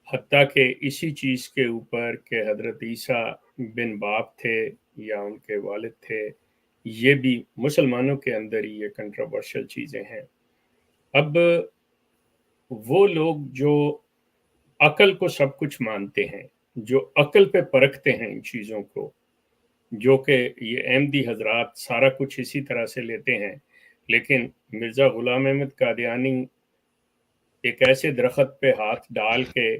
हत्ता के इसी चीज़ के ऊपर कि हज़रत ईसा बिन बाप थे या उनके वालिद थे, ये भी मुसलमानों के अंदर ही ये कंट्रोवर्शियल चीज़ें हैं। अब वो लोग जो अकल को सब कुछ मानते हैं, जो अकल पे परखते हैं इन चीज़ों को, जो कि ये अहमदी हजरात सारा कुछ इसी तरह से लेते हैं, लेकिन मिर्ज़ा ग़ुलाम अहमद कादियानी एक ऐसे दरख्त पे हाथ डाल के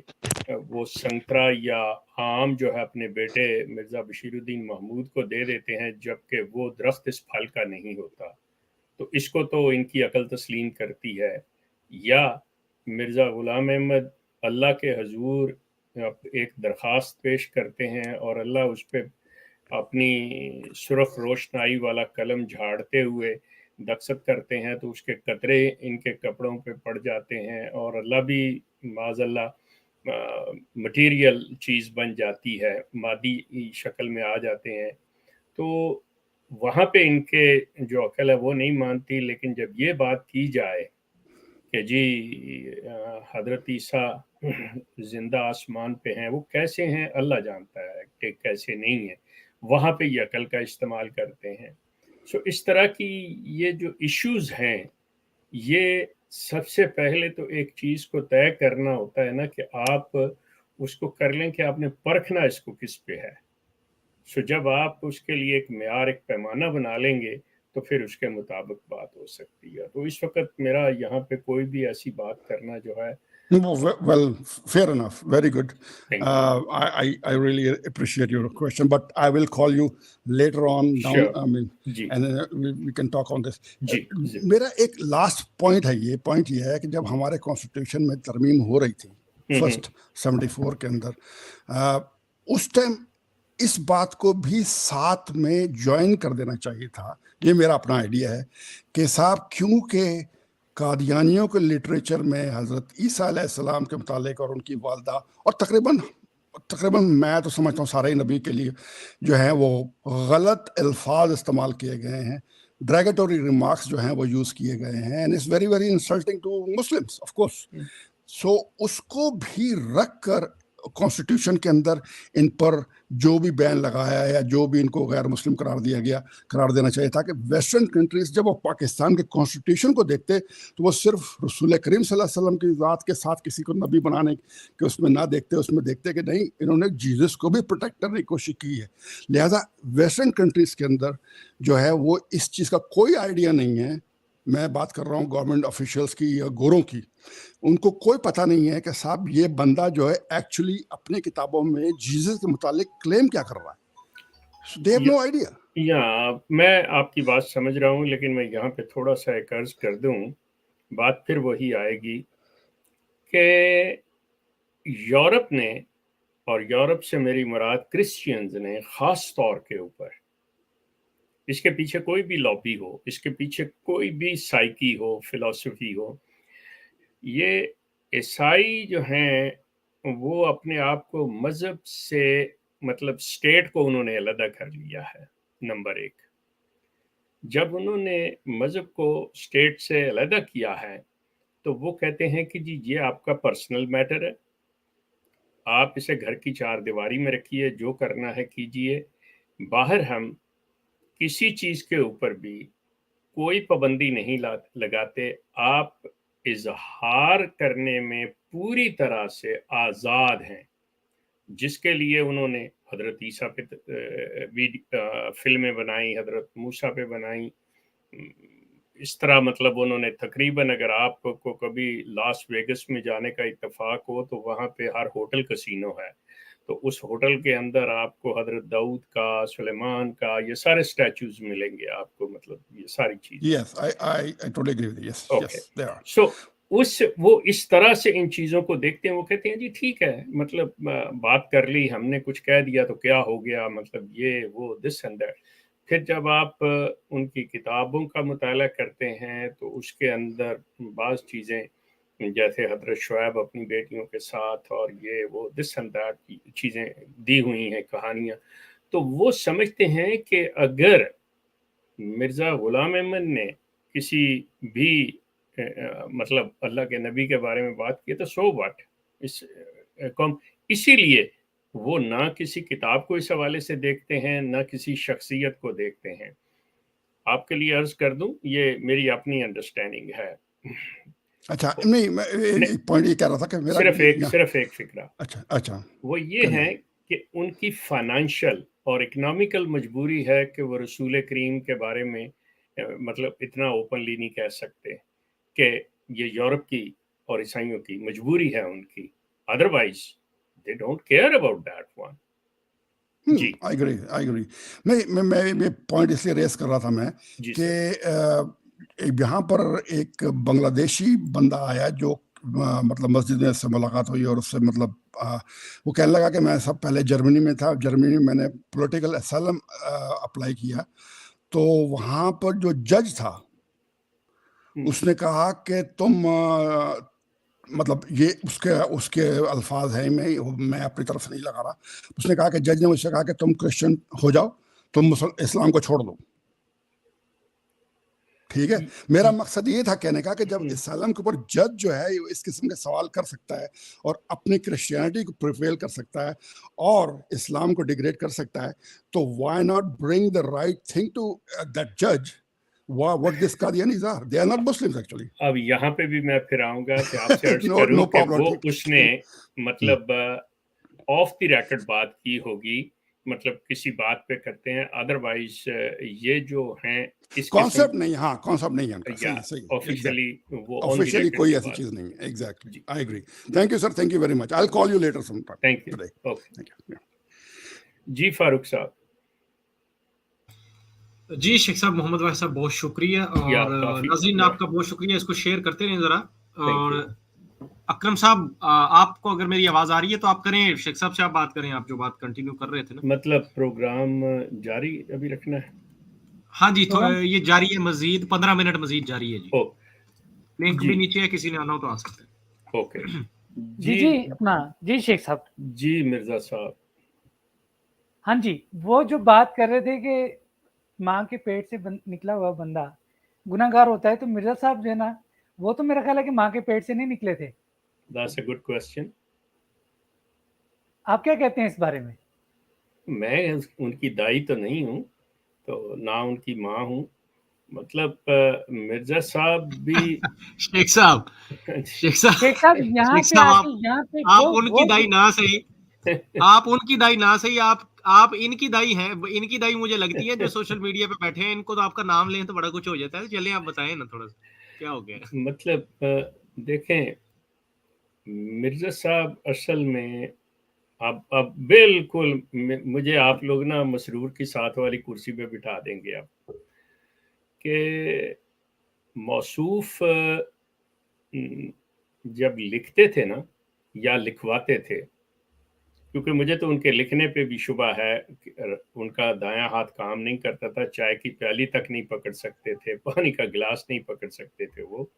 वो संतरा या आम जो है अपने बेटे मिर्ज़ा बशीरुद्दीन महमूद को दे देते हैं, जबकि वो दरख्त इस फल का नहीं होता। तो इसको तो इनकी अकल तस्लीम करती है। या मिर्ज़ा ग़ुलाम अहमद अल्लाह के हजूर एक दरख्वास्त पेश करते हैं और अल्लाह उस पर अपनी सुरख रोशनाई वाला कलम झाड़ते हुए दस्तखत करते हैं, तो उसके कतरे इनके कपड़ों पे पड़ जाते हैं और अल्लाह भी माज़अल्लाह मटीरियल चीज़ बन जाती है, मादी शक्ल में आ जाते हैं। तो वहाँ पे इनके जो अकल है वो नहीं मानती। लेकिन जब ये बात की जाए कि जी हज़रत ईसा जिंदा आसमान पे हैं, वो कैसे हैं अल्लाह जानता है कि कैसे नहीं है, वहाँ पे ये अकल का इस्तेमाल करते हैं। सो इस तरह की ये जो इश्यूज़ हैं, ये सबसे पहले तो एक चीज़ को तय करना होता है ना कि आप उसको कर लें कि आपने परखना इसको किस पे है। सो जब आप उसके लिए एक मेयार, एक पैमाना बना लेंगे, तो फिर उसके मुताबिक बात हो सकती है। तो इस वक्त मेरा यहाँ पे कोई भी ऐसी बात करना जो है Well, fair enough. Very good. Thank you. I really appreciate your question, but I will call you later on down. Sure. I mean, ji and we can talk on this. जी जी मेरा एक लास्ट पॉइंट है, ये point ये है कि जब हमारे constitution में तरमीम हो रही थी फर्स्ट 74 के अंदर, उस टाइम इस बात को भी साथ में ज्वाइन कर देना चाहिए था। ये मेरा अपना आइडिया है कि साहब क्योंकि कादियानियों के लिटरेचर में हज़रत ईसा अलैहिस्सलाम के मुतालिक और उनकी वालदा और तकरीबन मैं तो समझता हूँ सारे नबी के लिए जो है वो गलत अल्फाज इस्तेमाल किए गए हैं, ड्रैगेटोरी रिमार्क्स जो हैं वो यूज़ किए गए हैं, and it's very very insulting to Muslims of course. So उसको भी रख कर कॉन्स्टिट्यूशन के अंदर इन पर जो भी बैन लगाया या जो भी इनको गैर मुस्लिम करार देना चाहिए, ताकि वेस्टर्न कंट्रीज जब वो पाकिस्तान के कॉन्स्टिट्यूशन को देखते तो वो सिर्फ रसूल करीम सल्लल्लाहु अलैहि वसल्लम की ज़ात के साथ किसी को नबी बनाने के उसमें ना देखते, उसमें देखते कि नहीं, इन्होंने जीसस को भी प्रोटेक्ट करने की कोशिश की है। लिहाजा वेस्टर्न कंट्रीज के अंदर जो है वो इस चीज़ का कोई आइडिया नहीं है। मैं बात कर रहा हूँ गवर्नमेंट ऑफिशियल्स की या गोरों की, उनको कोई पता नहीं है कि साहब ये बंदा जो है एक्चुअली अपने किताबों में जीसस के मुतालिक क्लेम क्या कर रहा है। They have no idea. या मैं आपकी बात समझ रहा हूँ, लेकिन मैं यहाँ पे थोड़ा सा एक अर्ज कर दूँ, बात फिर वही आएगी कि यूरोप ने, और यूरोप से मेरी मुराद क्रिश्चियंस ने ख़ास तौर के ऊपर, इसके पीछे कोई भी लॉबी हो, इसके पीछे कोई भी साइकी हो, फिलॉसफी हो, ये ईसाई जो हैं वो अपने आप को मज़हब से, मतलब स्टेट को उन्होंने अलग कर लिया है। नंबर एक, जब उन्होंने मज़हब को स्टेट से अलग किया है तो वो कहते हैं कि जी ये आपका पर्सनल मैटर है, आप इसे घर की चार दीवारी में रखिए, जो करना है कीजिए, बाहर हम किसी चीज़ के ऊपर भी कोई पाबंदी नहीं लगाते, आप इजहार करने में पूरी तरह से आज़ाद हैं। जिसके लिए उन्होंने हज़रत ईसा पे फिल्में बनाई, हज़रत मूसा पे बनाई, इस तरह मतलब उन्होंने तकरीबन, अगर आपको कभी लास वेगस में जाने का इत्तेफाक हो तो वहाँ पे हर होटल कसीनो है, तो उस होटल के अंदर आपको हज़रत दाऊद का, सुलेमान का, ये सारे स्टैचूज मिलेंगे आपको, मतलब ये सारी चीज़ें। Yes, I totally agree with you. Yes, Okay. yes, they are. So वो इस तरह से इन चीज़ों को देखते हैं, वो कहते हैं जी ठीक है, मतलब बात कर ली हमने, कुछ कह दिया तो क्या हो गया, मतलब ये वो दिस एंड दैट। फिर जब आप उनकी किताबों का मुताला करते हैं तो उसके अंदर बाज़ चीज़ें, जैसे हज़रत शुएब अपनी बेटियों के साथ और ये वो दिस एंड दैट चीज़ें दी हुई हैं, कहानियाँ, तो वो समझते हैं कि अगर मिर्ज़ा ग़ुलाम अहमद ने किसी भी मतलब अल्लाह के नबी के बारे में बात की तो सो व्हाट, इस कौम, इसीलिए वो ना किसी किताब को इस हवाले से देखते हैं, ना किसी शख्सियत को देखते हैं। आपके लिए अर्ज कर दूं, ये मेरी अपनी अंडरस्टैंडिंग है। अच्छा, नहीं मैं एक पॉइंट ये कह रहा था कि मेरा सिर्फ एक फिक्रा, अच्छा वो ये है कि उनकी फाइनेंशियल और इकोनॉमिकल मजबूरी है कि वो रसूल करीम के बारे में मतलब इतना ओपनली नहीं कह सकते कि ये यूरोप की और ईसाइयों की मजबूरी है उनकी, otherwise they don't care about that one. जी आई एग्री। मैं पॉइंट इसलिए रेस कर रहा था मैं कि यहाँ पर एक बांग्लादेशी बंदा आया जो मतलब मस्जिद में से मुलाकात हुई और उससे मतलब वो कहने लगा कि मैं सब पहले जर्मनी में था, जर्मनी में मैंने पॉलिटिकल असाइलम अप्लाई किया, तो वहाँ पर जो जज था उसने कहा कि तुम मतलब ये उसके अल्फाज हैं, मैं अपनी तरफ से नहीं लगा रहा, उसने कहा कि जज ने मुझसे कहा कि तुम क्रिश्चियन हो जाओ, तुम इस्लाम को छोड़ दो। ठीक है, मेरा मकसद ये था कहने का कि जब इस्लाम के ऊपर जज जो है इस किस्म के सवाल कर सकता है और अपनी क्रिश्चियनिटी को प्रिवेल कर सकता है और इस्लाम को डिग्रेड कर सकता है, तो why not bring the right thing to that जज what this Qadianis are. They are not Muslims actually. अब यहाँ पे भी मैं फिर आऊँगा कि आपसे अर्ज करूँ कि वो उसने मतलब ऑफ द रेकॉर्ड बात की होगी मतलब किसी बात पे करते हैं, अदरवाइज ये जो हैं इस कॉन्सेप्ट नहीं, हाँ कॉन्सेप्ट नहीं है उनका, या सही ऑफिशियली वो ऑन द ऑफिशियली रेकर्ड कोई की ऐसी बात। चीज नहीं है। एग्जैक्टली, जी I agree. Thank you sir, thank you very much. I will call you later some time thank you. Today. Okay thank you. जी फारूक साहब। जी शेख साहब, मोहम्मद वाहिद साहब बहुत शुक्रिया, या और काफी नाज़रीन आपका बहुत शुक्रिया, इसको शेयर करते रहें जरा। Thank you. और अकरम साहब, आपको अगर मेरी आवाज आ रही है तो आप करें, शेख साहब से आप बात करें, आप जो बात कंटिन्यू कर रहे थे ना। मतलब प्रोग्राम जारी अभी रखना है? हाँ जी, तो ये जारी है, मजीद 15 मिनट मजीद जारी है जी। ओ लिंक जी भी नीचे है, किसी ने आना हो तो आ सकते हैं। ओके जी जी अपना जी शेख साहब। जी मिर्जा साहब। हाँ जी, वो जो बात कर रहे थे कि माँ के पेट से निकला हुआ बंदा गुनाहगार होता है, तो मिर्जा साहब जो है ना, वो तो मेरा ख्याल है कि माँ के पेट से नहीं निकले थे। That's a good question. आप क्या कहते हैं इस बारे में? मैं उनकी दाई तो नहीं हूँ, तो ना उनकी माँ हूँ, मतलब मिर्जा साहब भी शेख साहब, शेख साहब, शेख साहब यहाँ शेख पे साहब, आके यहाँ पे आप उनकी दाई ना सही, आप उनकी दाई ना सही, आप इनकी दाई हैं। इनकी दाई मुझे लगती है जो सोशल मीडिया पे बैठे हैं, इनको तो आपका नाम लें तो बड़ा कुछ हो जाता है। चलिए आप बताएं ना थोड़ा सा, क्या हो गया? मतलब देखें मिर्जा साहब असल में अब बिल्कुल मुझे आप लोग ना मसरूर की साथ वाली कुर्सी पे बिठा देंगे अब, कि मौसूफ जब लिखते थे ना या लिखवाते थे, क्योंकि मुझे तो उनके लिखने पे भी शुबा है कि उनका दायां हाथ काम नहीं करता था, चाय की प्याली तक नहीं पकड़ सकते थे, पानी का गिलास नहीं पकड़ सकते थे। वो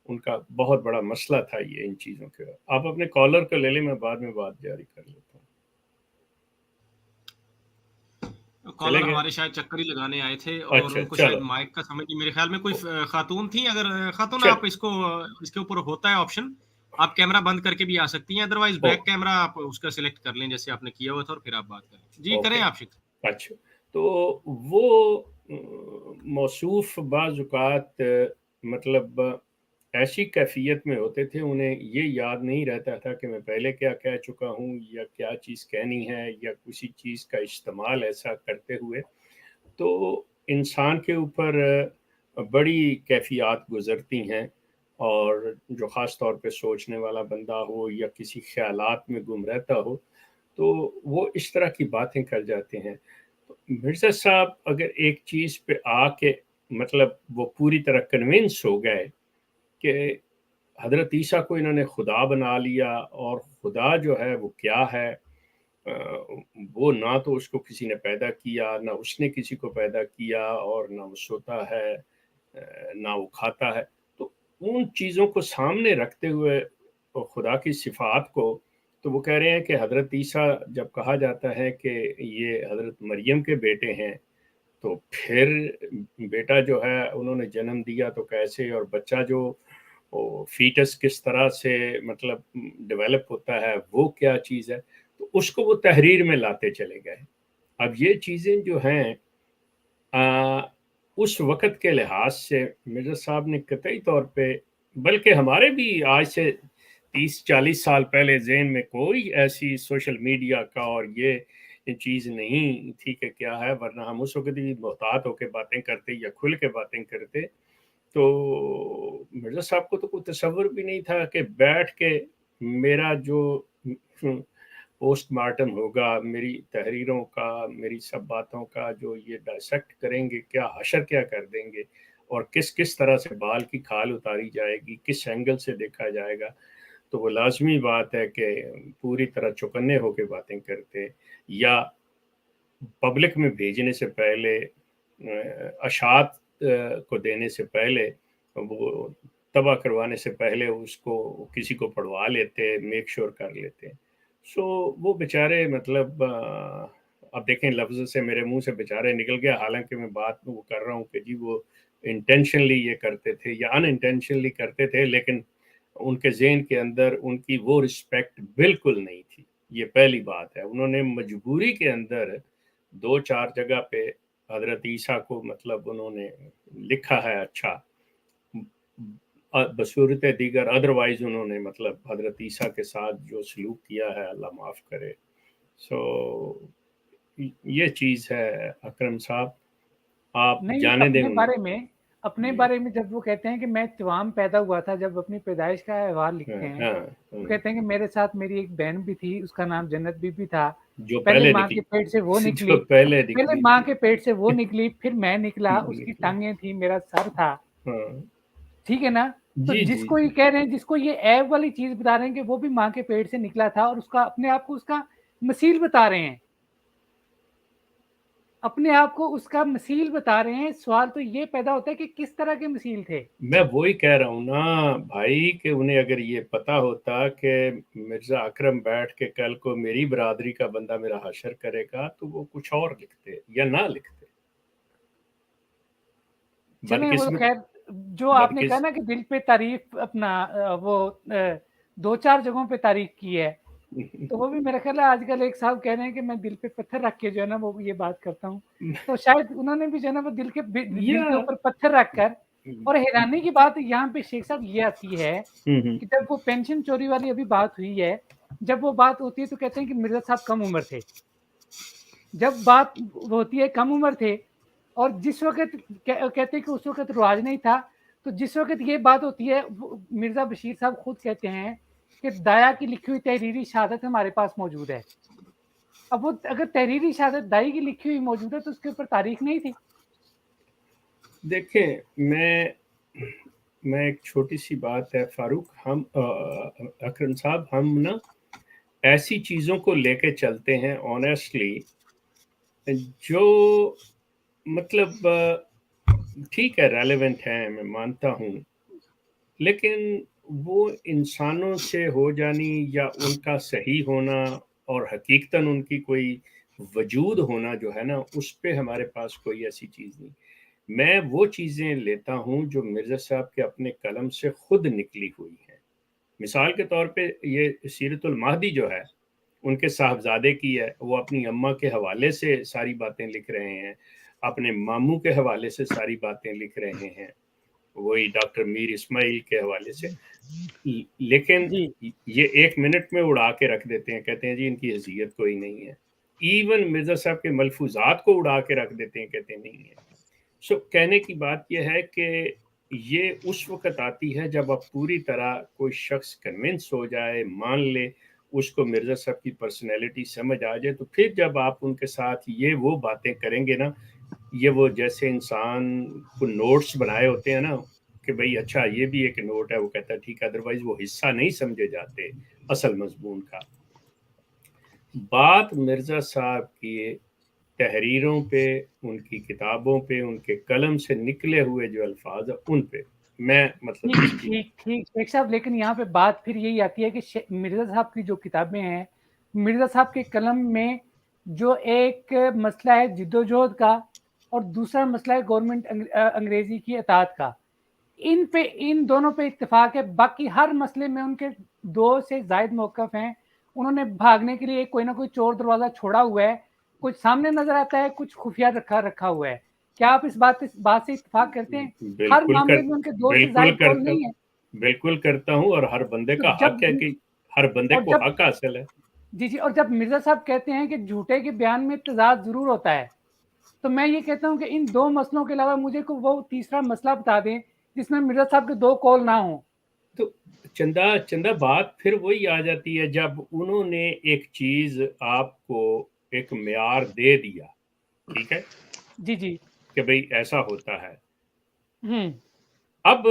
उनका बहुत बड़ा मसला था ये इन चीज़ों के। आप अपने कॉलर को ले लें, मैं बाद में बात जारी कर लेता हूँ। कॉलर हमारे शायद चक्कर ही लगाने आए थे, और अच्छा उनको चलो शायद माइक का समझ नहीं, मेरे ख्याल में कोई खातून थी। अगर खातून, चल आप इसको, इसके ऊपर होता है ऑप्शन, आप कैमरा बंद करके भी आ सकती हैं, अदरवाइज ओ बैक कैमरा आप उसका सिलेक्ट कर लें जैसे आपने किया हुआ था, और फिर आप बात करें। जी करें ओके आप शिक। अच्छा, तो वो मौसूफ बाज़-औक़ात मतलब ऐसी कैफियत में होते थे, उन्हें ये याद नहीं रहता था कि मैं पहले क्या कह चुका हूँ या क्या चीज़ कहनी है, या किसी चीज़ का इस्तेमाल ऐसा करते हुए तो इंसान के ऊपर बड़ी कैफियत गुजरती हैं। और जो ख़ास तौर पे सोचने वाला बंदा हो या किसी ख्यालात में गुम रहता हो, तो वो इस तरह की बातें कर जाते हैं। तो मिर्ज़ा साहब अगर एक चीज़ पे आके मतलब वो पूरी तरह कन्विंस हो गए कि हज़रत ईसा को इन्होंने खुदा बना लिया, और खुदा जो है वो क्या है, अ, वो ना तो उसको किसी ने पैदा किया, ना उसने किसी को पैदा किया, और ना वो सोता है, ना वो खाता है। तो उन चीज़ों को सामने रखते हुए खुदा की सिफ़ात को, तो वो कह रहे हैं कि हज़रत ईसा जब कहा जाता है कि ये हज़रत मरियम के बेटे हैं, तो फिर बेटा जो है उन्होंने जन्म दिया तो कैसे, और बच्चा जो वो फ़ीटस किस तरह से मतलब डेवलप होता है, वो क्या चीज़ है, तो उसको वो तहरीर में लाते चले गए। अब ये चीज़ें जो हैं उस वक़्त के लिहाज से मिर्ज़ा साहब ने कतई तौर पे, बल्कि हमारे भी आज से 30-40 साल पहले ज़हन में कोई ऐसी सोशल मीडिया का और ये चीज़ नहीं थी कि क्या है, वरना हम उस वक़्त भी मोहतात होके बातें करते या खुल के बातें करते। तो मिर्ज़ा साहब को तो कोई तसव्वुर भी नहीं था कि बैठ के मेरा जो पोस्टमार्टम होगा, मेरी तहरीरों का, मेरी सब बातों का जो ये डायसेक्ट करेंगे, क्या हशर क्या कर देंगे, और किस तरह से बाल की खाल उतारी जाएगी, किस एंगल से देखा जाएगा। तो वो लाज़मी बात है कि पूरी तरह चौकन्ने होके बातें करते, या पब्लिक में भेजने से पहले अशात को देने से पहले, वो तबाह करवाने से पहले उसको किसी को पढ़वा लेते, मेक श्योर कर लेते। सो वो बेचारे मतलब अब देखें लफ्ज़ से मेरे मुँह से बेचारे निकल गया, हालाँकि मैं बात वो कर रहा हूँ कि जी वो इंटेंशनली ये करते थे या अनइंटेंशनली करते थे, लेकिन उनके ज़हन के अंदर उनकी वो रिस्पेक्ट बिल्कुल नहीं थी। ये पहली बात है। उन्होंने मजबूरी के अंदर 2-4 जगह पे हज़रत ईसा को मतलब उन्होंने लिखा है अच्छा, बसूरत दीगर अदरवाइज़ उन्होंने मतलब हज़रत ईसा के साथ जो सलूक किया है, अल्लाह माफ़ करे। सो یہ چیز ہے اکرم صاحب، آپ نہیں جانے دیں اپنے بارے میں جب وہ کہتے ہیں کہ میں توام پیدا ہوا تھا، جب اپنی پیدائش کا احوال لکھتے ہیں وہ کہتے ہیں کہ میرے ساتھ میری ایک بہن بھی تھی، اس کا نام جنت بی بی تھا، جو پہلے ماں کے پیٹ سے وہ نکلی، پہلے ماں کے پیٹ سے وہ نکلی، پھر میں نکلا، اس کی ٹانگیں تھی، میرا سر تھا، ٹھیک ہے نا؟ تو جس کو یہ کہہ رہے ہیں، جس کو یہ عیب والی چیز بتا رہے ہیں کہ وہ بھی ماں کے پیٹ سے نکلا تھا، اور اس کا اپنے آپ کو اس کا مثیل بتا رہے ہیں، اپنے آپ کو اس کا مثیل بتا رہے ہیں. سوال تو یہ پیدا ہوتا ہے کہ کس طرح کے مثیل تھے. میں وہی کہہ رہا ہوں نا بھائی کہ انہیں اگر یہ پتا ہوتا کہ مرزا اکرم بیٹھ کے کل کو میری برادری کا بندہ میرا حشر کرے گا تو وہ کچھ اور لکھتے یا نہ لکھتے. چلیں وہ خیر جو آپ نے کہا نا کہ دل پہ تعریف اپنا وہ 2-4 جگہوں پہ تعریف کی ہے تو وہ بھی میرا خیال ہے آج کل ایک صاحب کہہ رہے ہیں کہ میں دل پہ پتھر رکھ کے جو ہے نا وہ یہ بات کرتا ہوں, تو شاید انہوں نے بھی جو ہے نا وہ دل کے اوپر پتھر رکھ کر. اور حیرانی کی بات یہاں پہ شیخ صاحب یہ آتی ہے کہ جب وہ پینشن چوری والی ابھی بات ہوئی ہے, جب وہ بات ہوتی ہے تو کہتے ہیں کہ مرزا صاحب کم عمر تھے. جب بات ہوتی ہے کم عمر تھے اور جس وقت کہتے ہیں کہ اس وقت رواج نہیں تھا, تو جس وقت یہ بات ہوتی ہے مرزا بشیر صاحب خود کہتے ہیں کہ دایا کی لکھی ہوئی تحریری شہادت ہمارے پاس موجود ہے. اب وہ اگر تحریری شہادت دائی کی لکھی ہوئی موجود ہے تو اس کے اوپر تاریخ نہیں تھی. دیکھیں میں ایک چھوٹی سی بات ہے فاروق, ہم اکرم صاحب ہم نا ایسی چیزوں کو لے کے چلتے ہیں آنیسٹلی جو مطلب ٹھیک ہے ریلیونٹ ہے, میں مانتا ہوں, لیکن وہ انسانوں سے ہو جانی یا ان کا صحیح ہونا اور حقیقتاً ان کی کوئی وجود ہونا جو ہے نا اس پہ ہمارے پاس کوئی ایسی چیز نہیں. میں وہ چیزیں لیتا ہوں جو مرزا صاحب کے اپنے قلم سے خود نکلی ہوئی ہیں. مثال کے طور پہ یہ سیرت المہدی جو ہے ان کے صاحبزادے کی ہے, وہ اپنی اماں کے حوالے سے ساری باتیں لکھ رہے ہیں, اپنے ماموں کے حوالے سے ساری باتیں لکھ رہے ہیں, وہی ڈاکٹر میر اسماعیل کے حوالے سے, لیکن یہ 1 منٹ میں اڑا کے رکھ دیتے ہیں, کہتے ہیں جی ان کی حیثیت کوئی نہیں ہے. ایون مرزا صاحب کے ملفوظات کو اڑا کے رکھ دیتے ہیں, کہتے ہیں نہیں ہے. کہنے کی بات یہ ہے کہ یہ اس وقت آتی ہے جب اب پوری طرح کوئی شخص کنونس ہو جائے, مان لے, اس کو مرزا صاحب کی پرسنالٹی سمجھ آ جائے, تو پھر جب آپ ان کے ساتھ یہ وہ باتیں کریں گے نا, یہ وہ جیسے انسان کو نوٹس بنائے ہوتے ہیں نا کہ بھئی اچھا یہ بھی ایک نوٹ ہے, وہ کہتا ہے ٹھیک ہے, ادروائز وہ حصہ نہیں سمجھے جاتے اصل مضمون کا. بات مرزا صاحب کی تحریروں پہ, ان کی کتابوں پہ, ان کے قلم سے نکلے ہوئے جو الفاظ ہیں ان پہ میں مطلب ٹھیک شیخ صاحب, لیکن یہاں پہ بات پھر یہی آتی ہے کہ مرزا صاحب کی جو کتابیں ہیں, مرزا صاحب کے قلم میں جو ایک مسئلہ ہے جدوجہد کا اور دوسرا مسئلہ ہے گورنمنٹ انگریزی کی اطاعت کا, ان دونوں پہ اتفاق ہے. باقی ہر مسئلے میں ان کے 2 سے زائد موقف ہیں. انہوں نے بھاگنے کے لیے کوئی نہ کوئی چور دروازہ چھوڑا ہوا ہے, کچھ سامنے نظر آتا ہے, کچھ خفیہ رکھا ہوا ہے. کیا آپ اس بات سے اتفاق کرتے ہیں؟ ہر معاملے میں ان کے 2 سے زائد قول نہیں ہے. بالکل کرتا ہوں, اور ہر بندے کا حق ہے کہ ہر بندے کو حق حاصل ہے. جی, اور جب مرزا صاحب کہتے ہیں کہ جھوٹے کے بیان میں تضاد ضرور ہوتا ہے, تو میں یہ کہتا ہوں کہ ان 2 مسئلوں کے علاوہ مجھے کو وہ تیسرا مسئلہ بتا دیں جس میں مرزا صاحب کے 2 قول نہ ہوں. تو چندہ بات پھر وہی آ جاتی ہے جب انہوں نے ایک چیز آپ کو ایک معیار دے دیا, ٹھیک ہے جی کہ بھئی ایسا ہوتا ہے. اب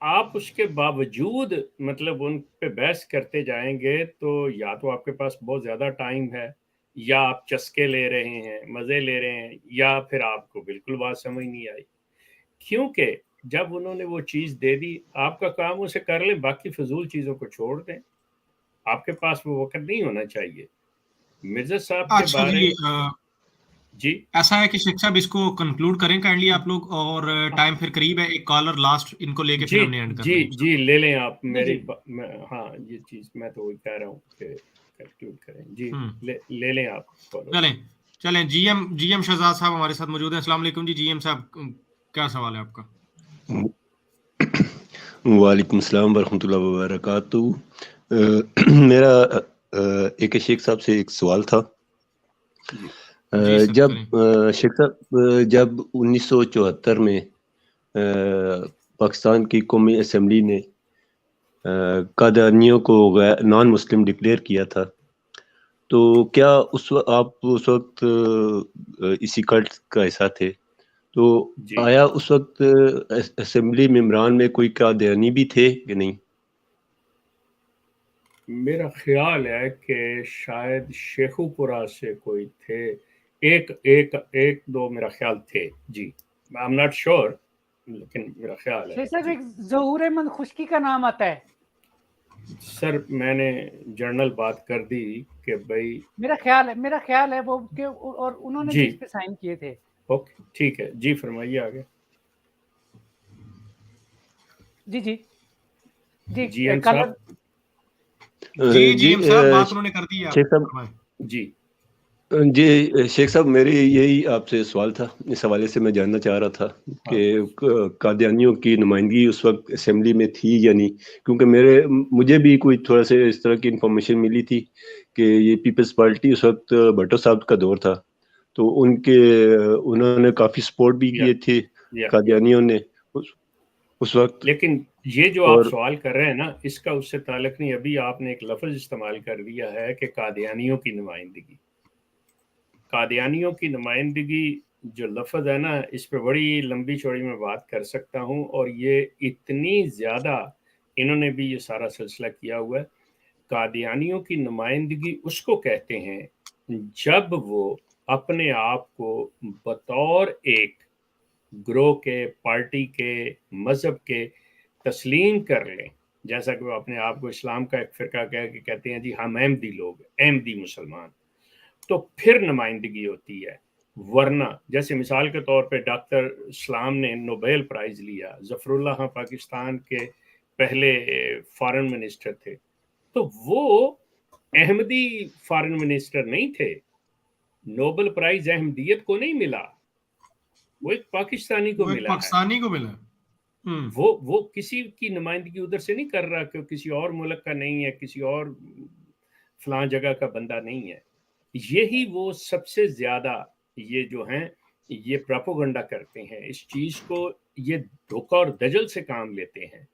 آپ اس کے باوجود مطلب ان پہ بحث کرتے جائیں گے تو یا تو آپ کے پاس بہت زیادہ ٹائم ہے, یا آپ چسکے لے رہے ہیں, مزے لے رہے ہیں, یا پھر آپ کو بالکل بات سمجھ نہیں آئی. کیونکہ جب انہوں نے وہ چیز دے دی, آپ کا کام اسے کر لیں, باقی فضول چیزوں کو چھوڑ دیں. آپ کے پاس وہ وقت نہیں ہونا چاہیے. مرزا صاحب کے بارے جی ایسا ہے کہ شیخ صاحب اس کو کنکلوڈ کریں کائنڈلی آپ لوگ, اور ٹائم پھر قریب ہے, ایک کالر لاسٹ ان کو لے کے پھر ہم نے اینڈ کرنا ہے. جی لے لیں آپ میری ہاں یہ چیز میں تو وہی کہہ رہا ہوں کہ کنکلوڈ کریں. جی لے لیں آپ. چلیں جی ایم شہزاد صاحب ہمارے ساتھ موجود ہیں. السلام علیکم جی ایم صاحب, کیا سوال ہے آپ کا؟ وعلیکم السلام ورحمۃ اللہ وبرکاتہ. میرا ایک شیخ صاحب سے ایک سوال تھا जब शेख साहब जब 1974 में पाकिस्तान की कौमी असम्बली ने कादियानियों को नॉन मुस्लिम डिक्लेयर किया था, तो क्या आप उस वक्त इसी कल्ट का हिस्सा थे? तो आया उस वक्त असेंबली मेंबरान में कोई कादियानी भी थे कि नहीं? मेरा ख्याल है कि शायद शेखुपुरा से कोई थे, एक दो मेरा ख्याल थे जी, आई एम नॉट श्योर, लेकिन मेरा ख्याल है। सर एक ज़हूर अहमद खुश्की का नाम आता है सर, मैंने जर्नल बात कर दी कि भाई मेरा ख्याल है वो कि और उन्होंने भी इस पे साइन किए थे। ओके ठीक है जी, फरमाइए आगे। जी जी जी जी एम कल साहब जी साहब बात उन्होंने कर दी शेख साहब जी जी शेख साहब, मेरी यही आपसे सवाल था, इस हवाले से मैं जानना चाह रहा था कि कादियानियों की नुमाइंदगी उस वक्त असेंबली में थी या नहीं, क्योंकि मुझे भी कोई थोड़ा सा इस तरह की इंफॉर्मेशन मिली थी कि ये पीपल्स पार्टी उस वक्त भट्टो साहब का दौर था, तो उन्होंने काफ़ी सपोर्ट भी किए थे कादियानियों ने उस वक्त। लेकिन ये जो आप सवाल कर रहे हैं ना, इसका उससे ताल्लुक नहीं। अभी आपने एक लफ्ज़ इस्तेमाल कर दिया है कि कादियानियों की नुमाइंदगी। कादियानियों की नुमाइंदगी जो लफ्ज़ है ना, इस पे बड़ी लंबी चौड़ी मैं बात कर सकता हूँ, और ये इतनी ज़्यादा इन्होंने भी ये सारा सिलसिला किया हुआ है। कादियानियों की नुमाइंदगी उसको कहते हैं जब वो अपने आप को बतौर एक ग्रोह के, पार्टी के, मज़हब के तस्लीम कर लें, जैसा कि वो अपने आप को इस्लाम का एक फ़िरका कह के कहते हैं जी हम अहमदी लोग, अहमदी मुसलमान, तो फिर नुमाइंदगी होती है। वरना जैसे मिसाल के तौर पे डॉक्टर इस्लाम ने नोबेल प्राइज़ लिया, ज़फ़रुल्लाह खां पाकिस्तान के पहले फॉरेन मिनिस्टर थे, तो वो अहमदी फॉरेन मिनिस्टर नहीं थे। नोबेल प्राइज़ अहमदियत को नहीं मिला, वो एक पाकिस्तानी को मिला है। वो किसी की नुमाइंदगी उधर से नहीं कर रहा कि किसी और मुल्क का नहीं है, किसी और फलां जगह का बंदा नहीं है। यही वो सबसे ज्यादा ये जो हैं ये प्रोपेगेंडा करते हैं, इस चीज को ये धोखा और दजल से काम लेते हैं।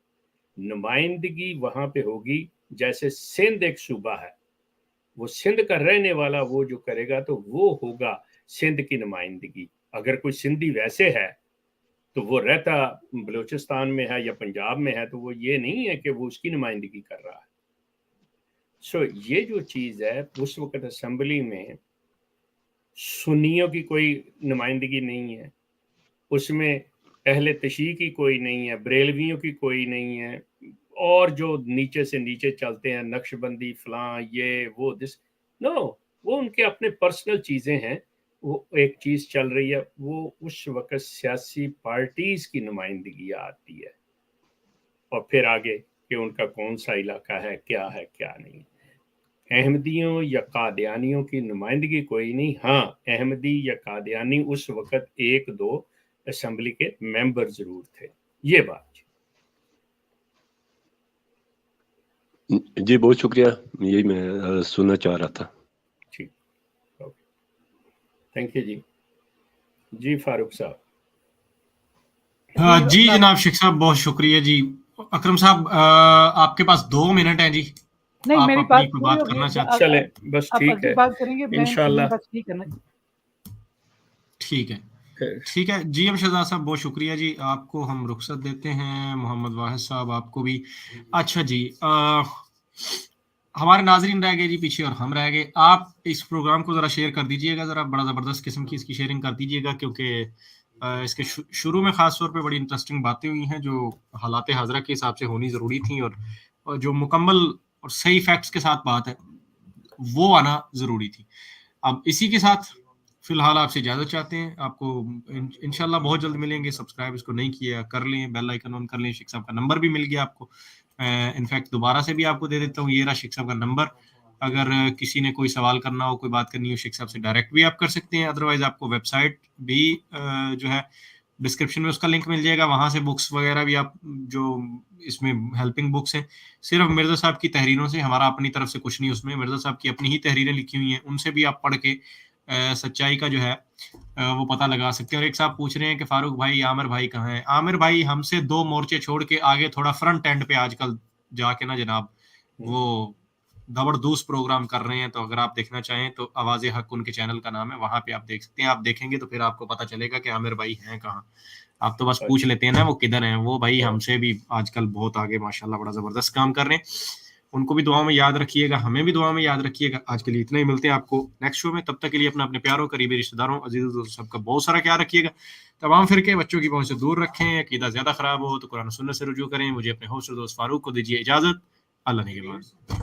नुमाइंदगी वहां पे होगी, जैसे सिंध एक सूबा है, वो सिंध का रहने वाला वो जो करेगा तो वो होगा सिंध की नुमाइंदगी। अगर कोई सिंधी वैसे है तो वो रहता बलूचिस्तान में है या पंजाब में है, तो वो ये नहीं है कि वो उसकी नुमाइंदगी कर रहा है। सो ये जो चीज़ है, उस वक्त असेंबली में सुन्नियों की कोई नुमाइंदगी नहीं है, उसमें अहले तशीह की कोई नहीं है, बरेलवियों की कोई नहीं है, और जो नीचे से नीचे चलते हैं नक्शबंदी फलां ये वो दिस नो, वो उनके अपने पर्सनल चीज़ें हैं। वो एक चीज़ चल रही है, वो उस वक्त सियासी पार्टीज़ की नुमाइंदगी आती है, और फिर आगे कि उनका कौन सा इलाका है, क्या नहीं। अहमदियों या कादियानियों की नुमाइंदगी कोई नहीं। हाँ, अहमदी या कादियानी उस वक्त एक दो असेंबली के मेंबर जरूर थे। ये बात जी, बहुत शुक्रिया, यही मैं सुनना चाह रहा था। ठीक, थैंक यू जी फारूक साहब। जी जनाब शेख साहब, बहुत शुक्रिया जी। अकरम साहब, आपके पास 2 मिनट हैं जी। नहीं, आप मेरी अपनी बात करना चाहते? चले बस ठीक है, बात करेंगे इंशाल्लाह। ठीक है जी। हम शहजाद साहब, बहुत शुक्रिया जी, आपको हम रुखसत देते हैं। मोहम्मद वाहिद साहब, आपको भी। अच्छा जी, हमारे नाजरीन रह गए जी पीछे और हम रह गए। आप इस प्रोग्राम को ज़रा शेयर कर दीजिएगा, ज़रा बड़ा ज़बरदस्त किस्म की इसकी शेयरिंग कर दीजिएगा, क्योंकि इसके शुरू में ख़ास तौर पे बड़ी इंटरेस्टिंग बातें हुई हैं जो हालात हाज़रा के हिसाब से होनी ज़रूरी थी, और जो मुकम्मल और सही फैक्ट्स के साथ बात है वो आना ज़रूरी थी। अब इसी के साथ फिलहाल आपसे इजाज़त चाहते हैं। आपको इंशाल्लाह बहुत जल्द मिलेंगे। सब्सक्राइब इसको नहीं किया कर लें, बेल आइकन ऑन कर लें। शेख साहब का नंबर भी मिल गया आपको, इनफैक्ट दोबारा से भी आपको दे देता हूँ, ये रहा शेख साहब का नंबर। अगर किसी ने कोई सवाल करना हो, कोई बात करनी हो, शेख साहब से डायरेक्ट भी आप कर सकते हैं। अदरवाइज आपको वेबसाइट भी जो है डिस्क्रिप्शन में उसका लिंक मिल जाएगा, वहाँ से बुक्स वगैरह भी आप जो इसमें हेल्पिंग बुक्स हैं, सिर्फ मिर्ज़ा साहब की तहरीरों से, हमारा अपनी तरफ से कुछ नहीं, उसमें मिर्ज़ा साहब की अपनी ही तहरीरें लिखी हुई हैं, उनसे भी आप पढ़ के सच्चाई का जो है वो पता लगा सकते हैं। और एक साहब पूछ रहे हैं कि फारूक भाई आमिर भाई कहाँ हैं। आमिर भाई हमसे 2 मोर्चे छोड़ के आगे थोड़ा फ्रंट एंड पे आजकल जाके ना जनाब वो जबरदस्त प्रोग्राम कर रहे हैं। तो अगर आप देखना चाहें तो आवाज़ हक उनके चैनल का नाम है, वहां पे आप देख सकते हैं। आप देखेंगे तो फिर आपको पता चलेगा कि आमिर भाई हैं कहाँ। आप तो बस पूछ लेते हैं ना वो किधर हैं। वो भाई हमसे भी आजकल बहुत आगे माशाल्लाह बड़ा जबरदस्त काम कर रहे हैं। उनको भी दुआ में याद रखिएगा, हमें भी दुआ में याद रखिएगा। आज के लिए इतना ही, मिलते हैं आपको नेक्स्ट शो में। तब तक के लिए अपने प्यारों करीबी रिश्तेदारों अजीज़ों दोस्तों सबका बहुत सारा ख्याल रखिएगा। तमाम फिरके बच्चों की पहुंच से दूर रखें। अकीदा ज्यादा खराब हो तो कुरान सुन्नत से रुजू करें। मुझे अपने होस्ट दोस्त फारूक को दीजिए इजाजत। अल्लाह ने के बाद।